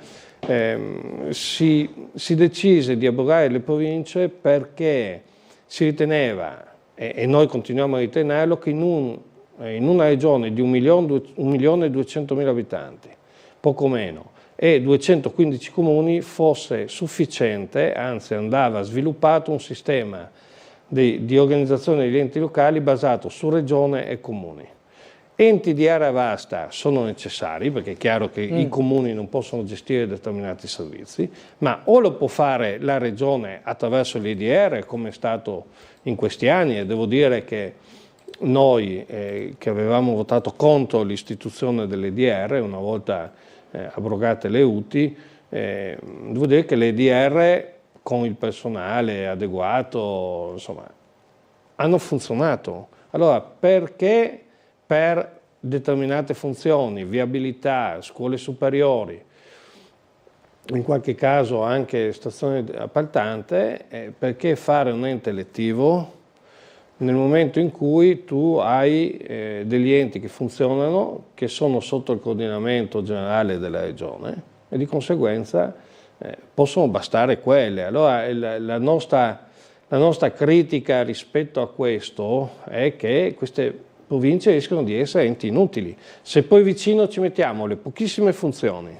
Si decise di abrogare le province perché si riteneva, e noi continuiamo a ritenerlo, che in una regione di 1.200.000 abitanti, poco meno, e 215 comuni fosse sufficiente, anzi andava sviluppato un sistema di organizzazione degli enti locali basato su regione e comuni. Enti di area vasta sono necessari, perché è chiaro che i comuni non possono gestire determinati servizi, ma o lo può fare la regione attraverso l'EDR, come è stato in questi anni, e devo dire che noi che avevamo votato contro l'istituzione dell'EDR, una volta abrogate le UTI, devo dire che l'EDR con il personale adeguato, insomma, hanno funzionato. Allora, perché per determinate funzioni, viabilità, scuole superiori, in qualche caso anche stazione appaltante, perché fare un ente elettivo nel momento in cui tu hai degli enti che funzionano, che sono sotto il coordinamento generale della regione e di conseguenza possono bastare quelle. Allora la nostra critica rispetto a questo è che queste province rischiano di essere enti inutili. Se poi vicino ci mettiamo le pochissime funzioni,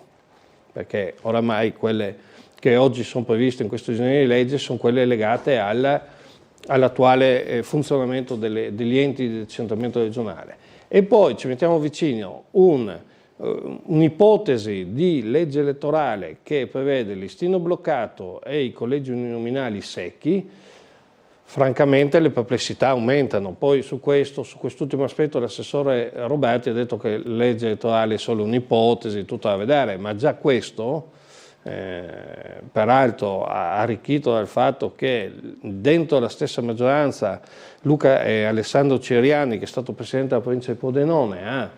perché oramai quelle che oggi sono previste in questo disegno di legge sono quelle legate all'attuale funzionamento degli enti di decentramento regionale, e poi ci mettiamo vicino un'ipotesi di legge elettorale che prevede il listino bloccato e i collegi uninominali secchi, francamente le perplessità aumentano. Poi su quest'ultimo aspetto l'assessore Roberti ha detto che la legge elettorale è solo un'ipotesi, tutto da vedere, ma già questo, peraltro arricchito dal fatto che dentro la stessa maggioranza Luca e Alessandro Ciriani, che è stato presidente della provincia di Pordenone, ha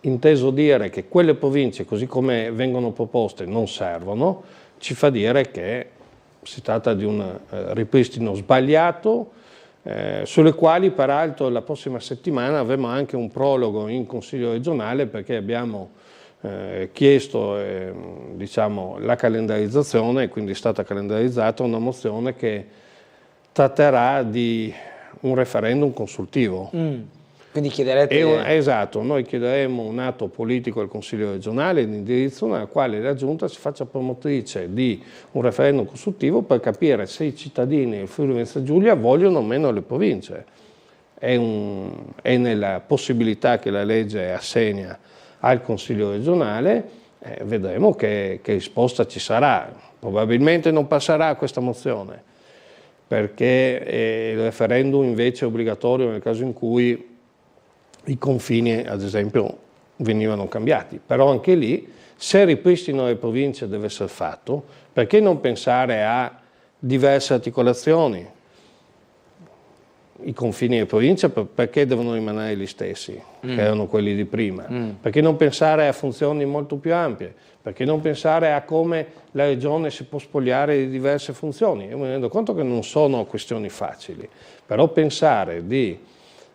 inteso dire che quelle province così come vengono proposte non servono, ci fa dire che si tratta di un ripristino sbagliato, sulle quali peraltro la prossima settimana avremo anche un prologo in Consiglio regionale, perché abbiamo chiesto diciamo, la calendarizzazione, quindi è stata calendarizzata una mozione che tratterà di un referendum consultivo. Quindi chiederete... Esatto, noi chiederemo un atto politico al Consiglio regionale di indirizzo nella quale la Giunta si faccia promotrice di un referendum consultivo per capire se i cittadini del Friuli Venezia Giulia vogliono o meno le province. È nella possibilità che la legge assegna al Consiglio regionale, vedremo che risposta ci sarà. Probabilmente non passerà questa mozione, perché il referendum invece è obbligatorio nel caso in cui i confini, ad esempio, venivano cambiati. Però anche lì, se il ripristino delle province deve essere fatto, perché non pensare a diverse articolazioni? I confini delle province perché devono rimanere gli stessi, che erano quelli di prima? Perché non pensare a funzioni molto più ampie? Perché non pensare a come la regione si può spogliare di diverse funzioni? Io mi rendo conto che non sono questioni facili, però pensare di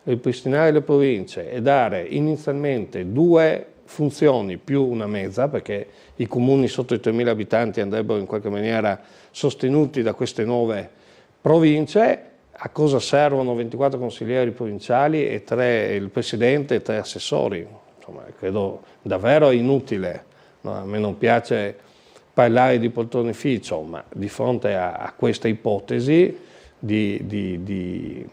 ripristinare le province e dare inizialmente 2 funzioni più una mezza, perché i comuni sotto i 3.000 abitanti andrebbero in qualche maniera sostenuti da queste nuove province. A cosa servono 24 consiglieri provinciali e il presidente e 3 assessori? Insomma, credo davvero inutile. No, a me non piace parlare di poltronificio, ma di fronte a questa ipotesi di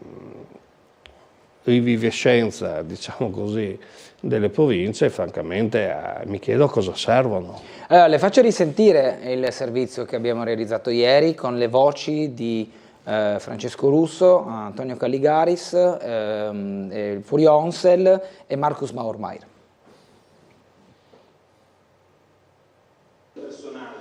rivivescenza, diciamo così, delle province, francamente mi chiedo a cosa servono. Allora, le faccio risentire il servizio che abbiamo realizzato ieri con le voci di Francesco Russo, Antonio Calligaris, Furio Onsel e Marcus Maurmeier. Personale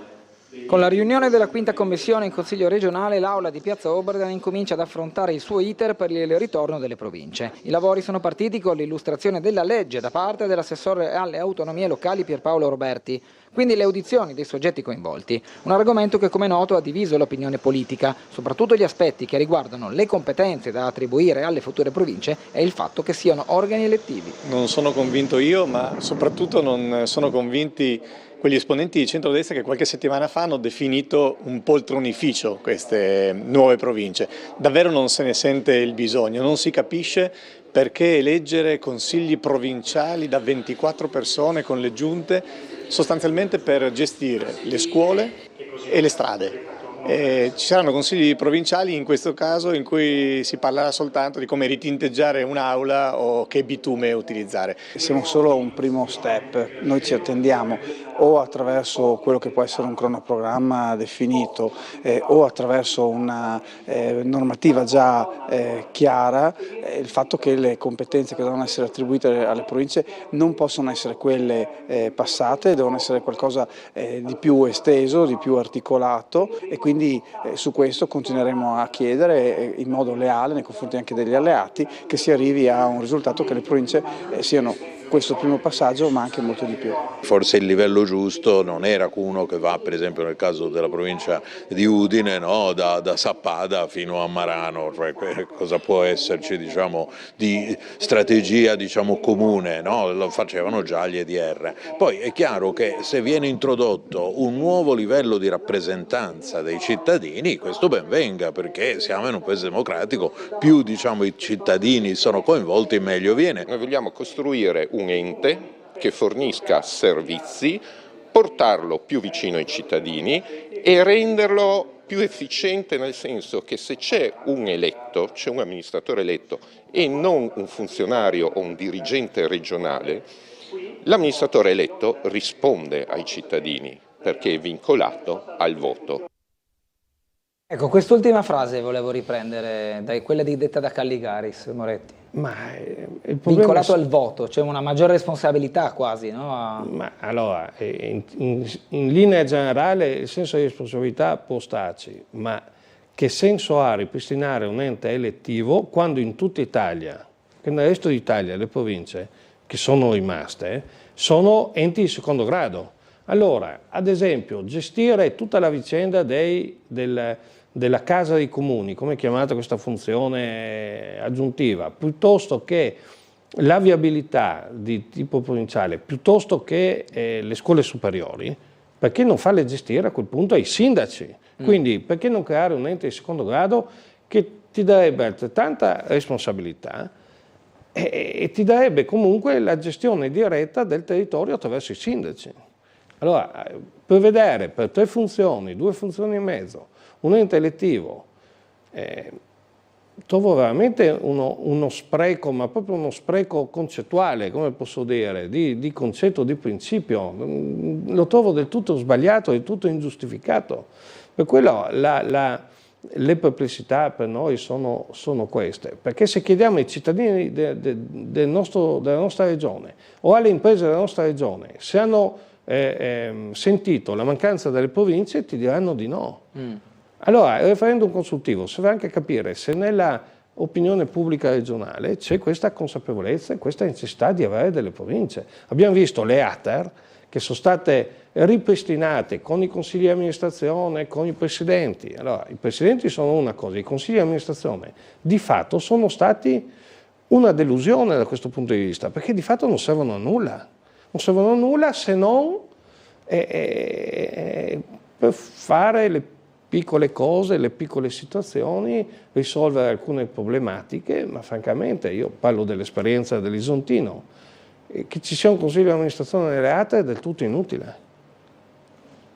dei Con la riunione della quinta commissione in Consiglio regionale, l'Aula di Piazza Oberdan incomincia ad affrontare il suo iter per il ritorno delle province. I lavori sono partiti con l'illustrazione della legge da parte dell'assessore alle autonomie locali Pierpaolo Roberti, quindi le audizioni dei soggetti coinvolti. Un argomento che, come noto, ha diviso l'opinione politica, soprattutto gli aspetti che riguardano le competenze da attribuire alle future province e il fatto che siano organi elettivi. Non sono convinto io, ma soprattutto non sono convinti quegli esponenti di centrodestra che qualche settimana fa hanno definito un poltronificio queste nuove province. Davvero non se ne sente il bisogno, non si capisce perché eleggere consigli provinciali da 24 persone con le giunte sostanzialmente per gestire le scuole e le strade. Ci saranno consigli provinciali in questo caso in cui si parlerà soltanto di come ritinteggiare un'aula o che bitume utilizzare. Siamo solo a un primo step, noi ci attendiamo o attraverso quello che può essere un cronoprogramma definito o attraverso una normativa già chiara, il fatto che le competenze che devono essere attribuite alle province non possono essere quelle passate, devono essere qualcosa di più esteso, di più articolato e quindi su questo continueremo a chiedere in modo leale nei confronti anche degli alleati che si arrivi a un risultato che le province siano questo primo passaggio ma anche molto di più. Forse il livello giusto non era uno che va, per esempio nel caso della provincia di Udine, no? da Sappada fino a Marano, cioè cosa può esserci diciamo, di strategia diciamo, comune, no? Lo facevano già gli EDR. Poi è chiaro che se viene introdotto un nuovo livello di rappresentanza dei cittadini, questo ben venga, perché siamo in un paese democratico, più diciamo, i cittadini sono coinvolti meglio viene. Noi vogliamo costruire un ente che fornisca servizi, portarlo più vicino ai cittadini e renderlo più efficiente, nel senso che se c'è un eletto, c'è un amministratore eletto e non un funzionario o un dirigente regionale, l'amministratore eletto risponde ai cittadini perché è vincolato al voto. Ecco, quest'ultima frase volevo riprendere, quella detta da Calligaris, Moretti. Ma il vincolato al voto, c'è una maggiore responsabilità quasi, no? Ma allora, in linea generale il senso di responsabilità può starci, ma che senso ha ripristinare un ente elettivo quando in tutta Italia, che nel resto d'Italia le province che sono rimaste, sono enti di secondo grado? Allora, ad esempio, gestire tutta la vicenda della Casa dei Comuni, come è chiamata questa funzione aggiuntiva, piuttosto che la viabilità di tipo provinciale, piuttosto che le scuole superiori, perché non farle gestire a quel punto ai sindaci? Quindi perché non creare un ente di secondo grado che ti darebbe altrettanta responsabilità e ti darebbe comunque la gestione diretta del territorio attraverso i sindaci? Allora, prevedere per 3 funzioni, 2 funzioni e mezzo, un ente elettivo, trovo veramente uno spreco, ma proprio uno spreco concettuale, come posso dire, di concetto, di principio. Lo trovo del tutto sbagliato, del tutto ingiustificato. Per quello le perplessità per noi sono queste, perché se chiediamo ai cittadini della nostra regione o alle imprese della nostra regione se hanno sentito la mancanza delle province, ti diranno di no. Allora, il referendum consultivo serve anche a capire se nella opinione pubblica regionale c'è questa consapevolezza e questa necessità di avere delle province. Abbiamo visto le ATER che sono state ripristinate con i consigli di amministrazione, con i presidenti. Allora, i presidenti sono una cosa, i consigli di amministrazione di fatto sono stati una delusione da questo punto di vista, perché di fatto non servono a nulla. Non servono a nulla se non per fare le piccole cose, le piccole situazioni, risolvere alcune problematiche, ma francamente io parlo dell'esperienza dell'Isontino, che ci sia un consiglio di amministrazione nelle ATE è del tutto inutile.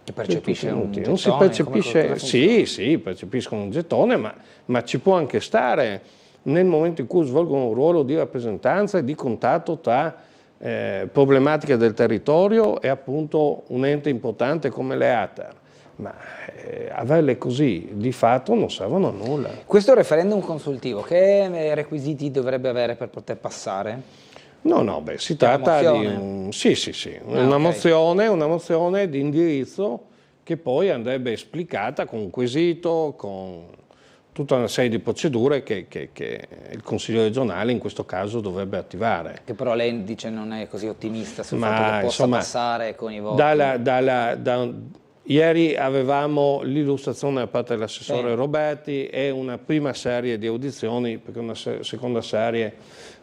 Che percepisce un gettone? Non si percepisce, sì, percepiscono un gettone, ma ci può anche stare nel momento in cui svolgono un ruolo di rappresentanza e di contatto tra problematiche del territorio e appunto un ente importante come le ATER. Ma averle così di fatto non servono a nulla. Questo referendum consultivo, che requisiti dovrebbe avere per poter passare? No, si tratta di una mozione di indirizzo che poi andrebbe esplicata con un quesito, con tutta una serie di procedure che il Consiglio regionale in questo caso dovrebbe attivare. Che però lei dice non è così ottimista sul fatto che possa passare con i voti. Ieri avevamo l'illustrazione da parte dell'assessore Roberti e una prima serie di audizioni, perché una seconda serie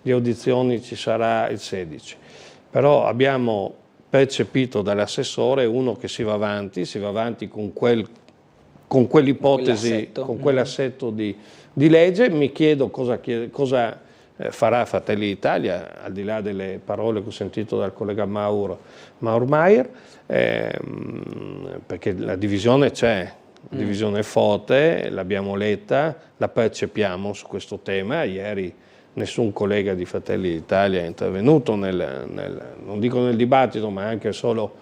di audizioni ci sarà il 16. Però abbiamo percepito dall'assessore uno che si va avanti con quell'ipotesi, con quell'assetto di legge. Mi chiedo cosa farà Fratelli d'Italia, al di là delle parole che ho sentito dal collega Maurmeier, perché la divisione c'è, la divisione è forte, l'abbiamo letta, la percepiamo su questo tema. Ieri nessun collega di Fratelli d'Italia è intervenuto non dico nel dibattito, ma anche solo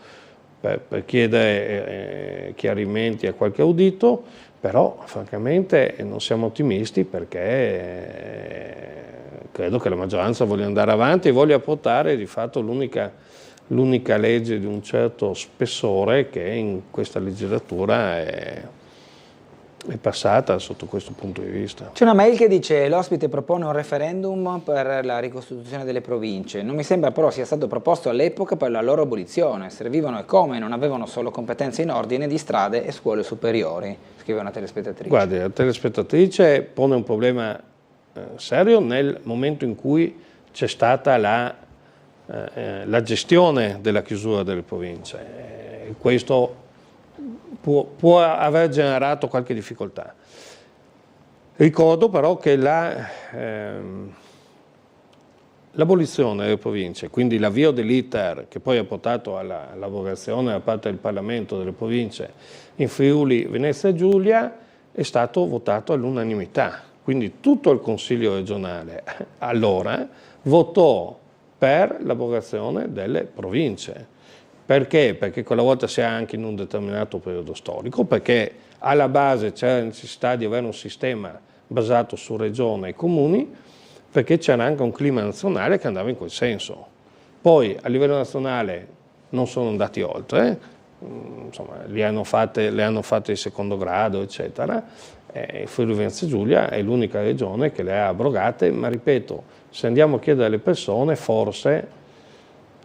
per chiedere chiarimenti a qualche audito, però francamente non siamo ottimisti, perché credo che la maggioranza voglia andare avanti e voglia portare di fatto l'unica legge di un certo spessore che in questa legislatura è passata sotto questo punto di vista. C'è una mail che dice: l'ospite propone un referendum per la ricostituzione delle province. Non mi sembra però sia stato proposto all'epoca per la loro abolizione. Servivano e come, non avevano solo competenze in ordine di strade e scuole superiori, scrive una telespettatrice. Guardi, la telespettatrice pone un problema serio nel momento in cui c'è stata la gestione della chiusura delle province. Questo può aver generato qualche difficoltà. Ricordo però che l'abolizione delle province, quindi l'avvio dell'iter che poi ha portato all'abrogazione da parte del Parlamento delle province in Friuli, Venezia Giulia, è stato votato all'unanimità. Quindi tutto il Consiglio regionale allora votò per l'abrogazione delle province. Perché? Perché quella volta si è anche in un determinato periodo storico, perché alla base c'era la necessità di avere un sistema basato su regione e comuni, perché c'era anche un clima nazionale che andava in quel senso. Poi a livello nazionale non sono andati oltre, insomma, le hanno fatte di secondo grado, eccetera. Il Friuli Venezia Giulia è l'unica regione che le ha abrogate, ma ripeto, se andiamo a chiedere alle persone, forse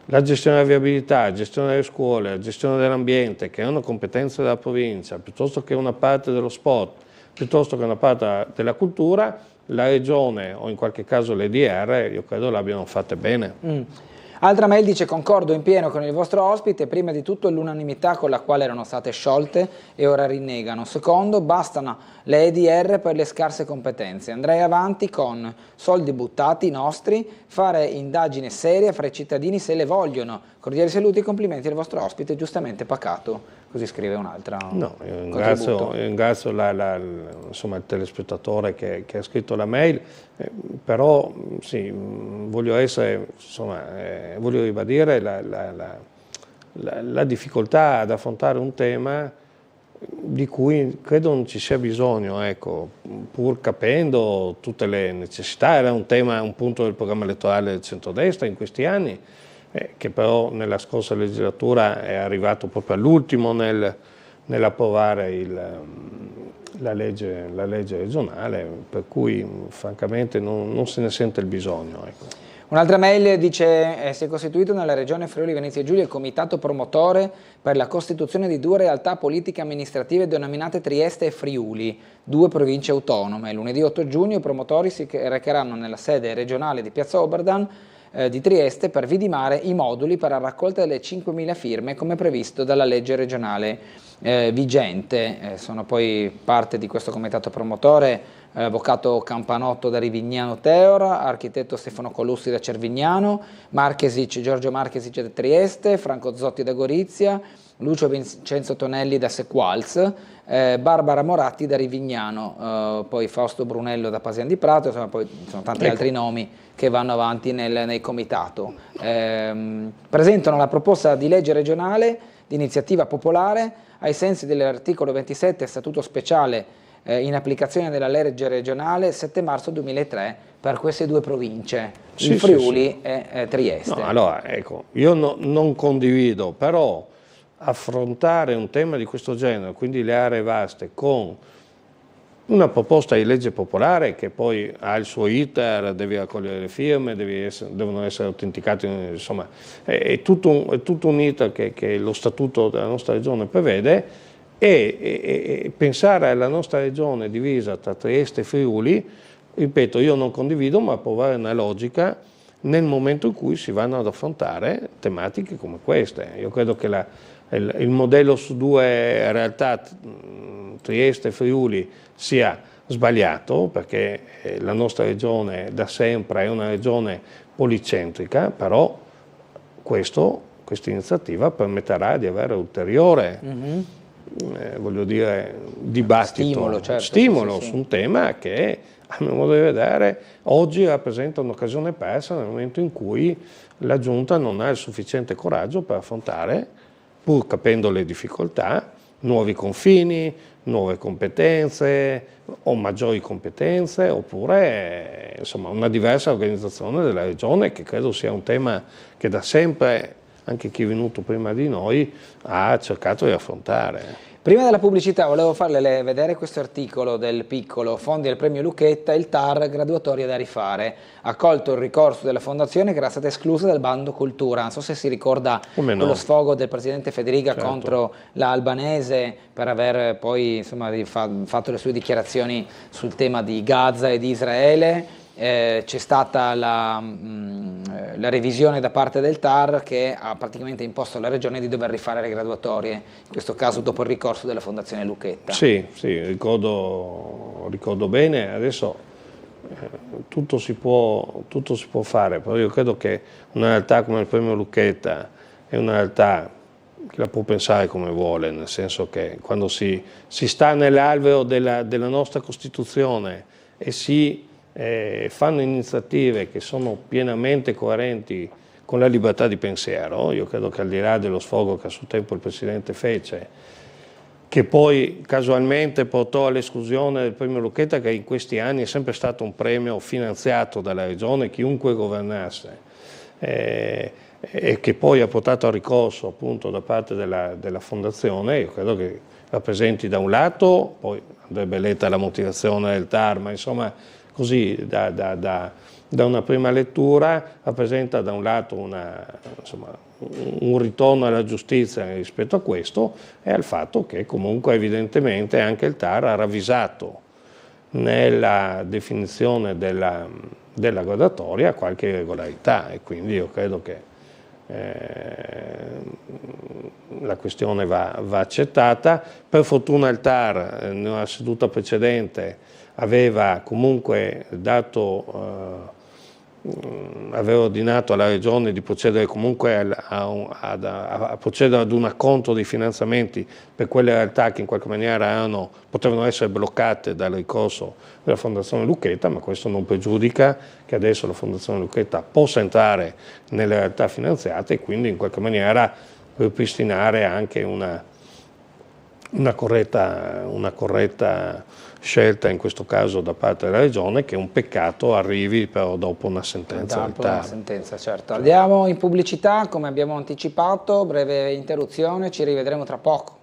la gestione della viabilità, la gestione delle scuole, la gestione dell'ambiente, che è una competenza della provincia, piuttosto che una parte dello sport, piuttosto che una parte della cultura, la regione o in qualche caso le DR, io credo l'abbiano fatte bene. Altra mail dice: concordo in pieno con il vostro ospite, prima di tutto l'unanimità con la quale erano state sciolte e ora rinnegano. Secondo, bastano le EDR per le scarse competenze. Andrei avanti con soldi buttati nostri, fare indagine seria fra i cittadini se le vogliono. Cordiali saluti e complimenti al vostro ospite, giustamente pacato. Così scrive un'altra. No, io ringrazio insomma, il telespettatore che ha scritto la mail, però sì, voglio ribadire la difficoltà ad affrontare un tema di cui credo non ci sia bisogno, ecco, pur capendo tutte le necessità. Era un punto del programma elettorale del centrodestra in questi anni, che però nella scorsa legislatura è arrivato proprio all'ultimo nell'approvare la legge regionale, per cui francamente non se ne sente il bisogno. Ecco. Un'altra mail dice: si è costituito nella regione Friuli Venezia Giulia il comitato promotore per la costituzione di due realtà politiche amministrative denominate Trieste e Friuli, due province autonome. Lunedì 8 giugno i promotori si recheranno nella sede regionale di Piazza Oberdan di Trieste per vidimare i moduli per la raccolta delle 5.000 firme come previsto dalla legge regionale vigente. Sono poi parte di questo comitato promotore l'avvocato Campanotto da Rivignano Teor, architetto Stefano Colussi da Cervignano, Giorgio Marchesic da Trieste, Franco Zotti da Gorizia, Lucio Vincenzo Tonelli da Sequals, Barbara Moratti da Rivignano, poi Fausto Brunello da Pasian di Prato, insomma poi ci sono tanti altri nomi che vanno avanti nel comitato. Presentano la proposta di legge regionale di iniziativa popolare ai sensi dell'articolo 27 Statuto speciale in applicazione della legge regionale 7 marzo 2003 per queste due province, il Friuli e Trieste. No, allora, ecco, io non condivido, però affrontare un tema di questo genere, quindi le aree vaste, con una proposta di legge popolare che poi ha il suo iter, deve raccogliere le firme, devono essere autenticati, insomma è tutto un iter che lo statuto della nostra regione prevede, e pensare alla nostra regione divisa tra Trieste e Friuli, ripeto, io non condivido, ma provare una logica nel momento in cui si vanno ad affrontare tematiche come queste. Io credo che il modello su due realtà, Trieste e Friuli, sia sbagliato, perché la nostra regione da sempre è una regione policentrica, però questa iniziativa permetterà di avere ulteriore voglio dire, dibattito, stimolo sì. su un tema che, a mio modo di vedere, oggi rappresenta un'occasione persa nel momento in cui la Giunta non ha il sufficiente coraggio per affrontare, pur capendo le difficoltà, nuovi confini, nuove competenze o maggiori competenze, oppure insomma una diversa organizzazione della regione, che credo sia un tema che da sempre anche chi è venuto prima di noi ha cercato di affrontare. Prima della pubblicità volevo farle vedere questo articolo del Piccolo, fondi del premio Lucchetta, il TAR, graduatoria da rifare. Ha accolto il ricorso della fondazione che era stata esclusa dal bando cultura. Non so se si ricorda quello sfogo del presidente Federica contro la Albanese per aver poi insomma, fatto le sue dichiarazioni sul tema di Gaza e di Israele. C'è stata la revisione da parte del TAR che ha praticamente imposto alla regione di dover rifare le graduatorie, in questo caso dopo il ricorso della fondazione Lucchetta. Sì, ricordo bene. Adesso tutto si può fare, però io credo che una realtà come il premio Lucchetta è una realtà che la può pensare come vuole, nel senso che quando si sta nell'alveo della nostra Costituzione e si fanno iniziative che sono pienamente coerenti con la libertà di pensiero, io credo che al di là dello sfogo che a suo tempo il Presidente fece, che poi casualmente portò all'esclusione del premio Lucchetta, che in questi anni è sempre stato un premio finanziato dalla regione, chiunque governasse, e che poi ha portato al ricorso appunto da parte della fondazione, io credo che rappresenti da un lato, poi andrebbe letta la motivazione del TAR, ma insomma così da una prima lettura rappresenta da un lato un ritorno alla giustizia rispetto a questo e al fatto che comunque evidentemente anche il TAR ha ravvisato nella definizione della graduatoria qualche irregolarità, e quindi io credo che la questione va accettata. Per fortuna il TAR nella seduta precedente aveva comunque aveva ordinato alla Regione di procedere comunque a procedere ad un acconto dei finanziamenti per quelle realtà che in qualche maniera potevano essere bloccate dal ricorso della Fondazione Lucchetta, ma questo non pregiudica che adesso la Fondazione Lucchetta possa entrare nelle realtà finanziate e quindi in qualche maniera ripristinare anche una corretta scelta, in questo caso da parte della Regione, che è un peccato arrivi però dopo una sentenza del TAR. Una sentenza, certo. Andiamo in pubblicità, come abbiamo anticipato, breve interruzione, ci rivedremo tra poco.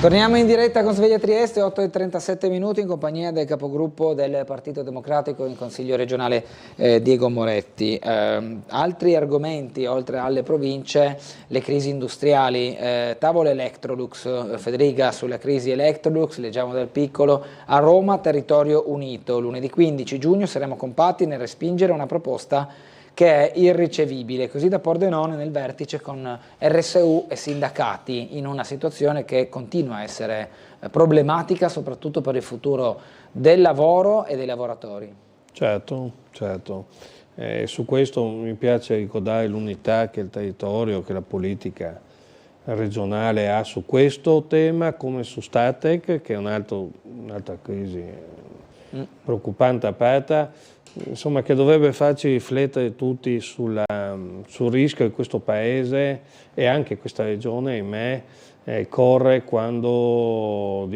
Torniamo in diretta con Sveglia Trieste, 8:37 minuti, in compagnia del capogruppo del Partito Democratico in Consiglio regionale Diego Moretti. Altri argomenti, oltre alle province, le crisi industriali, tavolo Electrolux, Federica sulla crisi Electrolux, leggiamo dal Piccolo, a Roma territorio unito, lunedì 15 giugno saremo compatti nel respingere una proposta che è irricevibile, così da Pordenone nel vertice con RSU e sindacati, in una situazione che continua a essere problematica soprattutto per il futuro del lavoro e dei lavoratori. Certo. Su questo mi piace ricordare l'unità che il territorio, che la politica regionale ha su questo tema, come su Statec, che è un'altra crisi preoccupante aperta, insomma, che dovrebbe farci riflettere tutti sul rischio che questo Paese e anche questa regione, ahimè, corre quando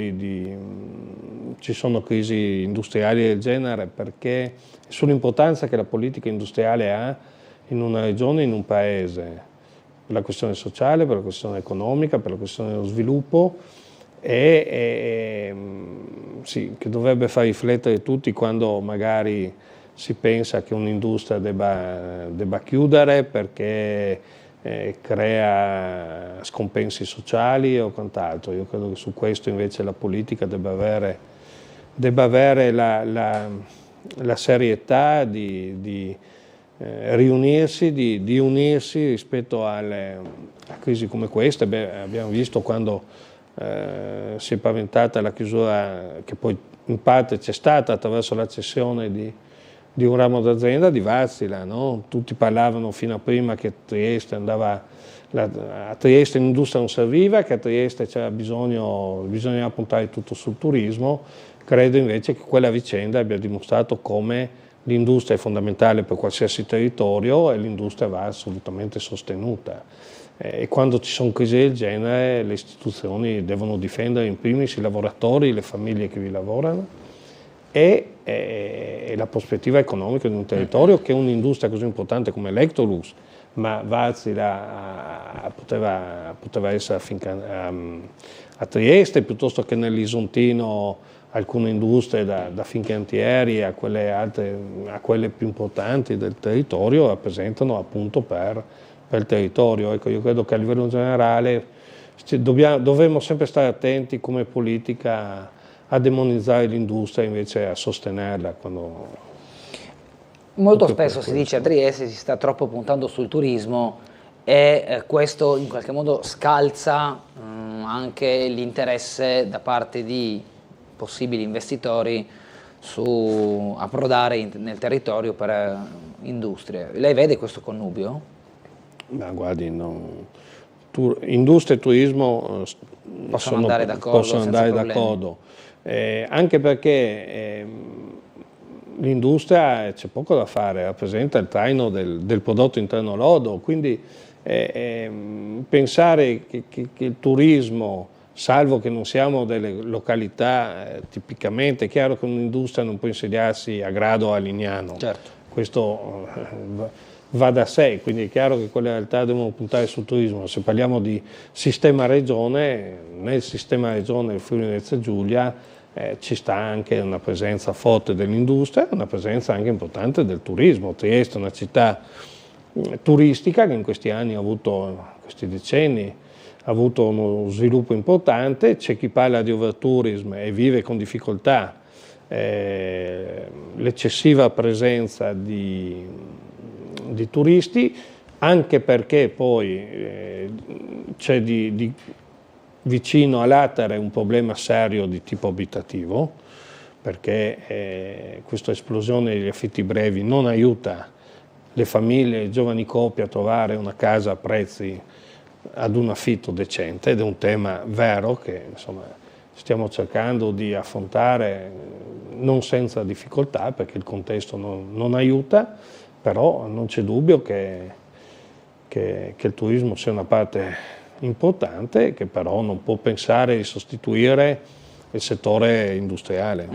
ci sono crisi industriali del genere, perché sull'importanza che la politica industriale ha in una regione, in un paese, per la questione sociale, per la questione economica, per la questione dello sviluppo, sì, che dovrebbe far riflettere tutti quando magari si pensa che un'industria debba chiudere perché crea scompensi sociali o quant'altro. Io credo che su questo invece la politica debba avere la serietà di riunirsi, di unirsi rispetto a crisi come queste. Abbiamo visto quando si è paventata la chiusura, che poi in parte c'è stata attraverso la cessione di un ramo d'azienda di Wärtsilä, no? Tutti parlavano fino a prima che Trieste a Trieste l'industria non serviva, che a Trieste c'era bisognava puntare tutto sul turismo. Credo invece che quella vicenda abbia dimostrato come l'industria è fondamentale per qualsiasi territorio e l'industria va assolutamente sostenuta. E quando ci sono crisi del genere le istituzioni devono difendere in primis i lavoratori, le famiglie che vi lavorano e la prospettiva economica di un territorio, che un'industria così importante come Electrolux, ma Wärtsilä poteva essere a Trieste piuttosto che nell'Isontino alcune industrie da Fincantieri a quelle più importanti del territorio rappresentano appunto per il territorio. Ecco, io credo che a livello generale dovremmo sempre stare attenti come politica a demonizzare l'industria invece a sostenerla. Molto spesso si dice a Trieste si sta troppo puntando sul turismo e questo in qualche modo scalza anche l'interesse da parte di possibili investitori su approdare nel territorio per industrie. Lei vede questo connubio? Ma guardi, industria e turismo possono andare d'accordo, anche perché l'industria c'è poco da fare, rappresenta il traino del prodotto interno lordo, quindi pensare che il turismo, salvo che non siamo delle località tipicamente, è chiaro che un'industria non può insediarsi a Grado o a Lignano, certo. Questo va da sé, quindi è chiaro che quelle realtà devono puntare sul turismo. Se parliamo di sistema regione, nel sistema regione del Friuli Venezia Giulia ci sta anche una presenza forte dell'industria, una presenza anche importante del turismo. Trieste è una città turistica che in questi anni questi decenni ha avuto uno sviluppo importante. C'è chi parla di overtourism e vive con difficoltà l'eccessiva presenza di turisti, anche perché poi c'è vicino a Latere un problema serio di tipo abitativo, perché questa esplosione degli affitti brevi non aiuta le famiglie, le giovani coppie a trovare una casa a prezzi ad un affitto decente, ed è un tema vero che insomma stiamo cercando di affrontare non senza difficoltà, perché il contesto non aiuta, però non c'è dubbio che il turismo sia una parte importante, che però non può pensare di sostituire il settore industriale.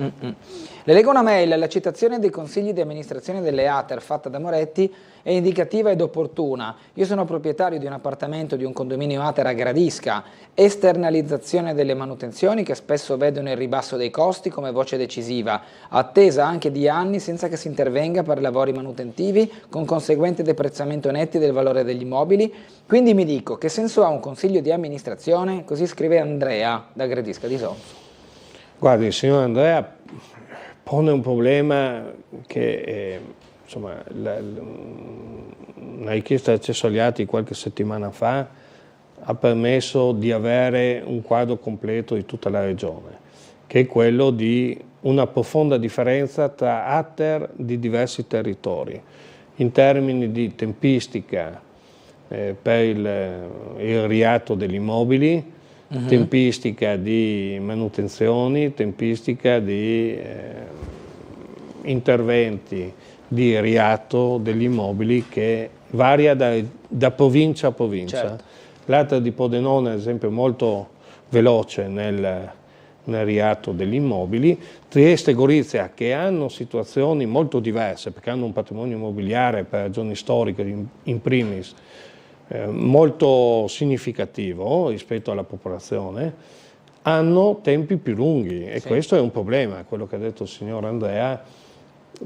Le leggo una mail: la citazione dei consigli di amministrazione delle ATER fatta da Moretti è indicativa ed opportuna. Io sono proprietario di un appartamento di un condominio ATER a Gradisca, esternalizzazione delle manutenzioni che spesso vedono il ribasso dei costi come voce decisiva, attesa anche di anni senza che si intervenga per lavori manutentivi con conseguente deprezzamento netti del valore degli immobili. Quindi mi dico, che senso ha un consiglio di amministrazione? Così scrive Andrea da Gradisca di Sonzo. Guardi, il signor Andrea pone un problema che insomma, una richiesta di accesso agli atti qualche settimana fa ha permesso di avere un quadro completo di tutta la regione, che è quello di una profonda differenza tra ATER di diversi territori, in termini di tempistica per il riatto degli immobili, tempistica di manutenzioni, tempistica di interventi di riatto degli immobili, che varia da provincia a provincia. Certo. l'ATER di Pordenone ad esempio è molto veloce nel riatto degli immobili, Trieste e Gorizia che hanno situazioni molto diverse perché hanno un patrimonio immobiliare per ragioni storiche in primis molto significativo rispetto alla popolazione, hanno tempi più lunghi e questo è un problema. Quello che ha detto il signor Andrea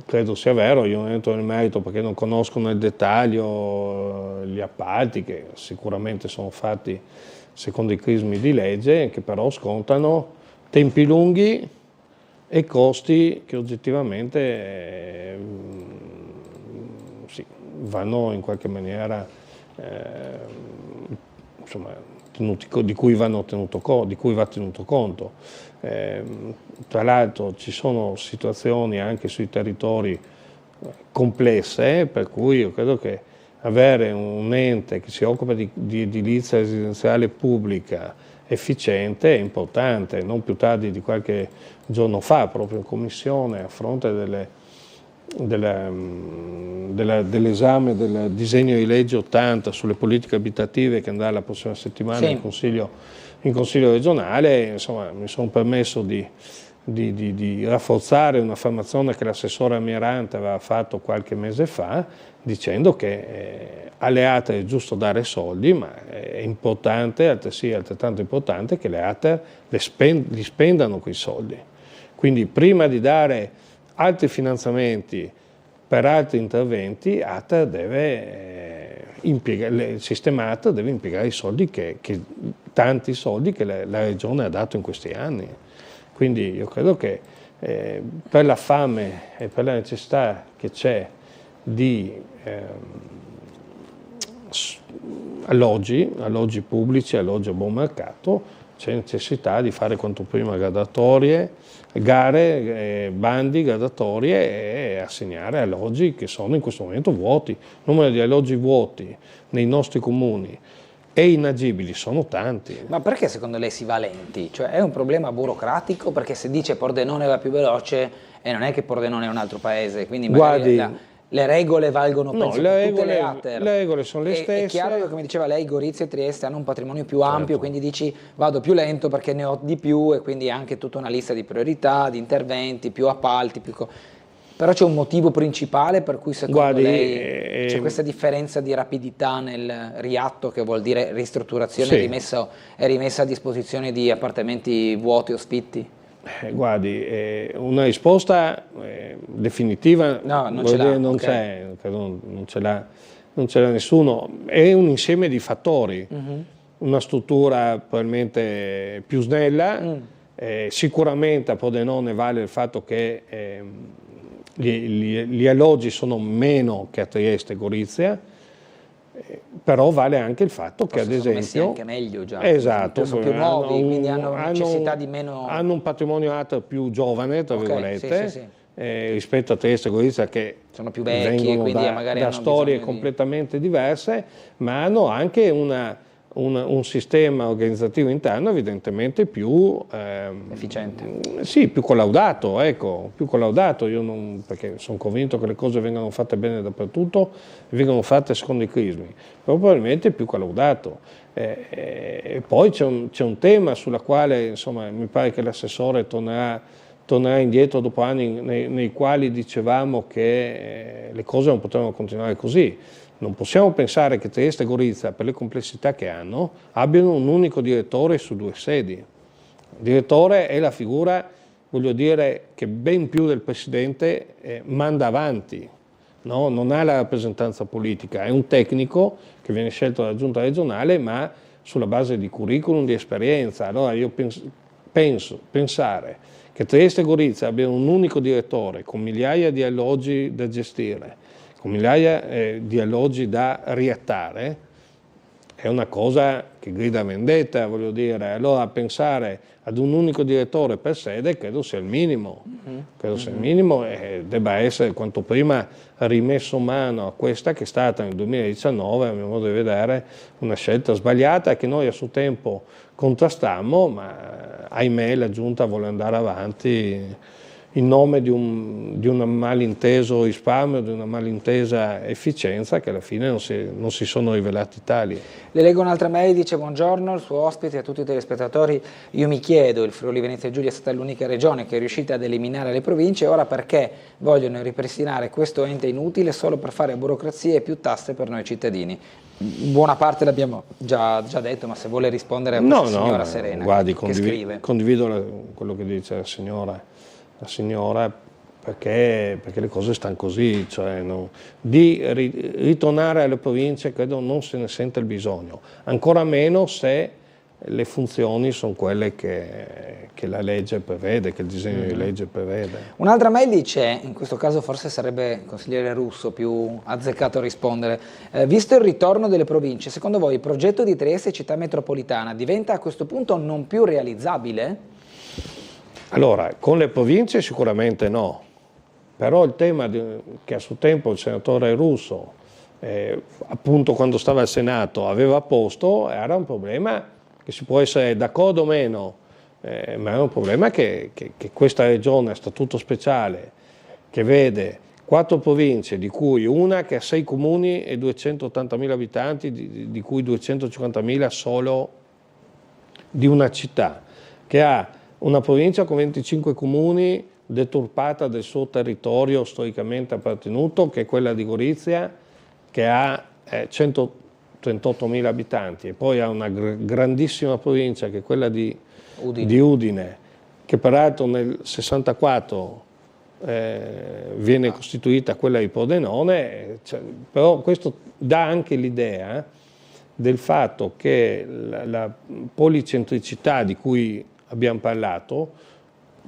credo sia vero, io non entro nel merito perché non conosco nel dettaglio gli appalti che sicuramente sono fatti secondo i crismi di legge, che però scontano tempi lunghi e costi che oggettivamente vanno in qualche maniera insomma, di cui va tenuto conto. Tra l'altro ci sono situazioni anche sui territori complesse, per cui io credo che avere un ente che si occupa di edilizia residenziale pubblica efficiente è importante. Non più tardi di qualche giorno fa, proprio in commissione, a fronte dell'esame del disegno di legge 80 sulle politiche abitative che andrà la prossima settimana in Consiglio regionale, insomma, mi sono permesso di rafforzare un'affermazione che l'assessore Amirante aveva fatto qualche mese fa, dicendo che alle ATER è giusto dare soldi, ma è importante, altrettanto importante, che le ATER li spendano quei soldi. Quindi prima di dare altri finanziamenti per altri interventi, il sistema ATER deve impiegare i soldi tanti soldi che la Regione ha dato in questi anni. Quindi io credo che per la fame e per la necessità che c'è di alloggi pubblici, alloggi a buon mercato, c'è necessità di fare quanto prima gare, bandi, graduatorie e assegnare alloggi che sono in questo momento vuoti. Il numero di alloggi vuoti nei nostri comuni e inagibili sono tanti. Ma perché secondo lei si va lenti? Cioè è un problema burocratico? Perché se dice Pordenone va più veloce e non è che Pordenone è un altro paese, quindi magari le regole valgono per tutte le ATER. Le regole sono le stesse. È chiaro che, come diceva lei, Gorizia e Trieste hanno un patrimonio più ampio, quindi dici vado più lento perché ne ho di più e quindi anche tutta una lista di priorità, di interventi, più appalti, Però c'è un motivo principale per cui secondo lei c'è questa differenza di rapidità nel riatto, che vuol dire ristrutturazione e rimessa a disposizione di appartamenti vuoti o sfitti? Guardi, una risposta definitiva non ce l'ha nessuno, è un insieme di fattori, una struttura probabilmente più snella, sicuramente a Pordenone vale il fatto che gli alloggi sono meno che a Trieste e Gorizia, però vale anche il fatto che ad esempio messi anche meglio già, esatto, sono più nuovi, quindi hanno necessità di meno, hanno un patrimonio ATER più giovane tra virgolette rispetto a Trieste e Gorizia che sono più vecchi, quindi magari da storie completamente diverse, ma hanno anche un sistema organizzativo interno evidentemente più efficiente, più collaudato, perché sono convinto che le cose vengano fatte bene dappertutto e vengano fatte secondo i crismi, però probabilmente più collaudato. E poi c'è un tema sulla quale insomma mi pare che l'assessore tornerà indietro dopo anni nei quali dicevamo che le cose non potevano continuare così. Non possiamo pensare che Trieste e Gorizia, per le complessità che hanno, abbiano un unico direttore su 2 sedi. Il direttore è la figura, voglio dire, che ben più del presidente manda avanti, no? Non ha la rappresentanza politica, è un tecnico che viene scelto dalla giunta regionale, ma sulla base di curriculum, di esperienza. Allora io pensare che Trieste e Gorizia abbiano un unico direttore con migliaia di alloggi da gestire, con migliaia di alloggi da riattare, è una cosa che grida vendetta, voglio dire. Allora pensare ad un unico direttore per sede credo sia il minimo, e debba essere quanto prima rimesso mano a questa che è stata nel 2019, a mio modo di vedere, una scelta sbagliata che noi a suo tempo contrastammo, ma ahimè la Giunta vuole andare avanti in nome di un malinteso risparmio, di una malintesa efficienza che alla fine non si sono rivelati tali. Le leggo un'altra mail, dice: buongiorno, il suo ospite e a tutti i telespettatori. Io mi chiedo, il Friuli Venezia Giulia è stata l'unica regione che è riuscita ad eliminare le province, ora perché vogliono ripristinare questo ente inutile solo per fare burocrazia e più tasse per noi cittadini? Buona parte l'abbiamo già detto, ma se vuole rispondere a questa signora Serena, guardi, che scrive. Condivido quello che dice la signora, perché le cose stanno così, cioè di ritornare alle province credo non se ne sente il bisogno, ancora meno se le funzioni sono quelle che la legge prevede, che il disegno di legge prevede. Un'altra mail dice, in questo caso forse sarebbe il consigliere Russo più azzeccato a rispondere, visto il ritorno delle province, secondo voi il progetto di Trieste città metropolitana diventa a questo punto non più realizzabile? Allora, con le province sicuramente no, però il tema che a suo tempo il senatore Russo, appunto quando stava al Senato, aveva posto, era un problema che si può essere d'accordo o meno, ma è un problema che questa regione a statuto speciale, che vede 4 province, di cui una che ha 6 comuni e 280.000 abitanti, di cui 250.000 solo di una città, che ha una provincia con 25 comuni deturpata del suo territorio storicamente appartenuto, che è quella di Gorizia, che ha 138.000 abitanti, e poi ha una grandissima provincia che è quella di Udine, che peraltro nel 64 viene costituita quella di Pordenone, però questo dà anche l'idea del fatto che la policentricità di cui abbiamo parlato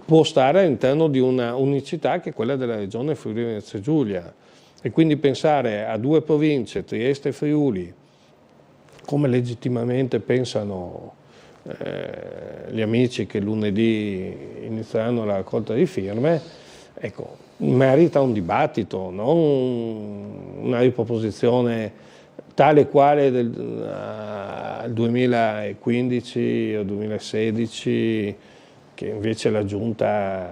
può stare all'interno di una unicità che è quella della regione Friuli Venezia Giulia, e quindi pensare a 2 province, Trieste e Friuli, come legittimamente pensano gli amici che lunedì inizieranno la raccolta di firme, ecco, merita un dibattito, non una riproposizione tale quale del 2015 o 2016 che invece la Giunta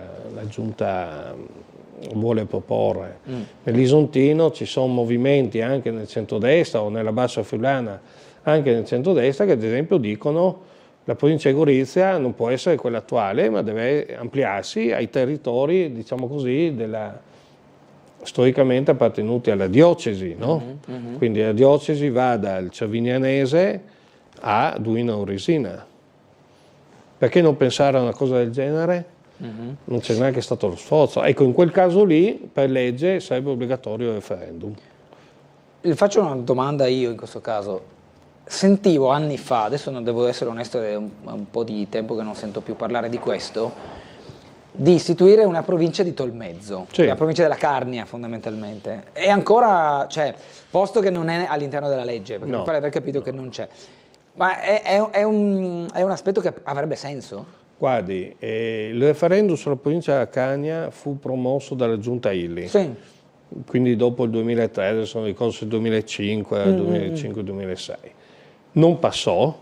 vuole proporre. Nell'Isontino ci sono movimenti anche nel centrodestra o nella Bassa Friulana, anche nel centrodestra, che ad esempio dicono la provincia di Gorizia non può essere quella attuale, ma deve ampliarsi ai territori, diciamo così, storicamente appartenuti alla diocesi, no? Quindi la diocesi va dal Cervignanese a Duino Auresina. Perché non pensare a una cosa del genere? Non c'è neanche stato lo sforzo. Ecco, in quel caso lì, per legge, sarebbe obbligatorio il referendum. Le faccio una domanda io in questo caso. Sentivo anni fa, adesso non devo essere onesto, è un po' di tempo che non sento più parlare di questo, di istituire una provincia di Tolmezzo, sì, la provincia della Carnia fondamentalmente. E ancora, cioè, posto che non è all'interno della legge, perché mi pare aver capito che non c'è. Ma è un aspetto che avrebbe senso? Guardi, il referendum sulla provincia della Carnia fu promosso dalla Giunta Illy. Sì. Quindi dopo il 2003, adesso non ricordo se il 2005, 2005-2006. Non passò,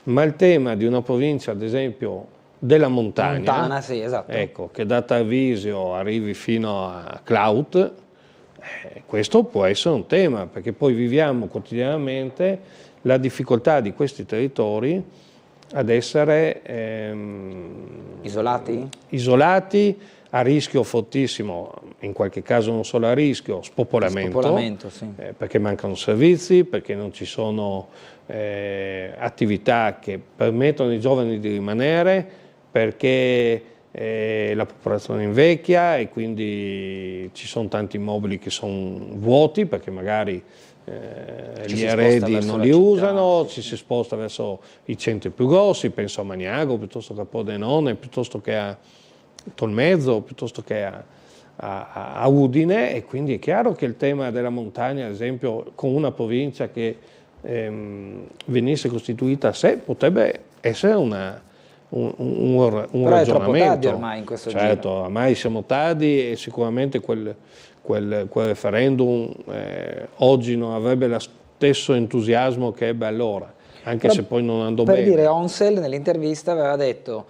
ma il tema di una provincia, ad esempio, della montagna, sì, esatto, ecco, che da Tarvisio arrivi fino a Clout, questo può essere un tema, perché poi viviamo quotidianamente la difficoltà di questi territori ad essere isolati, a rischio fortissimo, in qualche caso non solo a rischio, spopolamento sì. Perché mancano servizi, perché non ci sono attività che permettono ai giovani di rimanere, perché la popolazione invecchia e quindi ci sono tanti immobili che sono vuoti perché magari gli eredi non li usano, ci si sposta verso i centri più grossi, penso a Magnago piuttosto che a Pordenone, piuttosto che a Tolmezzo, piuttosto che a Udine, e quindi è chiaro che il tema della montagna, ad esempio, con una provincia che venisse costituita a sé, potrebbe essere un ragionamento. È troppo tardi ormai in questo certo, giro. ormai siamo tardi e sicuramente quel referendum oggi non avrebbe lo stesso entusiasmo che ebbe allora, anche se poi non andò bene. Per dire, Onsel nell'intervista aveva detto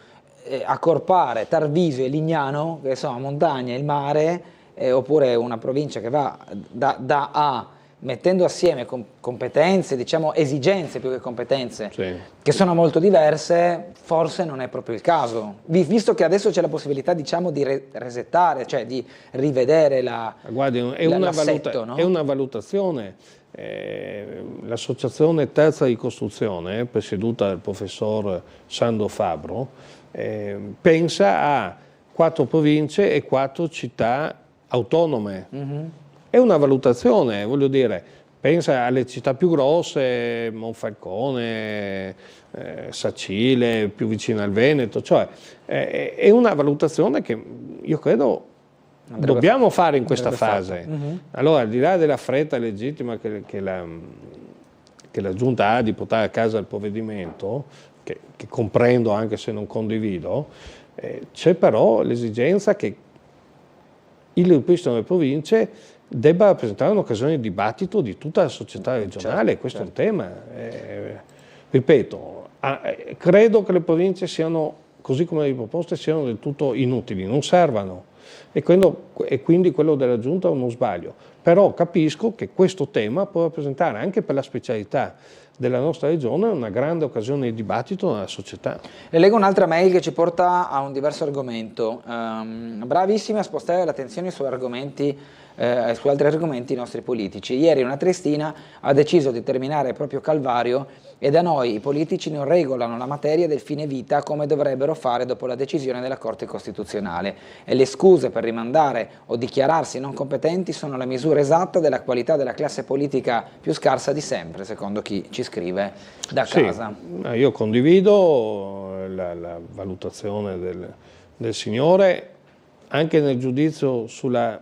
accorpare Tarvisio e Lignano, che sono montagna e il mare, oppure una provincia che va da A, mettendo assieme competenze, diciamo esigenze più che competenze, Sì. che sono molto diverse, forse non è proprio il caso. Visto che adesso c'è la possibilità, diciamo, di resettare, cioè di rivedere l'assetto, no? È una valutazione. L'associazione Terza Ricostruzione, presieduta dal professor Sandro Fabbro, pensa a 4 province e 4 città autonome. È una valutazione, voglio dire, pensa alle città più grosse, Monfalcone, Sacile, più vicino al Veneto, cioè è una valutazione che io credo dobbiamo fare in questa fase. Allora, al di là della fretta legittima che la Giunta ha di portare a casa il provvedimento, che comprendo anche se non condivido, c'è però l'esigenza che il ripristino delle province debba rappresentare un'occasione di dibattito di tutta la società regionale, questo è un tema. Ripeto, credo che le province siano, così come le proposte, siano del tutto inutili, non servano. E quindi quello della Giunta è uno sbaglio. Però capisco che questo tema può rappresentare, anche per la specialità della nostra regione, una grande occasione di dibattito nella società. Le leggo un'altra mail che ci porta a un diverso argomento. Bravissimi a spostare l'attenzione su altri argomenti i nostri politici. Ieri una triestina ha deciso di terminare il proprio calvario e da noi i politici non regolano la materia del fine vita come dovrebbero fare dopo la decisione della Corte Costituzionale, e le scuse per rimandare o dichiararsi non competenti sono la misura esatta della qualità della classe politica più scarsa di sempre, secondo chi ci scrive da casa. Io condivido la valutazione del signore, anche nel giudizio sulla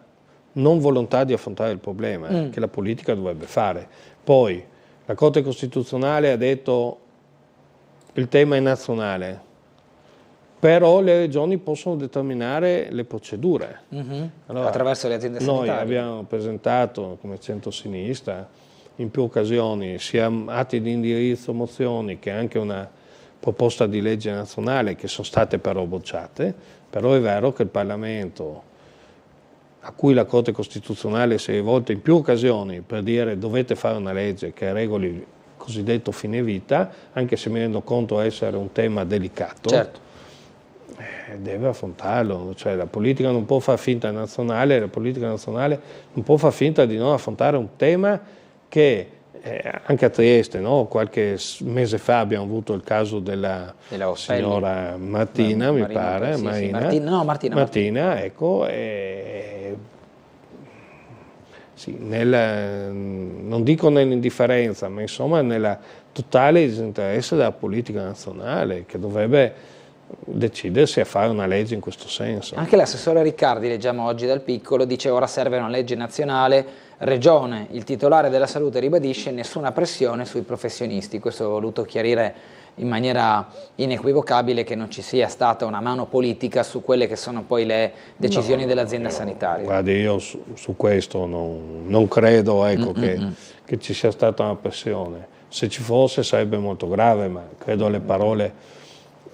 non volontà di affrontare il problema che la politica dovrebbe fare. Poi la Corte Costituzionale ha detto il tema è nazionale, però le regioni possono determinare le procedure. Allora, attraverso le aziende sanitarie. Noi abbiamo presentato come centro-sinistra in più occasioni sia atti di indirizzo, mozioni, che anche una proposta di legge nazionale che sono state però bocciate. Però è vero che il Parlamento, a cui la Corte Costituzionale si è rivolta in più occasioni per dire dovete fare una legge che regoli il cosiddetto fine vita, anche se mi rendo conto essere un tema delicato, certo, deve affrontarlo. Cioè, la politica non può far finta nazionale, la politica nazionale non può far finta di non affrontare un tema che anche a Trieste, no? Qualche mese fa abbiamo avuto il caso della signora Martina, mi pare, Martina, ecco, sì, non dico nell'indifferenza, ma insomma nella totale disinteresse della politica nazionale, che dovrebbe decidersi a fare una legge in questo senso. Anche l'assessore Riccardi, leggiamo oggi dal Piccolo, dice ora serve una legge nazionale. Regione, il titolare della salute ribadisce nessuna pressione sui professionisti. Questo ho voluto chiarire in maniera inequivocabile, che non ci sia stata una mano politica su quelle che sono poi le decisioni dell'azienda sanitaria. Guardi, io su questo non credo, ecco, che ci sia stata una pressione. Se ci fosse sarebbe molto grave, ma credo alle parole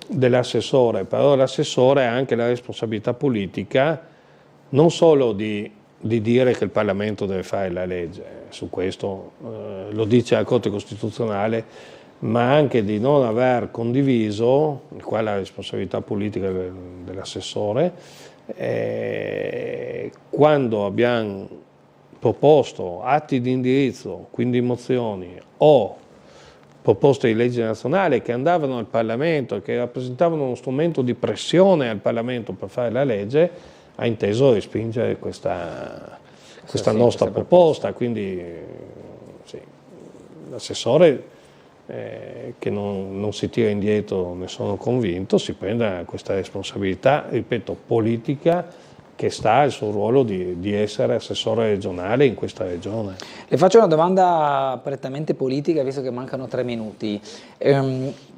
dell'assessore. Però l'assessore ha anche la responsabilità politica non solo di dire che il Parlamento deve fare la legge, su questo lo dice la Corte Costituzionale, ma anche di non aver condiviso, qua la responsabilità politica dell'assessore, quando abbiamo proposto atti di indirizzo, quindi mozioni o proposte di legge nazionale che andavano al Parlamento e che rappresentavano uno strumento di pressione al Parlamento per fare la legge, ha inteso respingere questa nostra proposta. Quindi sì, l'assessore che non si tira indietro, ne sono convinto, si prenda questa responsabilità, ripeto, politica, che sta al suo ruolo di essere assessore regionale in questa regione. Le faccio una domanda prettamente politica, visto che mancano 3 minuti.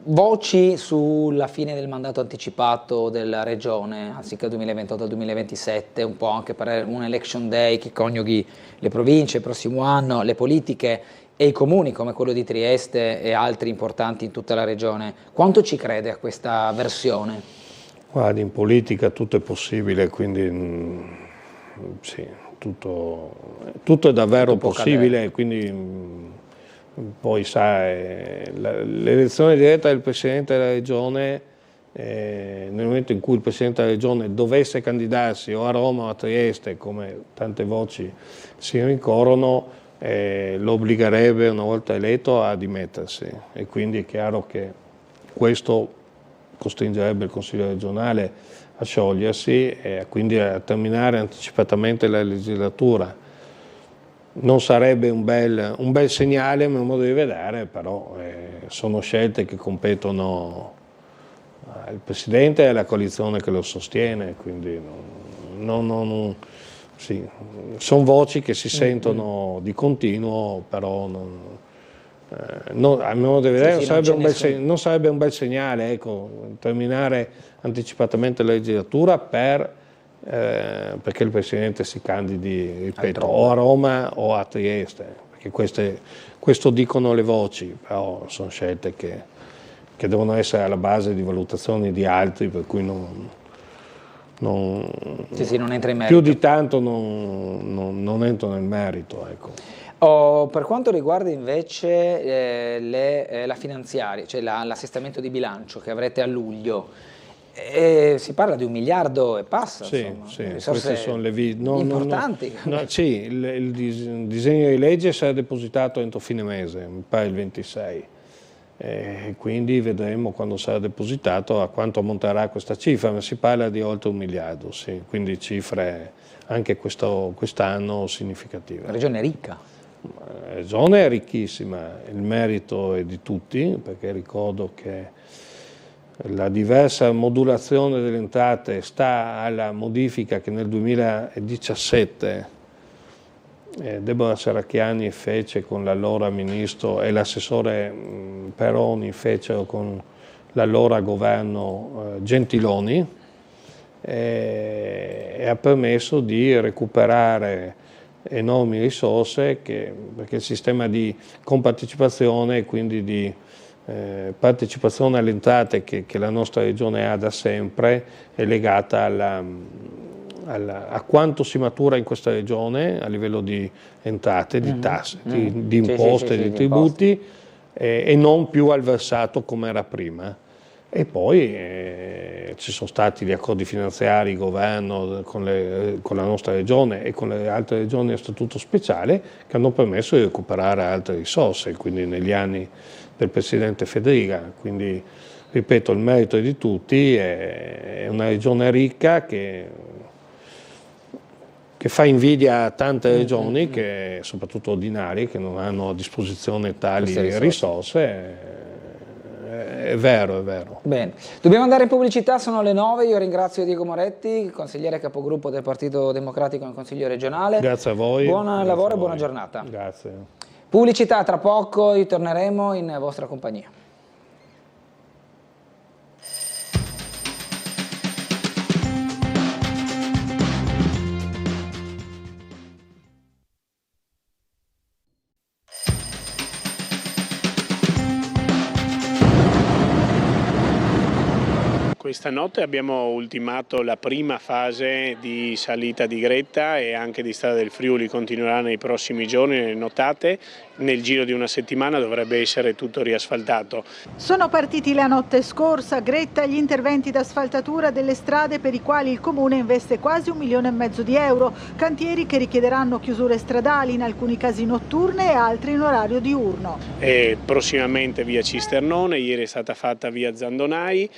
Voci sulla fine del mandato anticipato della regione, anziché il 2028 al 2027, un po' anche per un election day che coniughi le province il prossimo anno, le politiche e i comuni come quello di Trieste e altri importanti in tutta la regione. Quanto ci crede a questa versione? Guardi, in politica tutto è possibile, quindi sì, tutto è davvero Tutto può possibile, accadere. quindi poi sai, l'elezione diretta del Presidente della Regione, nel momento in cui il Presidente della Regione dovesse candidarsi o a Roma o a Trieste, come tante voci si rincorrono, lo obbligherebbe una volta eletto a dimettersi, e quindi è chiaro che questo costringerebbe il Consiglio regionale a sciogliersi e quindi a terminare anticipatamente la legislatura. Non sarebbe un bel segnale a mio modo di vedere, però sono scelte che competono al Presidente e alla coalizione che lo sostiene, quindi sì, sono voci che si sentono di continuo, però a mio modo di vedere non sarebbe un bel segnale, ecco, terminare anticipatamente la legislatura perché il Presidente si candidi, ripeto, o a Roma o a Trieste, perché questo dicono le voci, però sono scelte che devono essere alla base di valutazioni di altri, per cui non entra in merito. Più di tanto non entro nel merito, ecco. Per quanto riguarda invece la finanziaria, cioè l'assestamento di bilancio che avrete a luglio, si parla di 1 miliardo e passa, insomma, queste sono le importanti. Sì, il disegno di legge sarà depositato entro fine mese, mi pare il 26. Quindi vedremo quando sarà depositato a quanto ammonterà questa cifra, ma si parla di oltre 1 miliardo, sì, quindi cifre anche quest'anno significative. La regione è ricca. La regione è ricchissima, il merito è di tutti, perché ricordo che la diversa modulazione delle entrate sta alla modifica che nel 2017 Deborah Serracchiani fece con l'allora ministro e l'assessore Peroni fecero con l'allora governo Gentiloni, e ha permesso di recuperare enormi risorse perché il sistema di compartecipazione e quindi di partecipazione alle entrate che la nostra regione ha da sempre è legata a quanto si matura in questa regione a livello di entrate, di tasse, di imposte, di tributi, e non più al versato come era prima. E poi ci sono stati gli accordi finanziari, il governo con la nostra regione e con le altre regioni a statuto speciale che hanno permesso di recuperare altre risorse, quindi negli anni del Presidente Federica. Quindi, ripeto, il merito è di tutti, è una regione ricca che fa invidia a tante regioni, che, soprattutto ordinarie, che non hanno a disposizione tali risorse. È vero, è vero. Bene, dobbiamo andare in pubblicità, sono le 9, io ringrazio Diego Moretti, consigliere capogruppo del Partito Democratico nel Consiglio regionale. Grazie a voi. Buon lavoro e buona giornata. Grazie. Pubblicità, tra poco ritorneremo in vostra compagnia. Questa notte abbiamo ultimato la prima fase di salita di Gretta e anche di Strada del Friuli continuerà nei prossimi giorni, nelle nottate. Nel giro di una settimana dovrebbe essere tutto riasfaltato. Sono partiti la notte scorsa a Gretta gli interventi d'asfaltatura delle strade per i quali il Comune investe quasi 1,5 milioni di euro, cantieri che richiederanno chiusure stradali, in alcuni casi notturne e altri in orario diurno. Prossimamente via Cisternone, ieri è stata fatta via Zandonai,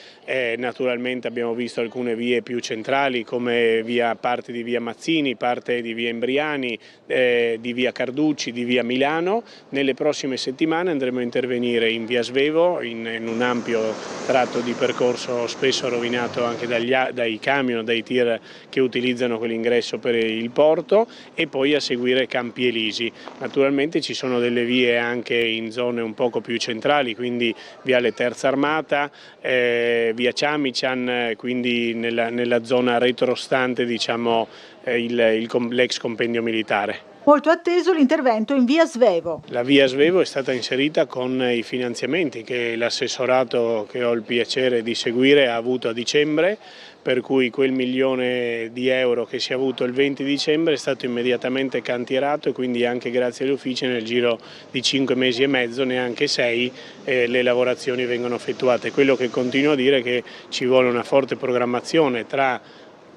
naturalmente abbiamo visto alcune vie più centrali come parte di via Mazzini, parte di via Imbriani, di via Carducci, di via Milano. Nelle prossime settimane andremo a intervenire in via Svevo, in un ampio tratto di percorso spesso rovinato anche dai camion, dai tir che utilizzano quell'ingresso per il porto, e poi a seguire Campi Elisi. Naturalmente ci sono delle vie anche in zone un poco più centrali, quindi viale Terza Armata, via Ciamician, quindi nella zona retrostante, diciamo, l'ex compendio militare. Molto atteso l'intervento in via Svevo. La via Svevo è stata inserita con i finanziamenti che l'assessorato che ho il piacere di seguire ha avuto a dicembre, per cui quel €1.000.000 che si è avuto il 20 dicembre è stato immediatamente cantierato e quindi anche grazie agli uffici nel giro di 5 mesi e mezzo, neanche 6, le lavorazioni vengono effettuate. Quello che continuo a dire è che ci vuole una forte programmazione tra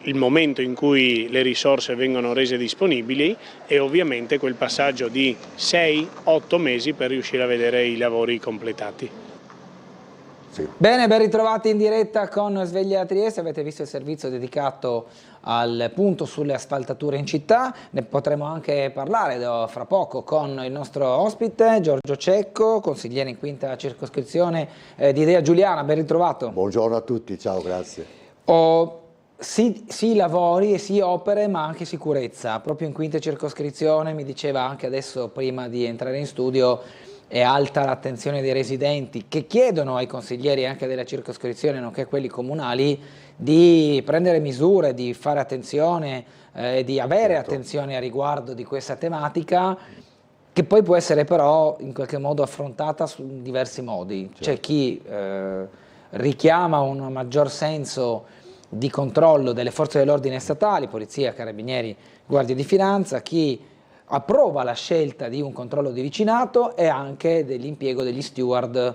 il momento in cui le risorse vengono rese disponibili e ovviamente quel passaggio di 6-8 mesi per riuscire a vedere i lavori completati. Sì. Bene, ben ritrovati in diretta con Sveglia Trieste. Avete visto il servizio dedicato al punto sulle asfaltature in città. Ne potremo anche parlare fra poco con il nostro ospite Giorgio Cecco, consigliere in quinta circoscrizione di Idea Giuliana. Ben ritrovato. Buongiorno a tutti, ciao, grazie. Sì lavori e sì opere, ma anche sicurezza. Proprio in quinta circoscrizione, mi diceva anche adesso prima di entrare in studio, è alta l'attenzione dei residenti che chiedono ai consiglieri anche della circoscrizione, nonché quelli comunali, di prendere misure, di fare attenzione, di avere attenzione a riguardo di questa tematica, che poi può essere però in qualche modo affrontata in diversi modi. C'è chi richiama un maggior senso di controllo delle forze dell'ordine statali, polizia, carabinieri, guardie di finanza, chi approva la scelta di un controllo di vicinato e anche dell'impiego degli steward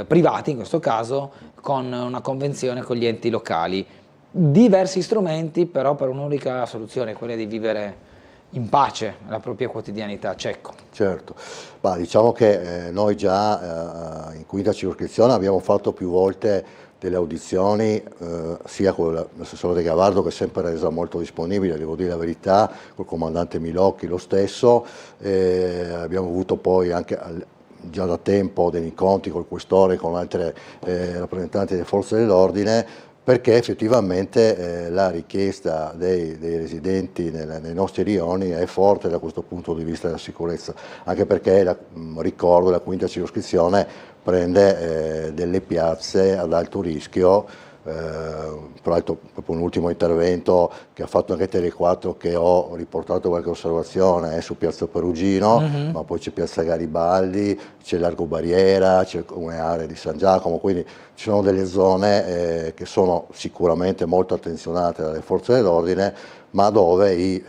privati, in questo caso con una convenzione con gli enti locali. Diversi strumenti però per un'unica soluzione, quella di vivere in pace la propria quotidianità. Cecco. Certo, diciamo che noi già in quinta circoscrizione abbiamo fatto più volte delle audizioni, sia con l'assessore De Gavardo, che è sempre resa molto disponibile, devo dire la verità, col comandante Milocchi lo stesso, abbiamo avuto poi anche già da tempo degli incontri col questore, con altre rappresentanti delle forze dell'ordine, perché effettivamente la richiesta dei residenti nei nostri rioni è forte da questo punto di vista della sicurezza, anche perché ricordo la quinta circoscrizione prende delle piazze ad alto rischio, tra l'altro proprio un ultimo intervento che ha fatto anche Tele4, che ho riportato qualche osservazione, è su Piazza Perugino, ma poi c'è Piazza Garibaldi, c'è Largo Barriera, c'è alcune aree di San Giacomo, quindi ci sono delle zone che sono sicuramente molto attenzionate dalle forze dell'ordine, ma dove i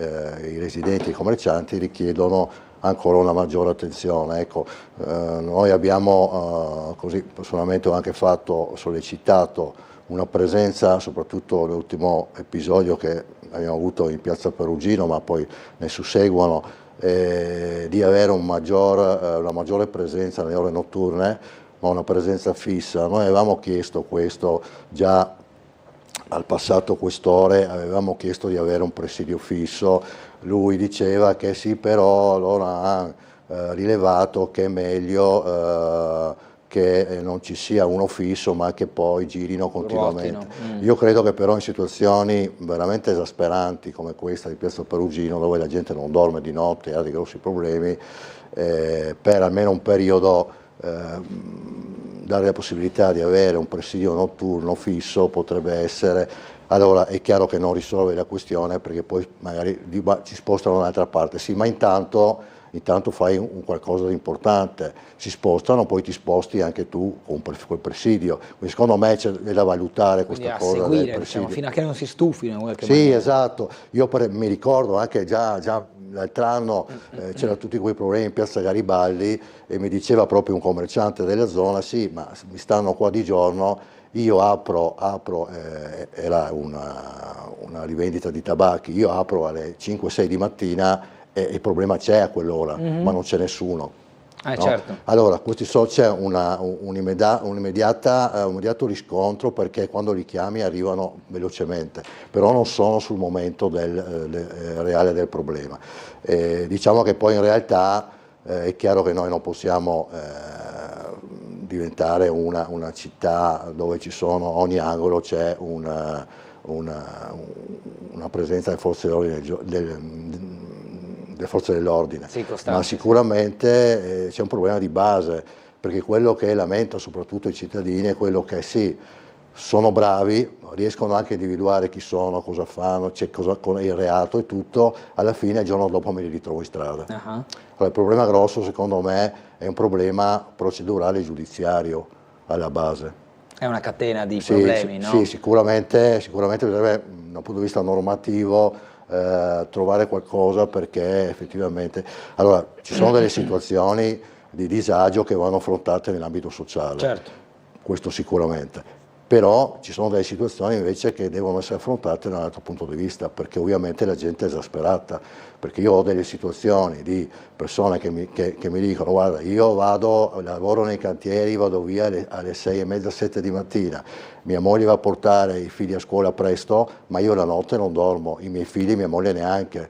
residenti e i commercianti richiedono ancora una maggiore attenzione. Ecco, noi abbiamo così personalmente ho anche sollecitato una presenza, soprattutto nell'ultimo episodio che abbiamo avuto in Piazza Perugino, ma poi ne susseguono, di avere una maggiore presenza nelle ore notturne, ma una presenza fissa. Noi avevamo chiesto questo già al passato questore, avevamo chiesto di avere un presidio fisso. Lui diceva che sì, però loro hanno rilevato che è meglio che non ci sia uno fisso, ma che poi girino continuamente. Io credo che però in situazioni veramente esasperanti come questa di Piazza Perugino, dove la gente non dorme di notte e ha dei grossi problemi, per almeno un periodo dare la possibilità di avere un presidio notturno fisso potrebbe essere. Allora è chiaro che non risolve la questione, perché poi magari ci spostano da un'altra parte, sì, ma intanto fai un qualcosa di importante, si spostano, poi ti sposti anche tu con quel presidio. Quindi secondo me c'è da valutare questa cosa seguire, del presidio. fino a che non si stufino in qualche sì, maniera. Esatto, io mi ricordo anche già l'altro anno c'erano tutti quei problemi in Piazza Garibaldi e mi diceva proprio un commerciante della zona, sì, ma mi stanno qua di giorno, io apro era una rivendita di tabacchi, io apro alle 5-6 di mattina e il problema c'è a quell'ora, ma non c'è nessuno. No? Certo. Allora, c'è un immediato riscontro, perché quando li chiami arrivano velocemente, però non sono sul momento reale del problema. Diciamo che poi in realtà è chiaro che noi non possiamo diventare una città dove ci sono, ogni angolo c'è una presenza delle forze dell'ordine, sì, ma sicuramente c'è un problema di base, perché quello che lamenta soprattutto i cittadini è quello che sì, sono bravi, riescono anche a individuare chi sono, cosa fanno, con il reato e tutto, alla fine il giorno dopo me li ritrovo in strada. Allora, il problema grosso secondo me è un problema procedurale e giudiziario alla base. È una catena di problemi, no? Sì, sicuramente bisognerebbe, dal punto di vista normativo, trovare qualcosa, perché effettivamente... Allora, ci sono delle situazioni di disagio che vanno affrontate nell'ambito sociale, certo, questo sicuramente. Però ci sono delle situazioni invece che devono essere affrontate da un altro punto di vista, perché ovviamente la gente è esasperata, perché io ho delle situazioni di persone che mi dicono: guarda, io lavoro nei cantieri, vado via alle 6:30, 7 di mattina, mia moglie va a portare i figli a scuola presto, ma io la notte non dormo, i miei figli, mia moglie neanche,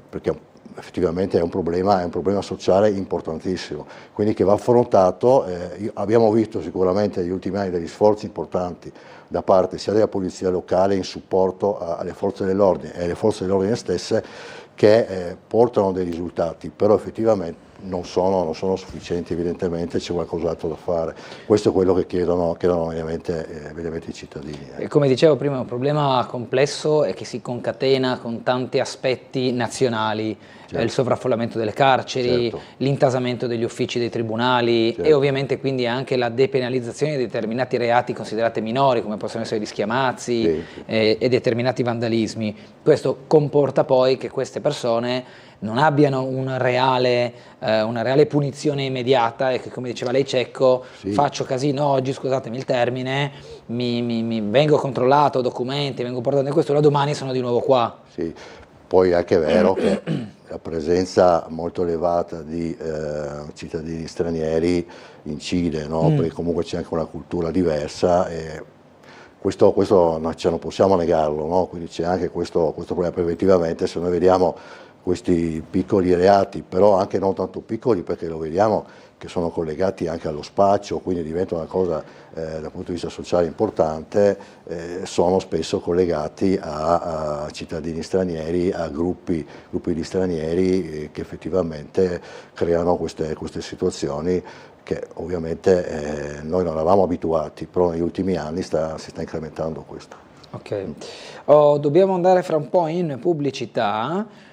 perché effettivamente è un problema sociale importantissimo, quindi che va affrontato. Abbiamo visto sicuramente negli ultimi anni degli sforzi importanti da parte sia della polizia locale in supporto alle forze dell'ordine e alle forze dell'ordine stesse, che portano dei risultati, però effettivamente non sono sufficienti, evidentemente c'è qualcos'altro da fare. Questo è quello che chiedono ovviamente i cittadini. E come dicevo prima, è un problema complesso e che si concatena con tanti aspetti nazionali, certo, il sovraffollamento delle carceri, certo, l'intasamento degli uffici dei tribunali, certo, e ovviamente quindi anche la depenalizzazione di determinati reati considerati minori, come possono essere gli schiamazzi, sì, e determinati vandalismi. Questo comporta poi che queste persone non abbiano una reale punizione immediata, e che, come diceva lei Cecco, sì, faccio casino oggi, scusatemi il termine, mi vengo controllato, documenti, vengo portato in questura, domani sono di nuovo qua. Sì, poi è anche vero che la presenza molto elevata di cittadini stranieri incide, no? Perché comunque c'è anche una cultura diversa, e questo non possiamo negarlo, no? Quindi c'è anche questo problema. Preventivamente, se noi vediamo questi piccoli reati, però anche non tanto piccoli, perché lo vediamo che sono collegati anche allo spaccio, quindi diventa una cosa dal punto di vista sociale importante, sono spesso collegati a cittadini stranieri, a gruppi di stranieri che effettivamente creano queste situazioni che ovviamente noi non eravamo abituati, però negli ultimi anni si sta incrementando questo. Ok, dobbiamo andare fra un po' in pubblicità.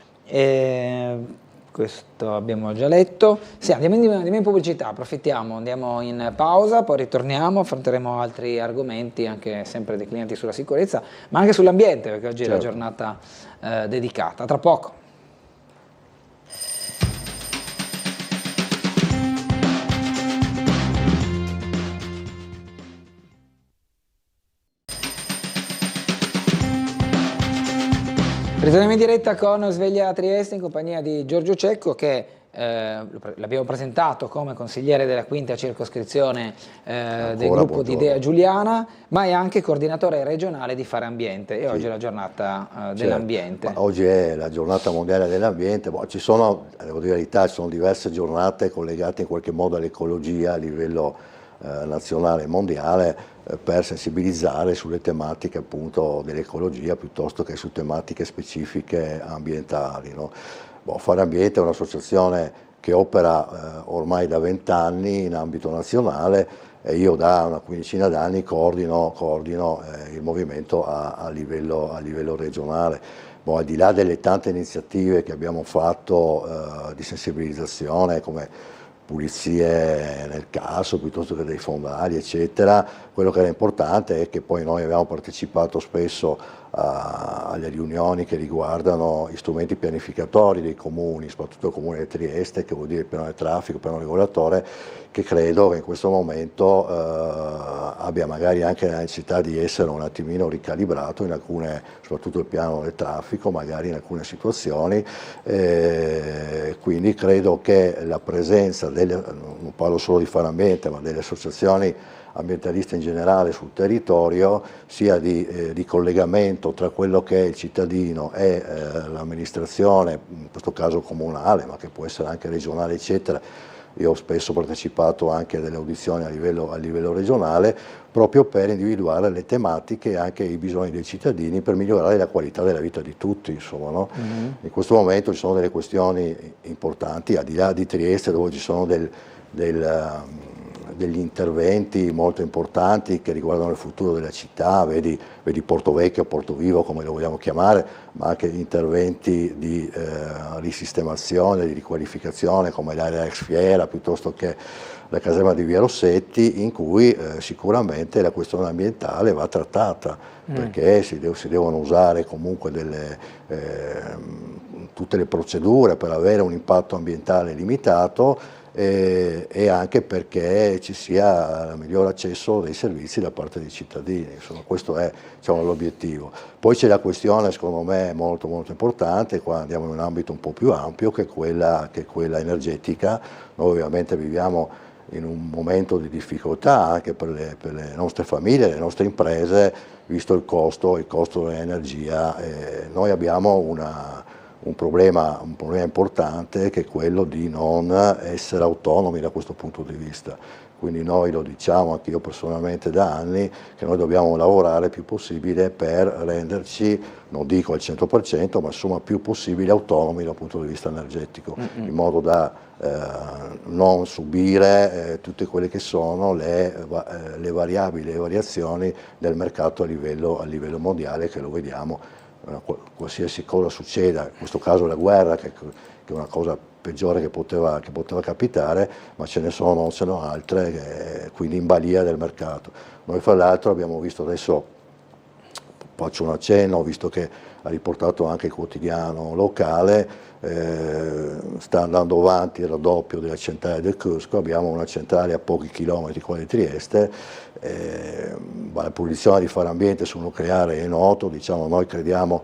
Questo abbiamo già letto. Sì, andiamo in pubblicità, approfittiamo, andiamo in pausa, poi ritorniamo, affronteremo altri argomenti, anche sempre declinanti sulla sicurezza, ma anche sull'ambiente, perché oggi, certo, è la giornata dedicata. Tra poco. Ritorniamo in diretta con Sveglia Trieste in compagnia di Giorgio Cecco, che l'abbiamo presentato come consigliere della quinta circoscrizione del gruppo di Idea Giuliana, ma è anche coordinatore regionale di Fare Ambiente, e sì, oggi è la giornata dell'ambiente. Oggi è la giornata mondiale dell'ambiente, ci sono, devo dire la verità, ci sono diverse giornate collegate in qualche modo all'ecologia a livello nazionale e mondiale, per sensibilizzare sulle tematiche appunto dell'ecologia piuttosto che su tematiche specifiche ambientali, no? Fare Ambiente è un'associazione che opera ormai da 20 anni in ambito nazionale, e io da una quindicina d'anni coordino il movimento a livello regionale. Al di là delle tante iniziative che abbiamo fatto di sensibilizzazione, come pulizie nel caso piuttosto che dei fondali eccetera, quello che era importante è che poi noi abbiamo partecipato spesso alle riunioni che riguardano gli strumenti pianificatori dei comuni, soprattutto il comune di Trieste, che vuol dire il piano del traffico, il piano regolatore, che credo che in questo momento abbia magari anche la necessità di essere un attimino ricalibrato in alcune, soprattutto il piano del traffico, magari in alcune situazioni, quindi credo che la presenza non parlo solo di Fare Ambiente, ma delle associazioni ambientaliste in generale sul territorio, sia di collegamento tra quello che è il cittadino e l'amministrazione, in questo caso comunale, ma che può essere anche regionale eccetera. Io ho spesso partecipato anche a delle audizioni a livello regionale, proprio per individuare le tematiche e anche i bisogni dei cittadini per migliorare la qualità della vita di tutti, insomma, no? In questo momento ci sono delle questioni importanti, al di là di Trieste, dove ci sono degli interventi molto importanti che riguardano il futuro della città, vedi Porto Vecchio, Porto Vivo come lo vogliamo chiamare, ma anche interventi di risistemazione, di riqualificazione come l'area ex Fiera piuttosto che la caserma di Via Rossetti, in cui sicuramente la questione ambientale va trattata, perché si devono usare comunque tutte le procedure per avere un impatto ambientale limitato e anche perché ci sia il miglior accesso dei servizi da parte dei cittadini. Insomma, questo è, diciamo, l'obiettivo. Poi c'è la questione, secondo me, molto importante, qua andiamo in un ambito un po' più ampio, che è quella energetica. Noi ovviamente viviamo in un momento di difficoltà anche per le nostre famiglie, le nostre imprese, visto il costo dell'energia. Noi abbiamo un problema importante, che è quello di non essere autonomi da questo punto di vista. Quindi noi lo diciamo anche io personalmente da anni, che noi dobbiamo lavorare il più possibile per renderci, non dico al 100%, ma insomma più possibile autonomi dal punto di vista energetico, in modo da non subire tutte quelle che sono le variabili, le variazioni del mercato a livello mondiale, che lo vediamo. Qualsiasi cosa succeda, in questo caso la guerra, che è una cosa peggiore che poteva capitare, ma ce ne sono altre, quindi in balia del mercato. Noi fra l'altro abbiamo visto, adesso faccio un accenno, visto che ha riportato anche il quotidiano locale, sta andando avanti il raddoppio della centrale del Cusco, abbiamo una centrale a pochi chilometri qua di Trieste, la posizione di Fare Ambiente sul nucleare è noto, diciamo, noi crediamo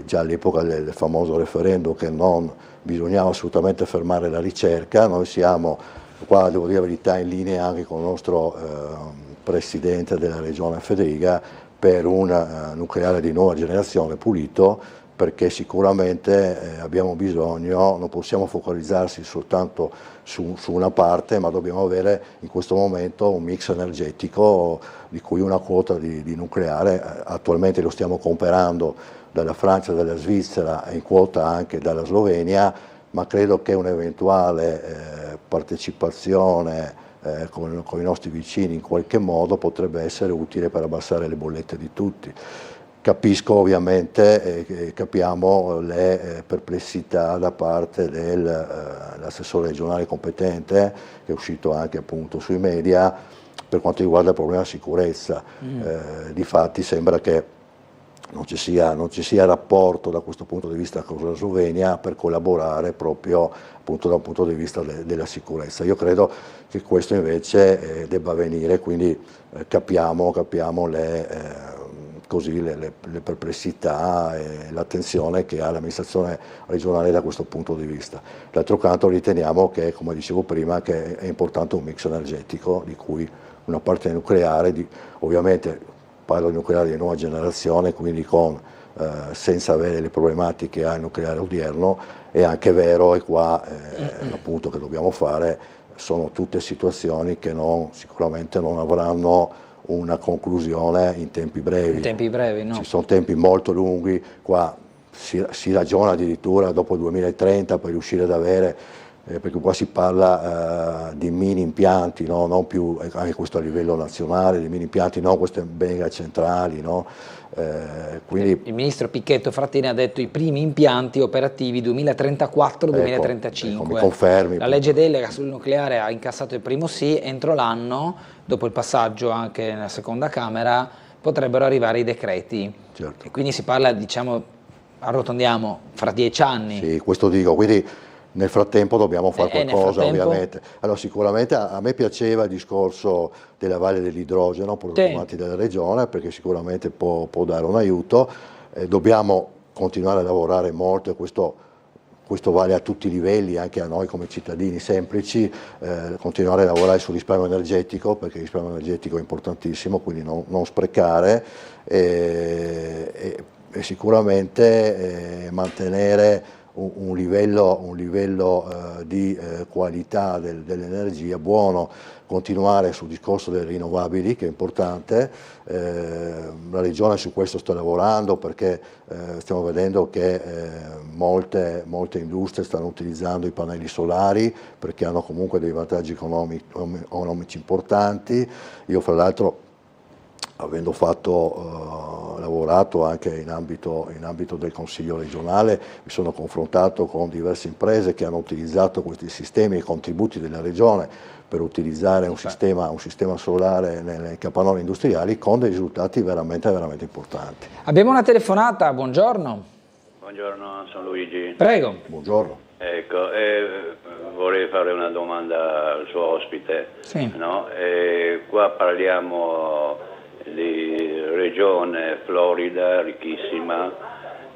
già all'epoca del famoso referendum che non bisognava assolutamente fermare la ricerca. Noi siamo, qua devo dire la verità, in linea anche con il nostro presidente della regione Federica, per un nucleare di nuova generazione pulito, perché sicuramente abbiamo bisogno, non possiamo focalizzarsi soltanto su una parte, ma dobbiamo avere in questo momento un mix energetico di cui una quota di nucleare, attualmente lo stiamo comprando dalla Francia e dalla Svizzera, e in quota anche dalla Slovenia, ma credo che un'eventuale partecipazione con i nostri vicini in qualche modo potrebbe essere utile per abbassare le bollette di tutti. Capisco ovviamente, capiamo le perplessità da parte dell'assessore regionale competente, che è uscito anche appunto sui media, per quanto riguarda il problema sicurezza. Difatti sembra che non ci sia rapporto da questo punto di vista con la Slovenia per collaborare proprio appunto da un punto di vista della sicurezza. Io credo che questo invece debba avvenire, quindi capiamo le perplessità e l'attenzione che ha l'amministrazione regionale da questo punto di vista. D'altro canto riteniamo che, come dicevo prima, che è importante un mix energetico, di cui una parte nucleare, ovviamente parlo di nucleare di nuova generazione, quindi senza avere le problematiche che ha il nucleare odierno. È anche vero, e qua appunto che dobbiamo fare, sono tutte situazioni che sicuramente non avranno una conclusione in tempi brevi. In tempi brevi, no? Ci sono tempi molto lunghi, qua si ragiona addirittura dopo il 2030 per riuscire ad avere, perché qua si parla di mini impianti, no? Non più, anche questo a livello nazionale, di mini impianti, non queste mega centrali, no? Quindi, il ministro Picchetto Frattini ha detto i primi impianti operativi 2034-2035. Ecco, mi confermi. La legge delega sul nucleare ha incassato il primo sì, entro l'anno, dopo il passaggio anche nella seconda Camera, potrebbero arrivare i decreti. Certo. E quindi si parla, diciamo, arrotondiamo, fra 10 anni. Sì, questo dico, quindi nel frattempo dobbiamo fare qualcosa, ovviamente. Allora, sicuramente a me piaceva il discorso della Valle dell'Idrogeno portato avanti dalla Regione, perché sicuramente può dare un aiuto. Dobbiamo continuare a lavorare molto, e questo vale a tutti i livelli, anche a noi come cittadini semplici, continuare a lavorare sul risparmio energetico, perché il risparmio energetico è importantissimo, quindi non sprecare, e sicuramente mantenere un livello di qualità dell'energia buono, continuare sul discorso delle rinnovabili, che è importante. La Regione su questo sta lavorando, perché stiamo vedendo che molte industrie stanno utilizzando i pannelli solari, perché hanno comunque dei vantaggi economici importanti. Io fra l'altro, avendo lavorato anche in ambito del Consiglio regionale, mi sono confrontato con diverse imprese che hanno utilizzato questi sistemi e contributi della Regione per utilizzare un sistema solare nei capannoni industriali, con dei risultati veramente importanti. Abbiamo una telefonata, buongiorno. Buongiorno, sono Luigi. Prego. Buongiorno. Ecco, vorrei fare una domanda al suo ospite. Sì. No? Qua parliamo di regione Florida, ricchissima.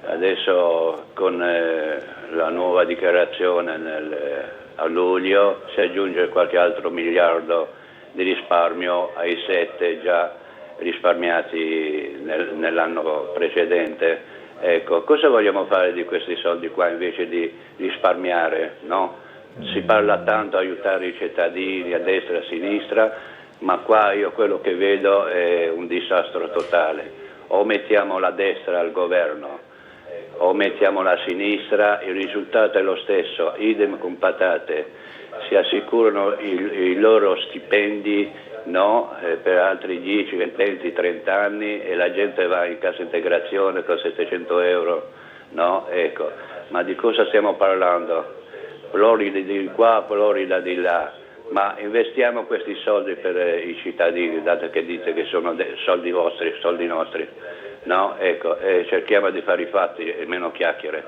Adesso con la nuova dichiarazione a luglio si aggiunge qualche altro miliardo di risparmio ai 7 già risparmiati nell'anno precedente. Ecco, cosa vogliamo fare di questi soldi qua invece di risparmiare? No? Si parla tanto di aiutare i cittadini a destra e a sinistra, ma qua io quello che vedo è un disastro totale. O mettiamo la destra al governo o mettiamo la sinistra, il risultato è lo stesso, idem con patate. Si assicurano i loro stipendi, no, per altri 10, 20, 30 anni, e la gente va in cassa integrazione con 700 euro, no? Ecco, ma di cosa stiamo parlando? Florida di qua, Florida di là. Ma investiamo questi soldi per i cittadini, dato che dite che sono soldi vostri, soldi nostri, no? Ecco, cerchiamo di fare i fatti e meno chiacchiere,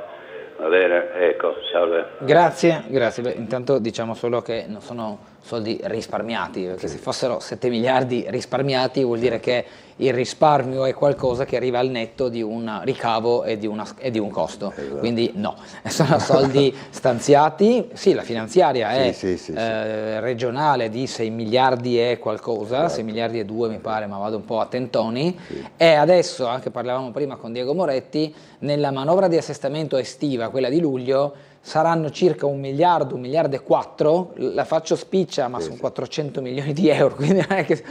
va bene? Ecco, salve. Grazie. Beh, intanto diciamo solo che non sono soldi risparmiati, perché se fossero 7 miliardi risparmiati vuol dire che il risparmio è qualcosa che arriva al netto di un ricavo e di un costo, quindi no, sono soldi stanziati. Sì, la finanziaria è regionale di 6 miliardi e qualcosa, 6 miliardi e 2 mi pare, ma vado un po' a tentoni, e adesso, anche parlavamo prima con Diego Moretti, nella manovra di assestamento estiva, quella di luglio, saranno circa 1 miliardo, 1 miliardo e 4, la faccio spiccia, ma sono 400 milioni di euro, quindi non è che,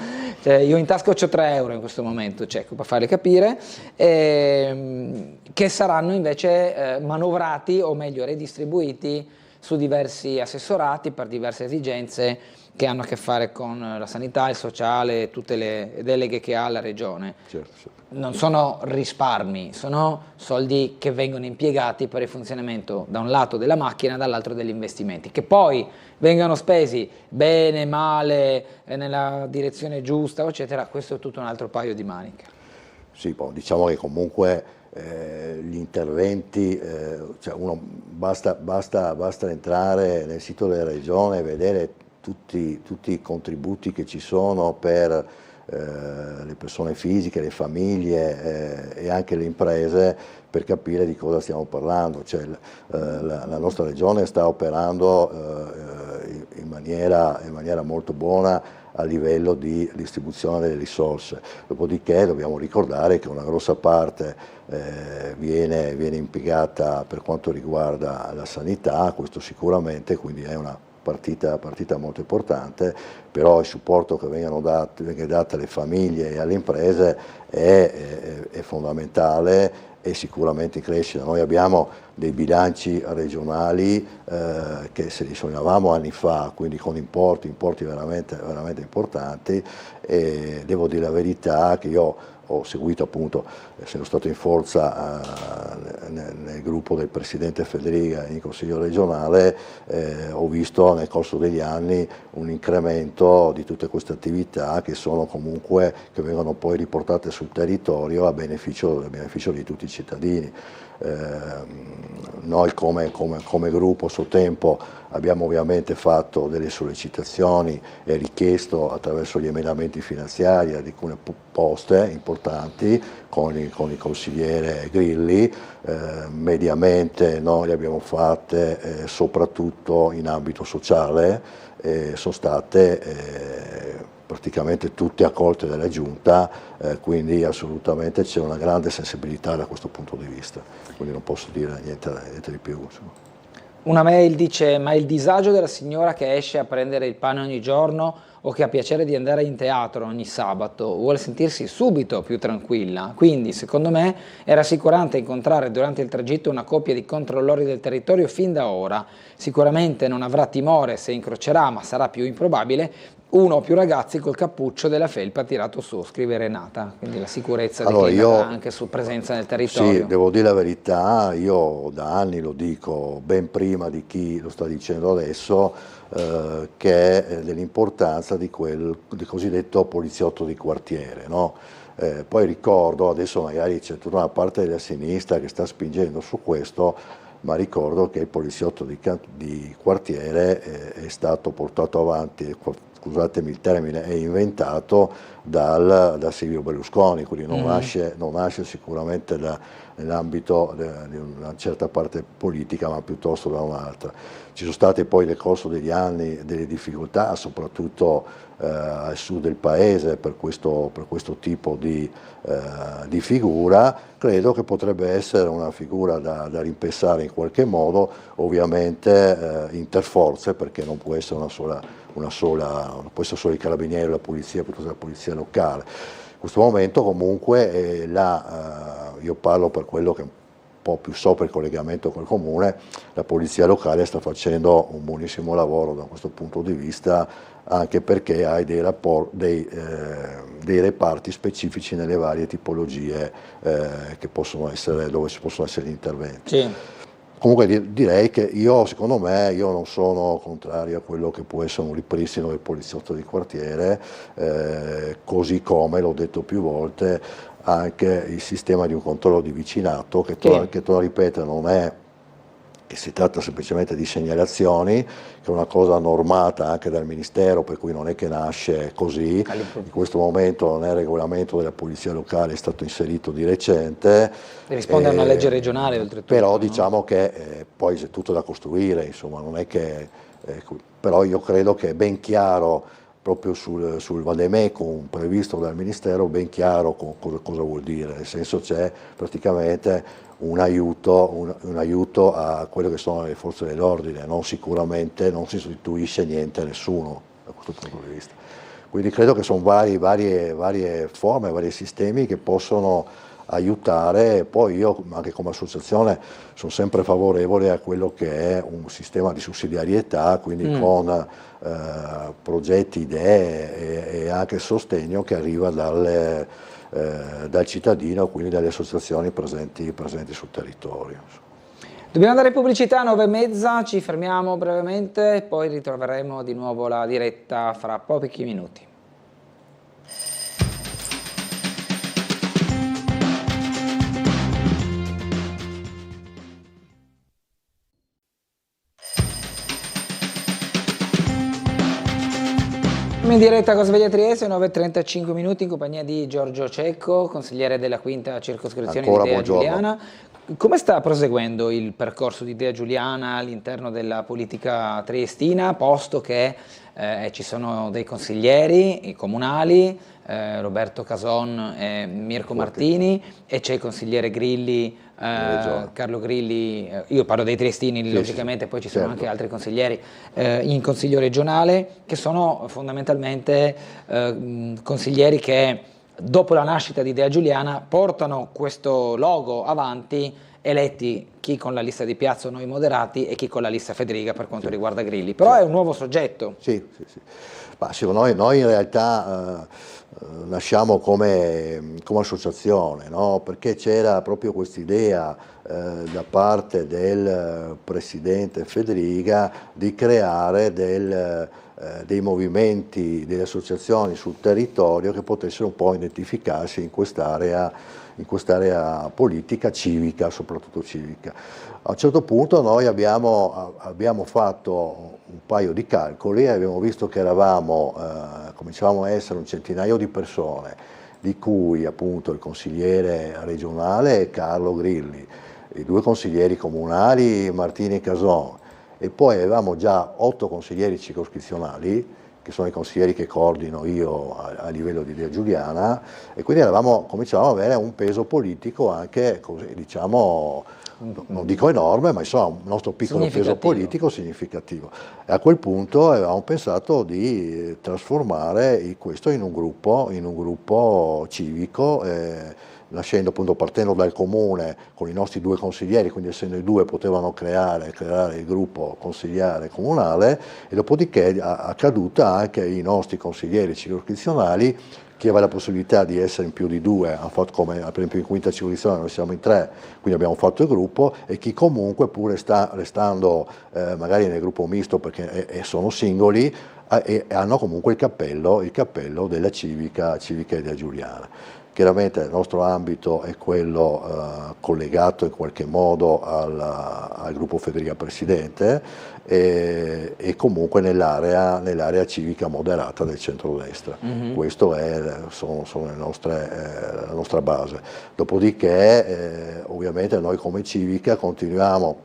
cioè, io in tasca ho 3 euro in questo momento, cioè, per farle capire, che saranno invece manovrati, o meglio redistribuiti su diversi assessorati per diverse esigenze che hanno a che fare con la sanità, il sociale, tutte le deleghe che ha la regione. Certo. Non sono risparmi, sono soldi che vengono impiegati per il funzionamento da un lato della macchina, dall'altro degli investimenti, che poi vengano spesi bene, male, nella direzione giusta, eccetera. Questo è tutto un altro paio di maniche. Sì, diciamo che comunque gli interventi, cioè basta entrare nel sito della regione e vedere tutti i contributi che ci sono per le persone fisiche, le famiglie e anche le imprese, per capire di cosa stiamo parlando. Cioè, la nostra regione sta operando in maniera molto buona a livello di distribuzione delle risorse. Dopodiché dobbiamo ricordare che una grossa parte viene impiegata per quanto riguarda la sanità, questo sicuramente, quindi è una partita molto importante, però il supporto che viene dato alle famiglie e alle imprese è fondamentale e sicuramente in crescita. Noi abbiamo dei bilanci regionali che se li sognavamo anni fa, quindi con importi veramente importanti, e devo dire la verità che io ho seguito, appunto, essendo stato in forza nel gruppo del Presidente Federica in Consiglio regionale, ho visto nel corso degli anni un incremento di tutte queste attività che vengono poi riportate sul territorio a beneficio di tutti i cittadini. Noi come gruppo a suo tempo abbiamo ovviamente fatto delle sollecitazioni e richiesto attraverso gli emendamenti finanziari di alcune poste importanti con il consigliere Grilli, mediamente noi le abbiamo fatte soprattutto in ambito sociale, sono state praticamente tutte accolte dalla Giunta, quindi assolutamente c'è una grande sensibilità da questo punto di vista, quindi non posso dire niente di più. Insomma. Una mail dice: ma il disagio della signora che esce a prendere il pane ogni giorno o che ha piacere di andare in teatro ogni sabato vuole sentirsi subito più tranquilla, quindi secondo me è rassicurante incontrare durante il tragitto una coppia di controllori del territorio fin da ora. Sicuramente non avrà timore se incrocerà, ma sarà più improbabile uno o più ragazzi col cappuccio della felpa tirato su, scrive Renata, quindi la sicurezza di chi va anche su presenza nel territorio. Sì, devo dire la verità, io da anni lo dico, ben prima di chi lo sta dicendo adesso, che è dell'importanza di quel cosiddetto poliziotto di quartiere, no? Poi ricordo, adesso magari c'è tutta una parte della sinistra che sta spingendo su questo, ma ricordo che il poliziotto di quartiere è stato portato avanti, scusatemi il termine, è inventato da Silvio Berlusconi, quindi non nasce sicuramente nell'ambito di una certa parte politica, ma piuttosto da un'altra. Ci sono state poi nel corso degli anni delle difficoltà, soprattutto al sud del paese, per questo tipo di figura. Credo che potrebbe essere una figura da rimpensare in qualche modo, ovviamente interforze, perché non può essere non può essere solo i carabinieri o la polizia, piuttosto la polizia locale. In questo momento comunque io parlo per quello che un po' più so per il collegamento col comune, la polizia locale sta facendo un buonissimo lavoro da questo punto di vista, anche perché hai dei reparti specifici nelle varie tipologie che possono essere, dove ci possono essere gli interventi. Sì. Comunque direi che secondo me, io non sono contrario a quello che può essere un ripristino del poliziotto di quartiere, così come, l'ho detto più volte, anche il sistema di un controllo di vicinato, che torno a ripetere, non è che si tratta semplicemente di segnalazioni, che è una cosa normata anche dal Ministero, per cui non è che nasce così. In questo momento nel regolamento della polizia locale è stato inserito di recente. Risponde a una legge regionale oltretutto. Però diciamo che poi c'è tutto da costruire, insomma, non è che... però io credo che è ben chiaro, proprio sul vademecum previsto dal Ministero, ben chiaro cosa vuol dire, nel senso c'è praticamente un aiuto a quelle che sono le forze dell'ordine, sicuramente non si sostituisce niente a nessuno da questo punto di vista. Quindi credo che sono varie forme, vari sistemi che possono aiutare. Poi io anche come associazione sono sempre favorevole a quello che è un sistema di sussidiarietà, quindi con progetti, idee e anche sostegno che arriva dal cittadino, quindi dalle associazioni presenti sul territorio. Dobbiamo andare in pubblicità, 9:30, ci fermiamo brevemente e poi ritroveremo di nuovo la diretta fra pochi minuti. In diretta con Sveglia Trieste, 9:35 minuti, in compagnia di Giorgio Cecco, consigliere della quinta circoscrizione di Dea Giuliana. Come sta proseguendo il percorso di Dea Giuliana all'interno della politica triestina, posto che ci sono dei consiglieri comunali, Roberto Cason e Mirko Martini, e c'è il consigliere Grilli, Carlo Grilli, io parlo dei triestini logicamente, poi ci sono anche altri consiglieri in consiglio regionale, che sono fondamentalmente consiglieri che dopo la nascita di Dea Giuliana portano questo logo avanti, eletti chi con la lista di Piazza Noi Moderati e chi con la lista Federica per quanto riguarda Grilli, però è un nuovo soggetto. Sì. Ma noi in realtà nasciamo come associazione, no? Perché c'era proprio quest'idea da parte del presidente Federica di creare dei movimenti, delle associazioni sul territorio che potessero un po' identificarsi in quest'area politica, civica, soprattutto civica. A un certo punto noi abbiamo fatto un paio di calcoli e abbiamo visto che cominciavamo a essere un centinaio di persone, di cui appunto il consigliere regionale Carlo Grilli, i 2 consiglieri comunali Martini e Cason, e poi avevamo già 8 consiglieri circoscrizionali che sono i consiglieri che coordino io a livello di Idea Giuliana, e quindi cominciavamo ad avere un peso politico anche, così, diciamo, non dico enorme, ma insomma un nostro piccolo peso politico significativo. E a quel punto avevamo pensato di trasformare questo in un gruppo civico, nascendo appunto, partendo dal comune con i nostri 2 consiglieri, quindi essendo i 2 potevano creare il gruppo consigliare comunale, e dopodiché accaduta anche i nostri consiglieri circoscrizionali, chi aveva la possibilità di essere in più di 2, hanno fatto come per esempio in quinta circoscrizione noi siamo in 3, quindi abbiamo fatto il gruppo, e chi comunque pur restando magari nel gruppo misto perché sono singoli, e hanno comunque il cappello della civica Idea Giuliana. Chiaramente il nostro ambito è quello collegato in qualche modo al gruppo Federica Presidente, e comunque nell'area civica moderata del centrodestra. Questo sono la nostra base. Dopodiché ovviamente noi come civica continuiamo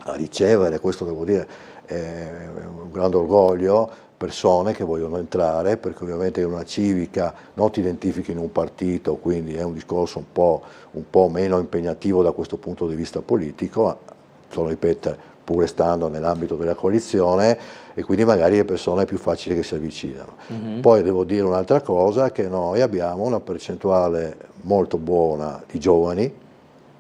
a ricevere, questo devo dire è un grande orgoglio, persone che vogliono entrare, perché ovviamente in una civica non ti identifichi in un partito, quindi è un discorso un po' meno impegnativo da questo punto di vista politico, solo ripetere, pur restando nell'ambito della coalizione, e quindi magari le persone è più facile che si avvicinano. Poi devo dire un'altra cosa, che noi abbiamo una percentuale molto buona di giovani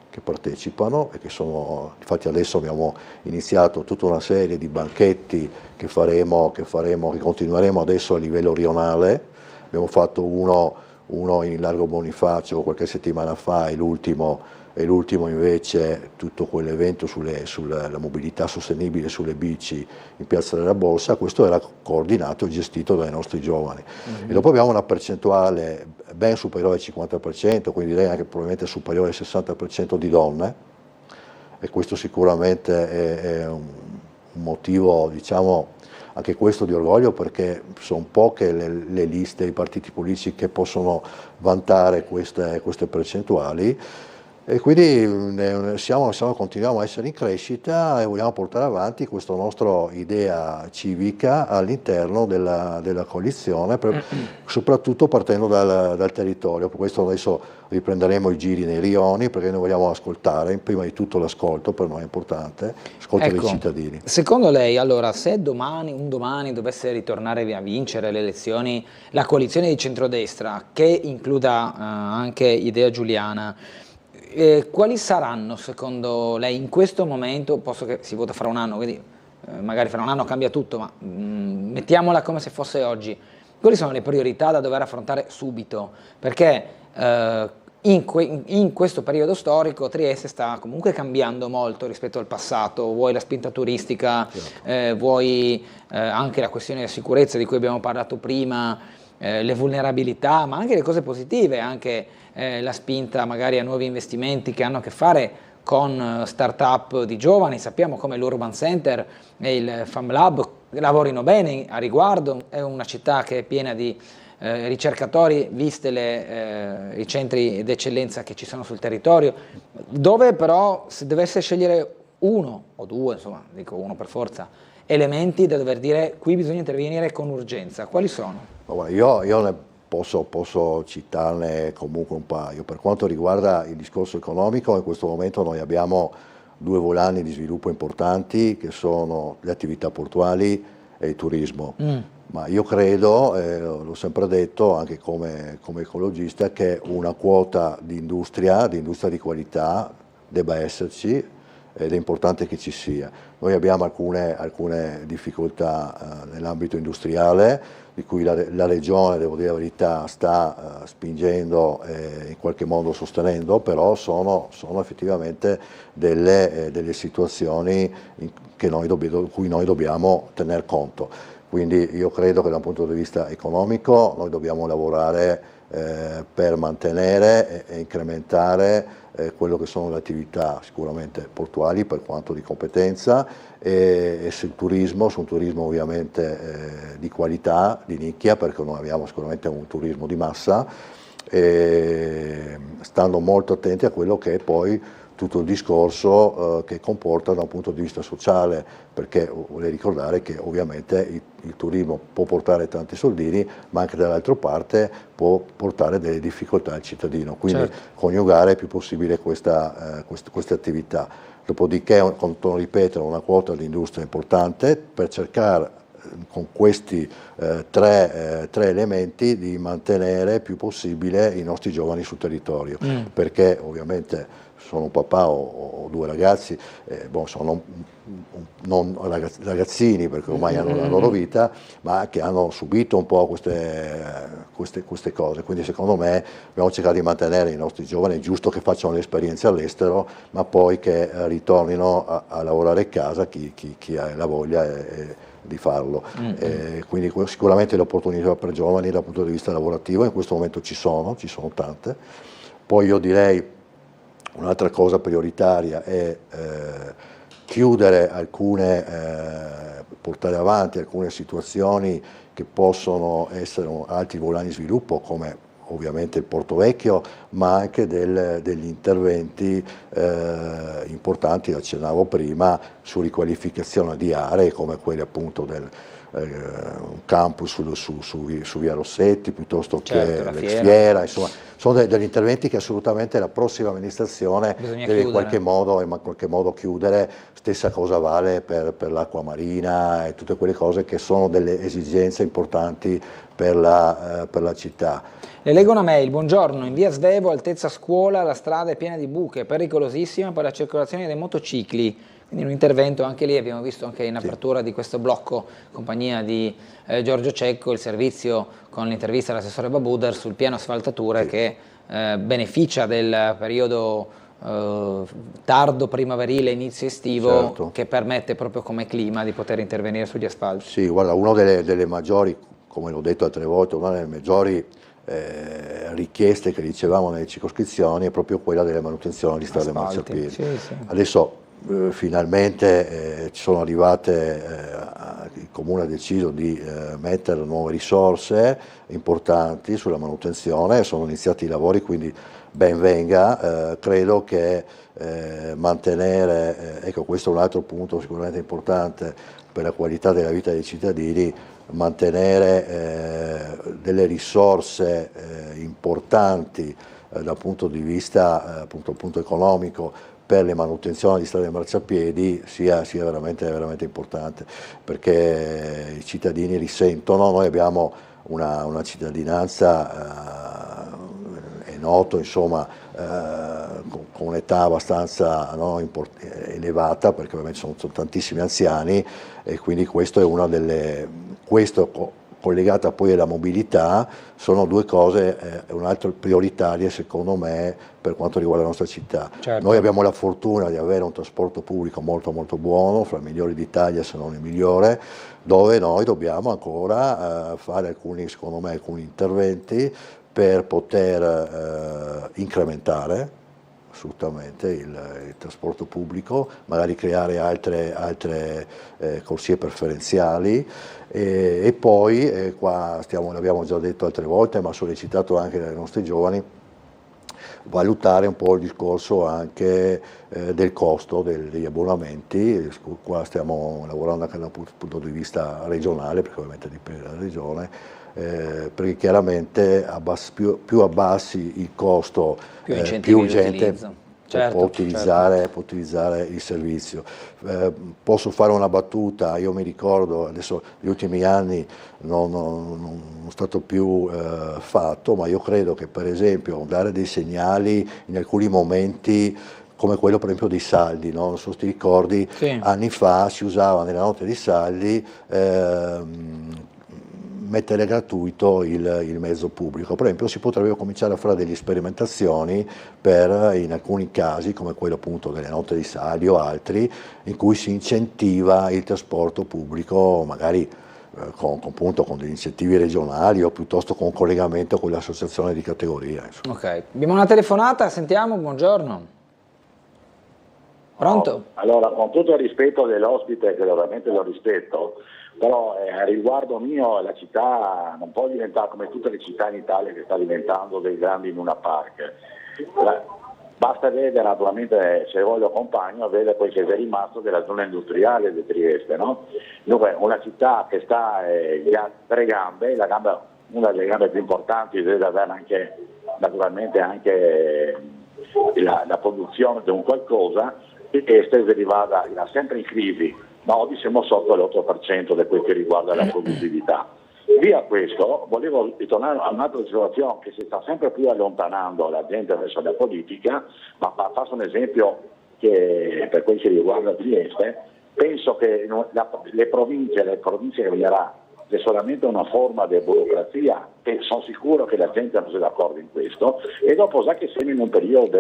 che partecipano, e che infatti adesso abbiamo iniziato tutta una serie di banchetti che continueremo adesso a livello rionale. Abbiamo fatto uno in Largo Bonifacio qualche settimana fa, e l'ultimo invece tutto quell'evento sulla mobilità sostenibile sulle bici in Piazza della Borsa. Questo era coordinato e gestito dai nostri giovani. E dopo abbiamo una percentuale ben superiore al 50%, quindi direi anche probabilmente superiore al 60% di donne, e questo sicuramente è un motivo, diciamo, anche questo di orgoglio, perché sono poche le liste, i partiti politici che possono vantare queste percentuali. E quindi continuiamo a essere in crescita, e vogliamo portare avanti questa nostra idea civica all'interno della coalizione, soprattutto partendo dal territorio. Per questo adesso riprenderemo i giri nei rioni, perché noi vogliamo ascoltare, prima di tutto l'ascolto per noi è importante, l'ascolto dei cittadini. Secondo lei, allora, se un domani dovesse ritornare a vincere le elezioni la coalizione di centrodestra, che includa anche Idea Giuliana, quali saranno secondo lei in questo momento, posto che si vota fra un anno, quindi magari fra un anno cambia tutto, ma mettiamola come se fosse oggi, quali sono le priorità da dover affrontare subito? Perché in questo periodo storico Trieste sta comunque cambiando molto rispetto al passato, vuoi la spinta turistica, vuoi anche la questione della sicurezza di cui abbiamo parlato prima, le vulnerabilità, ma anche le cose positive, anche la spinta magari a nuovi investimenti che hanno a che fare con start-up di giovani. Sappiamo come l'Urban Center e il FamLab lavorino bene a riguardo, è una città che è piena di ricercatori, viste i centri d'eccellenza che ci sono sul territorio, dove però se dovesse scegliere uno o 2, insomma dico uno per forza, elementi da dover dire qui bisogna intervenire con urgenza, quali sono? Io ne posso citarne comunque un paio. Per quanto riguarda il discorso economico, in questo momento noi abbiamo 2 volani di sviluppo importanti, che sono le attività portuali e il turismo. Ma io credo, l'ho sempre detto anche come ecologista, che una quota di industria di qualità debba esserci, ed è importante che ci sia. Noi abbiamo alcune difficoltà nell'ambito industriale, di cui la Regione, devo dire la verità, sta spingendo e in qualche modo sostenendo, però sono effettivamente delle situazioni cui noi dobbiamo tener conto. Quindi io credo che da un punto di vista economico noi dobbiamo lavorare per mantenere e incrementare quello che sono le attività sicuramente portuali per quanto di competenza, e sul turismo ovviamente di qualità, di nicchia, perché noi abbiamo sicuramente un turismo di massa, stando molto attenti a quello che è poi tutto il discorso che comporta da un punto di vista sociale, perché vorrei ricordare che ovviamente il turismo può portare tanti soldini, ma anche dall'altra parte può portare delle difficoltà al cittadino, quindi Certo. coniugare il più possibile queste attività. Dopodiché, torno a ripetere, una quota di industria importante per cercare con questi tre elementi di mantenere il più possibile i nostri giovani sul territorio, perché ovviamente sono un papà o due ragazzi, sono non ragazzini perché ormai hanno la loro vita, ma che hanno subito un po' queste cose, quindi secondo me dobbiamo cercare di mantenere i nostri giovani, è giusto che facciano le esperienze all'estero, ma poi che ritornino a lavorare a casa chi ha la voglia di farlo. Quindi sicuramente le opportunità per giovani dal punto di vista lavorativo in questo momento ci sono tante. Poi io direi un'altra cosa prioritaria è chiudere portare avanti alcune situazioni che possono essere altri volani di sviluppo, come ovviamente il Porto Vecchio, ma anche degli interventi importanti, accennavo prima, su riqualificazione di aree come quelle appunto del campus su Via Rossetti, piuttosto che l'ex Fiera, insomma, sono degli interventi che assolutamente la prossima amministrazione deve in qualche modo chiudere. Stessa cosa vale per l'acqua marina e tutte quelle cose che sono delle esigenze importanti per la città. Le leggo una mail: buongiorno, in via Svevo, altezza scuola, la strada è piena di buche, pericolosissima per la circolazione dei motocicli. Quindi un intervento anche lì, abbiamo visto anche in apertura di questo blocco, compagnia di Giorgio Cecco, il servizio con l'intervista all'assessore Babuder sul piano asfaltature che beneficia del periodo tardo primaverile, inizio estivo, che permette proprio come clima di poter intervenire sugli asfalti. Sì, guarda, una delle maggiori, come l'ho detto altre volte, una delle maggiori richieste che ricevamo nelle circoscrizioni è proprio quella della manutenzione di strade e marciapiedi. Adesso finalmente ci sono arrivate, il Comune ha deciso di mettere nuove risorse importanti sulla manutenzione, sono iniziati i lavori, quindi ben venga. Credo che mantenere, ecco, questo è un altro punto sicuramente importante per la qualità della vita dei cittadini, mantenere delle risorse importanti dal punto di vista appunto economico per le manutenzioni di strade e marciapiedi sia veramente importante, perché i cittadini risentono. Noi abbiamo una cittadinanza, è noto, insomma, con un'età abbastanza elevata, perché ovviamente sono tantissimi anziani, e quindi questo è una collegata poi alla mobilità, sono due cose, un'altra prioritarie secondo me per quanto riguarda la nostra città. Certo. Noi abbiamo la fortuna di avere un trasporto pubblico molto buono, fra i migliori d'Italia se non il migliore, dove noi dobbiamo ancora fare alcuni interventi per poter incrementare assolutamente il trasporto pubblico, magari creare altre corsie preferenziali e poi, qua l'abbiamo già detto altre volte, ma sollecitato anche dai nostri giovani, valutare un po' il discorso anche del costo degli abbonamenti. Qua stiamo lavorando anche dal punto di vista regionale, perché ovviamente dipende dalla regione, perché chiaramente più abbassi il costo, più gente può utilizzare il servizio. Posso fare una battuta: io mi ricordo, adesso negli ultimi anni non è stato più fatto, ma io credo che per esempio dare dei segnali in alcuni momenti, come quello per esempio dei saldi, no? Non so se ti ricordi, anni fa si usava nella notte dei saldi mettere gratuito il mezzo pubblico. Per esempio si potrebbe cominciare a fare delle sperimentazioni in alcuni casi, come quello appunto delle notte dei saldi o altri, in cui si incentiva il trasporto pubblico, magari con degli incentivi regionali o piuttosto con un collegamento con l'associazione di categoria. Insomma. Ok, abbiamo una telefonata, sentiamo, buongiorno. Pronto? Allora, con tutto il rispetto dell'ospite, che veramente lo rispetto, però a riguardo mio la città non può diventare come tutte le città in Italia, che sta diventando dei grandi Luna Park. Basta vedere, naturalmente, se voglio accompagno, vedere quel che è rimasto della zona industriale di Trieste, no? Dunque, una città che sta a 3 gambe, una delle gambe più importanti deve avere anche, naturalmente, anche la produzione di un qualcosa, e Trieste derivava sempre in crisi, ma oggi siamo sotto l'8% di quel che riguarda la produttività. Via questo, volevo ritornare a un'altra situazione che si sta sempre più allontanando la gente verso la politica, ma faccio un esempio che per quel che riguarda Trieste, penso che le province che verrà è solamente una forma di burocrazia, e sono sicuro che la gente non sia d'accordo in questo, e dopo sa che siamo in un periodo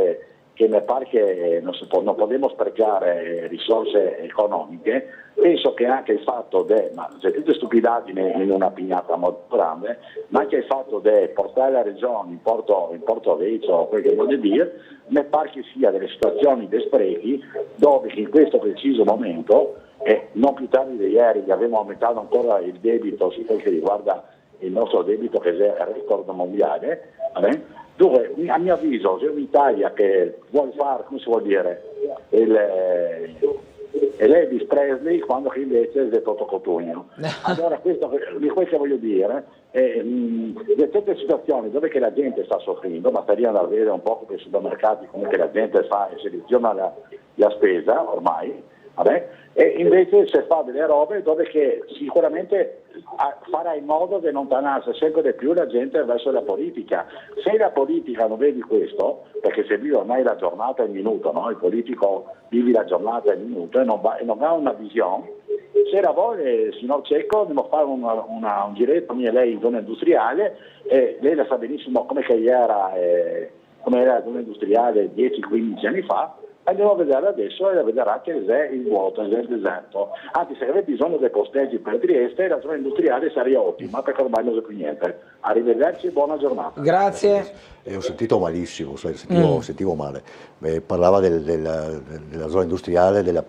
che mi pare che non possiamo sprecare risorse economiche. Penso che anche il fatto ma c'è tutte stupidaggini in una pignata molto grande, ma anche il fatto di portare la regione in Porto Vecchio, quel che voglio dire, mi pare che sia delle situazioni di sprechi dove in questo preciso momento, e non più tardi di ieri, abbiamo aumentato ancora il debito su quel che riguarda il nostro debito, che è il record mondiale, dove a mio avviso c'è un'Italia che vuole fare, come si vuol dire, Elvis Presley, quando che invece è Toto Cotugno. Allora questo che voglio dire, in certe situazioni dove che la gente sta soffrendo, basteria andare a vedere un po' per i supermercati come che la gente fa e seleziona la spesa ormai, e invece si fa delle robe dove che sicuramente farà in modo di allontanarsi sempre di più la gente verso la politica. Se la politica non vedi questo, perché se vive ormai la giornata e il minuto, no? Il politico vive la giornata e il minuto e non ha una visione, se la vuole, signor Cecco, dobbiamo fare un giretto mia e lei in zona industriale, e lei la sa benissimo come era la zona industriale 10-15 anni fa. Andiamo a vedere adesso e vedrà che è il vuoto, è il deserto. Anzi, se avete bisogno dei posteggi per Trieste, la zona industriale sarebbe ottima, perché ormai non c'è più niente. Arrivederci e buona giornata. Grazie. Ho sentito malissimo, sentivo male. Parlava della zona industriale, del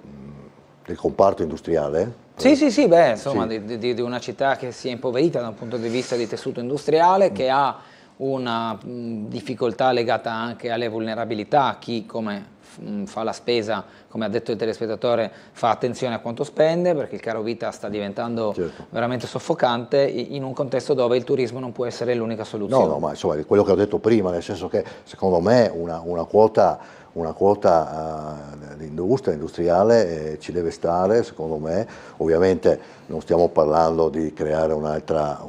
comparto industriale. Sì, insomma, sì. Di una città che si è impoverita da un punto di vista di tessuto industriale, che ha una difficoltà legata anche alle vulnerabilità, chi come fa la spesa, come ha detto il telespettatore, fa attenzione a quanto spende, perché il caro vita sta diventando veramente soffocante in un contesto dove il turismo non può essere l'unica soluzione. No, ma insomma, quello che ho detto prima, nel senso che secondo me una quota di industria industriale ci deve stare, secondo me. Ovviamente non stiamo parlando di creare un'altra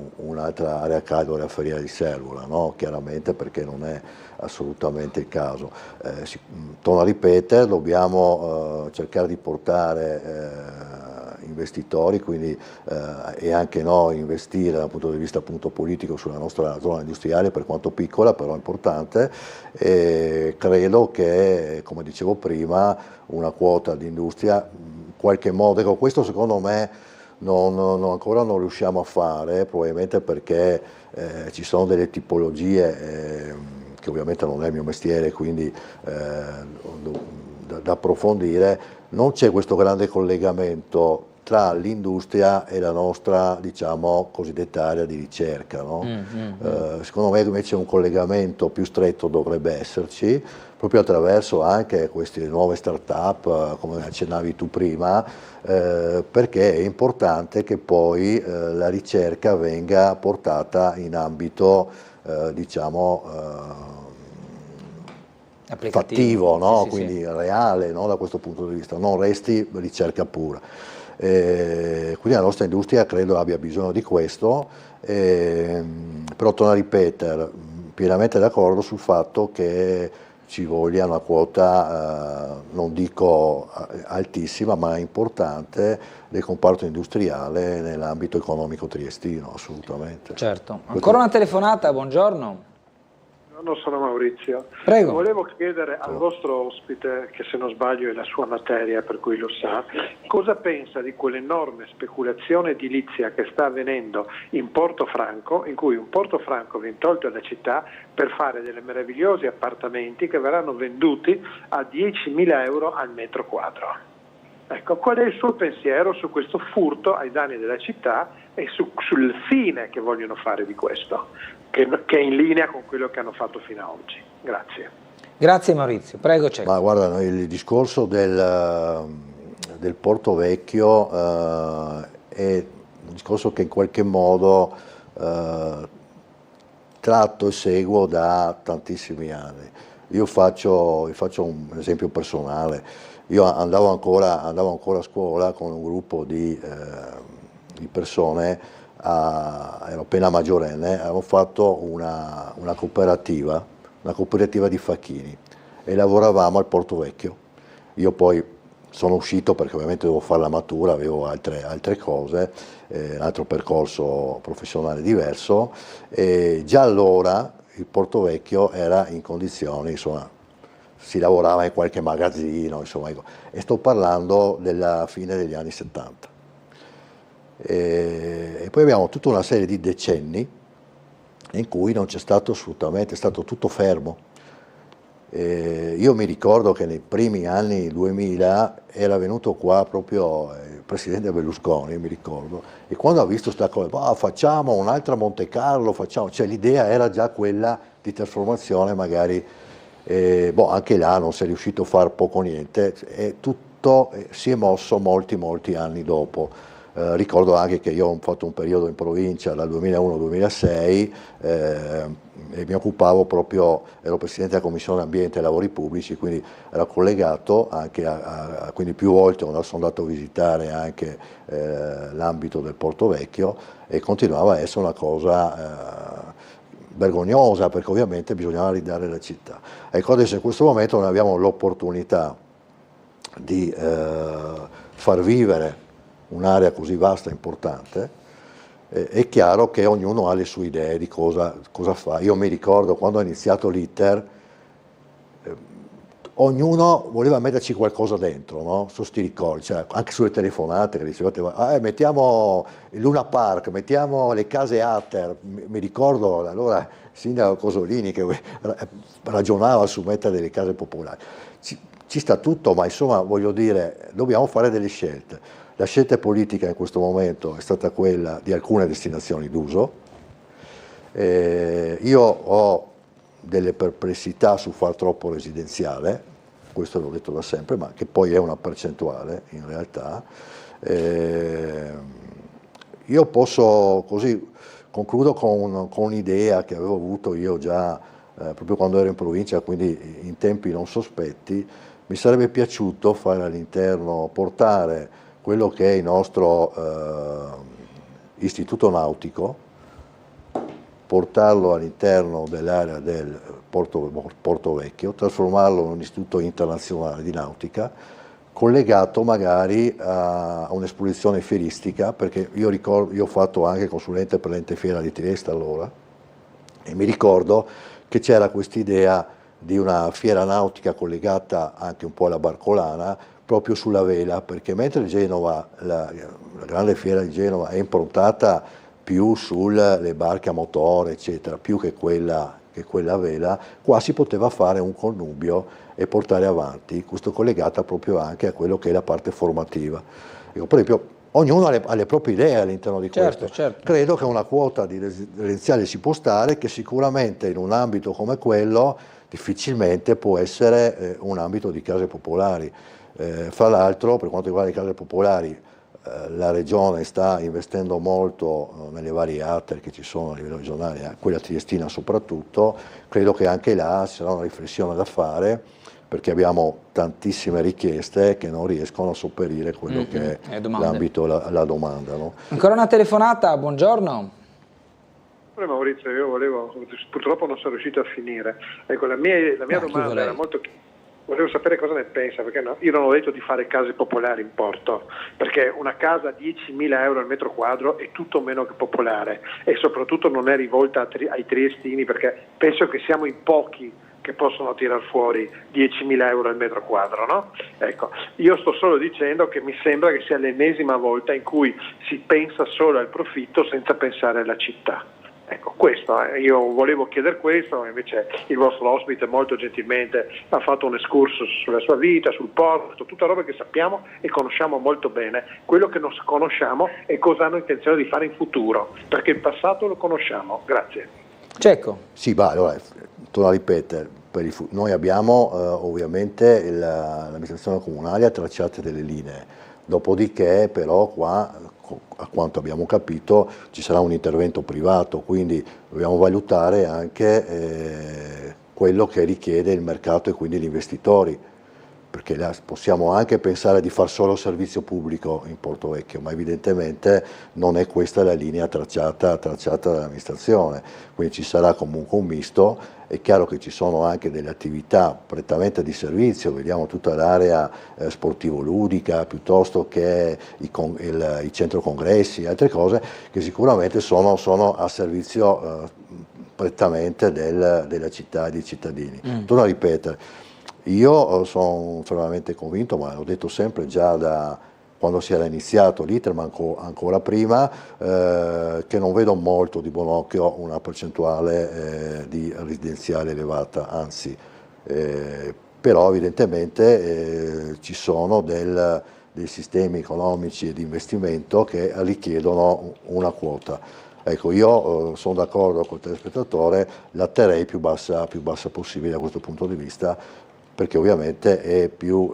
area caldo della Ferriera di Servola, no? Chiaramente, perché non è assolutamente il caso. Torno a ripetere, dobbiamo cercare di portare investitori, quindi e anche noi investire dal punto di vista appunto politico sulla nostra zona industriale, per quanto piccola però importante, e credo che, come dicevo prima, una quota di industria in qualche modo, ecco, questo secondo me ancora non riusciamo a fare, probabilmente perché ci sono delle tipologie che ovviamente non è il mio mestiere, quindi da approfondire. Non c'è questo grande collegamento tra l'industria e la nostra, diciamo, cosiddetta area di ricerca, no? Secondo me invece un collegamento più stretto dovrebbe esserci, proprio attraverso anche queste nuove start-up, come accennavi tu prima, perché è importante che poi la ricerca venga portata in ambito, diciamo, fattivo, no? Quindi reale, no? Da questo punto di vista, non resti ricerca pura. Quindi la nostra industria credo abbia bisogno di questo, però torno a ripetere, pienamente d'accordo sul fatto che ci voglia una quota, non dico altissima, ma importante del comparto industriale nell'ambito economico triestino, assolutamente. Certo. Ancora una telefonata, buongiorno. Sono Maurizio. Prego. Volevo chiedere al vostro ospite, che se non sbaglio è la sua materia per cui lo sa, cosa pensa di quell'enorme speculazione edilizia che sta avvenendo in Portofranco, in cui un Portofranco viene tolto alla città per fare delle meravigliosi appartamenti che verranno venduti a 10.000 euro al metro quadro. Ecco, qual è il suo pensiero su questo furto ai danni della città e sul fine che vogliono fare di questo, che è in linea con quello che hanno fatto fino ad oggi? Grazie. Grazie Maurizio, prego Cecco. Ma guarda, il discorso del Porto Vecchio è un discorso che in qualche modo tratto e seguo da tantissimi anni. Io faccio un esempio personale. Io andavo ancora a scuola con un gruppo di persone, ero appena maggiorenne, avevamo fatto una cooperativa di facchini e lavoravamo al Porto Vecchio. Io poi sono uscito perché ovviamente dovevo fare la matura, avevo altre cose, un altro percorso professionale diverso, e già allora il Porto Vecchio era in condizioni, insomma, si lavorava in qualche magazzino, insomma, e sto parlando della fine degli anni 70. E poi abbiamo tutta una serie di decenni in cui non c'è stato assolutamente, è stato tutto fermo. Io mi ricordo che nei primi anni 2000 era venuto qua proprio il presidente Berlusconi, mi ricordo, e quando ha visto questa cosa, facciamo un'altra Monte Carlo, cioè l'idea era già quella di trasformazione magari, anche là non si è riuscito a fare poco niente, e tutto si è mosso molti anni dopo. Ricordo anche che io ho fatto un periodo in provincia dal 2001 al 2006 e mi occupavo proprio, ero presidente della Commissione Ambiente e Lavori Pubblici, quindi ero collegato anche quindi più volte sono andato a visitare anche l'ambito del Porto Vecchio, e continuava a essere una cosa vergognosa, perché ovviamente bisognava ridare la città. Ecco, adesso in questo momento noi abbiamo l'opportunità di far vivere un'area così vasta e importante. È chiaro che ognuno ha le sue idee di cosa fa. Io mi ricordo quando ho iniziato l'iter, ognuno voleva metterci qualcosa dentro, no? Su sti ricordi, cioè, anche sulle telefonate che dicevate mettiamo il Luna Park, mettiamo le case Atter. Mi ricordo allora il sindaco Cosolini che ragionava su mettere delle case popolari. Ci sta tutto, ma insomma voglio dire, dobbiamo fare delle scelte. La scelta politica in questo momento è stata quella di alcune destinazioni d'uso. Io ho delle perplessità su far troppo residenziale, questo l'ho detto da sempre, ma che poi è una percentuale in realtà. Io posso, così concludo con un'idea che avevo avuto io già proprio quando ero in provincia, quindi in tempi non sospetti. Mi sarebbe piaciuto fare all'interno, portare quello che è il nostro istituto nautico, portarlo all'interno dell'area del Porto Vecchio, trasformarlo in un istituto internazionale di nautica, collegato magari a un'esposizione fieristica, perché io ho fatto anche consulente per l'ente fiera di Trieste allora, e mi ricordo che c'era quest'idea di una fiera nautica collegata anche un po' alla Barcolana, proprio sulla vela, perché mentre Genova, la grande fiera di Genova, è improntata più sulle barche a motore, eccetera, più che quella a vela, qua si poteva fare un connubio e portare avanti, questo collegato proprio anche a quello che è la parte formativa. Ecco, per esempio, ognuno ha le proprie idee all'interno di questo. Certo. Credo che una quota di residenziale ci può stare, che sicuramente in un ambito come quello difficilmente può essere un ambito di case popolari. Fra l'altro, per quanto riguarda le case popolari, la Regione sta investendo molto nelle varie ATER che ci sono a livello regionale, quella triestina soprattutto. Credo che anche là ci sarà una riflessione da fare, perché abbiamo tantissime richieste che non riescono a sopperire quello che è l'ambito, la domanda. No? Ancora una telefonata, buongiorno. Maurizio, io purtroppo non sono riuscito a finire. Ecco, la mia domanda era molto... Volevo sapere cosa ne pensa, perché io non ho detto di fare case popolari in porto, perché una casa a 10.000 euro al metro quadro è tutto meno che popolare, e soprattutto non è rivolta ai triestini, perché penso che siamo in pochi che possono tirar fuori 10.000 euro al metro quadro, no? Ecco, io sto solo dicendo che mi sembra che sia l'ennesima volta in cui si pensa solo al profitto senza pensare alla città. Ecco, questo, io volevo chiedere questo, invece il vostro ospite molto gentilmente ha fatto un excursus sulla sua vita, sul porto, tutta roba che sappiamo e conosciamo molto bene. Quello che non conosciamo è cosa hanno intenzione di fare in futuro, perché il passato lo conosciamo. Grazie. Cecco. Sì, allora, torno a ripetere, noi abbiamo ovviamente l'amministrazione comunale ha tracciate delle linee, dopodiché però qua, a quanto abbiamo capito, ci sarà un intervento privato, quindi dobbiamo valutare anche quello che richiede il mercato e quindi gli investitori, perché possiamo anche pensare di far solo servizio pubblico in Porto Vecchio, ma evidentemente non è questa la linea tracciata dall'amministrazione, quindi ci sarà comunque un misto. È chiaro che ci sono anche delle attività prettamente di servizio, vediamo tutta l'area sportivo-ludica, piuttosto che i centro congressi e altre cose che sicuramente sono a servizio prettamente della città e dei cittadini. Torno a ripetere, io sono fermamente convinto, ma l'ho detto sempre già da quando si era iniziato l'iter, ma ancora prima, che non vedo molto di buon occhio una percentuale di residenziale elevata, anzi, però evidentemente ci sono dei sistemi economici e di investimento che richiedono una quota. Ecco, io sono d'accordo col telespettatore, la terrei più bassa possibile da questo punto di vista, perché ovviamente è più,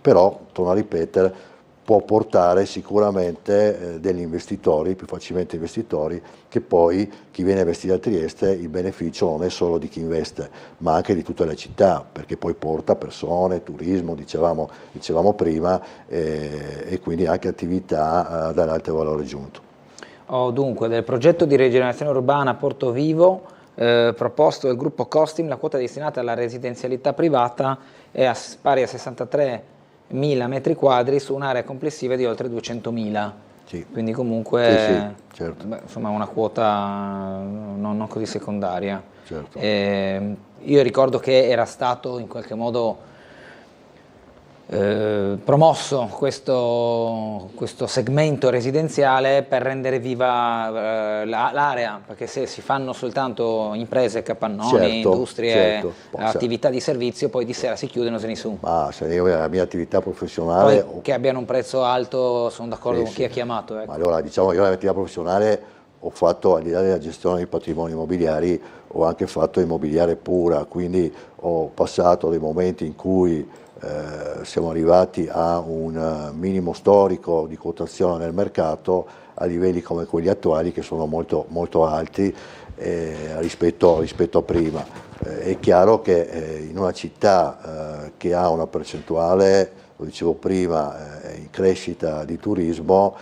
però, torno a ripetere, può portare sicuramente degli investitori, più facilmente investitori, che poi chi viene a investire a Trieste, il beneficio non è solo di chi investe, ma anche di tutta la città, perché poi porta persone, turismo, dicevamo prima, e quindi anche attività dall'alto valore aggiunto. Dunque, del progetto di rigenerazione urbana Porto Vivo, proposto dal gruppo Costim, la quota destinata alla residenzialità privata è pari a 63.000 metri quadri su un'area complessiva di oltre 200.000. Sì. Quindi comunque certo. Insomma una quota non così secondaria. Certo. Io ricordo che era stato in qualche modo promosso questo segmento residenziale per rendere viva l'area, perché se si fanno soltanto imprese, capannoni, industrie, attività di servizio, poi di sera si chiudono e se ne su. Ma se io la mia attività professionale... Poi, che abbiano un prezzo alto, sono d'accordo con chi ha chiamato. Ecco. Allora, diciamo, io la mia attività professionale ho fatto, al di là della gestione dei patrimoni immobiliari, ho anche fatto immobiliare pura, quindi ho passato dei momenti in cui siamo arrivati a un minimo storico di quotazione nel mercato a livelli come quelli attuali, che sono molto, molto alti rispetto a prima. È chiaro che in una città che ha una percentuale, lo dicevo prima, in crescita di turismo,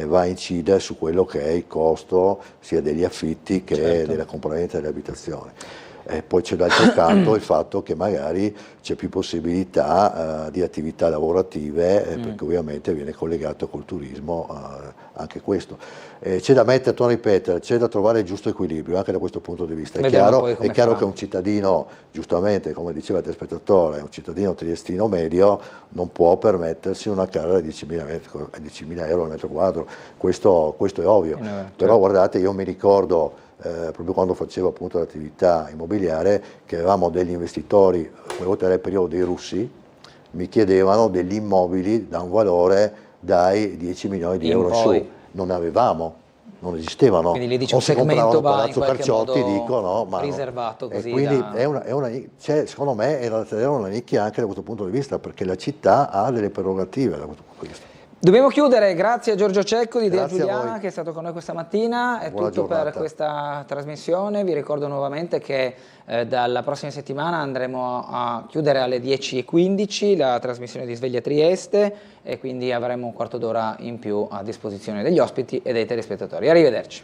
va a incidere su quello che è il costo sia degli affitti che della compravendita delle abitazioni. Poi c'è d'altro canto il fatto che magari c'è più possibilità di attività lavorative, perché ovviamente viene collegato col turismo anche questo. C'è da mettere, torno a ripetere, c'è da trovare il giusto equilibrio anche da questo punto di vista. È chiaro che un cittadino, giustamente come diceva il telespettatore, un cittadino triestino medio non può permettersi una casa di 10.000 euro al metro quadro, questo è ovvio. Però guardate, io mi ricordo proprio quando facevo appunto l'attività immobiliare, che avevamo degli investitori, quella era il periodo dei russi, mi chiedevano degli immobili da un valore dai 10 milioni di euro in su, non ne avevamo, non esistevano. Quindi lì dice un segmento va in qualche Carciotti, modo dico, no, ma riservato così. E quindi secondo me è una nicchia anche da questo punto di vista, perché la città ha delle prerogative da questo punto di vista. Dobbiamo chiudere, grazie a Giorgio Cecco di Idea Giuliana che è stato con noi questa mattina, è Buona tutto giornata. Per questa trasmissione. Vi ricordo nuovamente che dalla prossima settimana andremo a chiudere alle 10:15 la trasmissione di Sveglia Trieste e quindi avremo un quarto d'ora in più a disposizione degli ospiti e dei telespettatori. Arrivederci.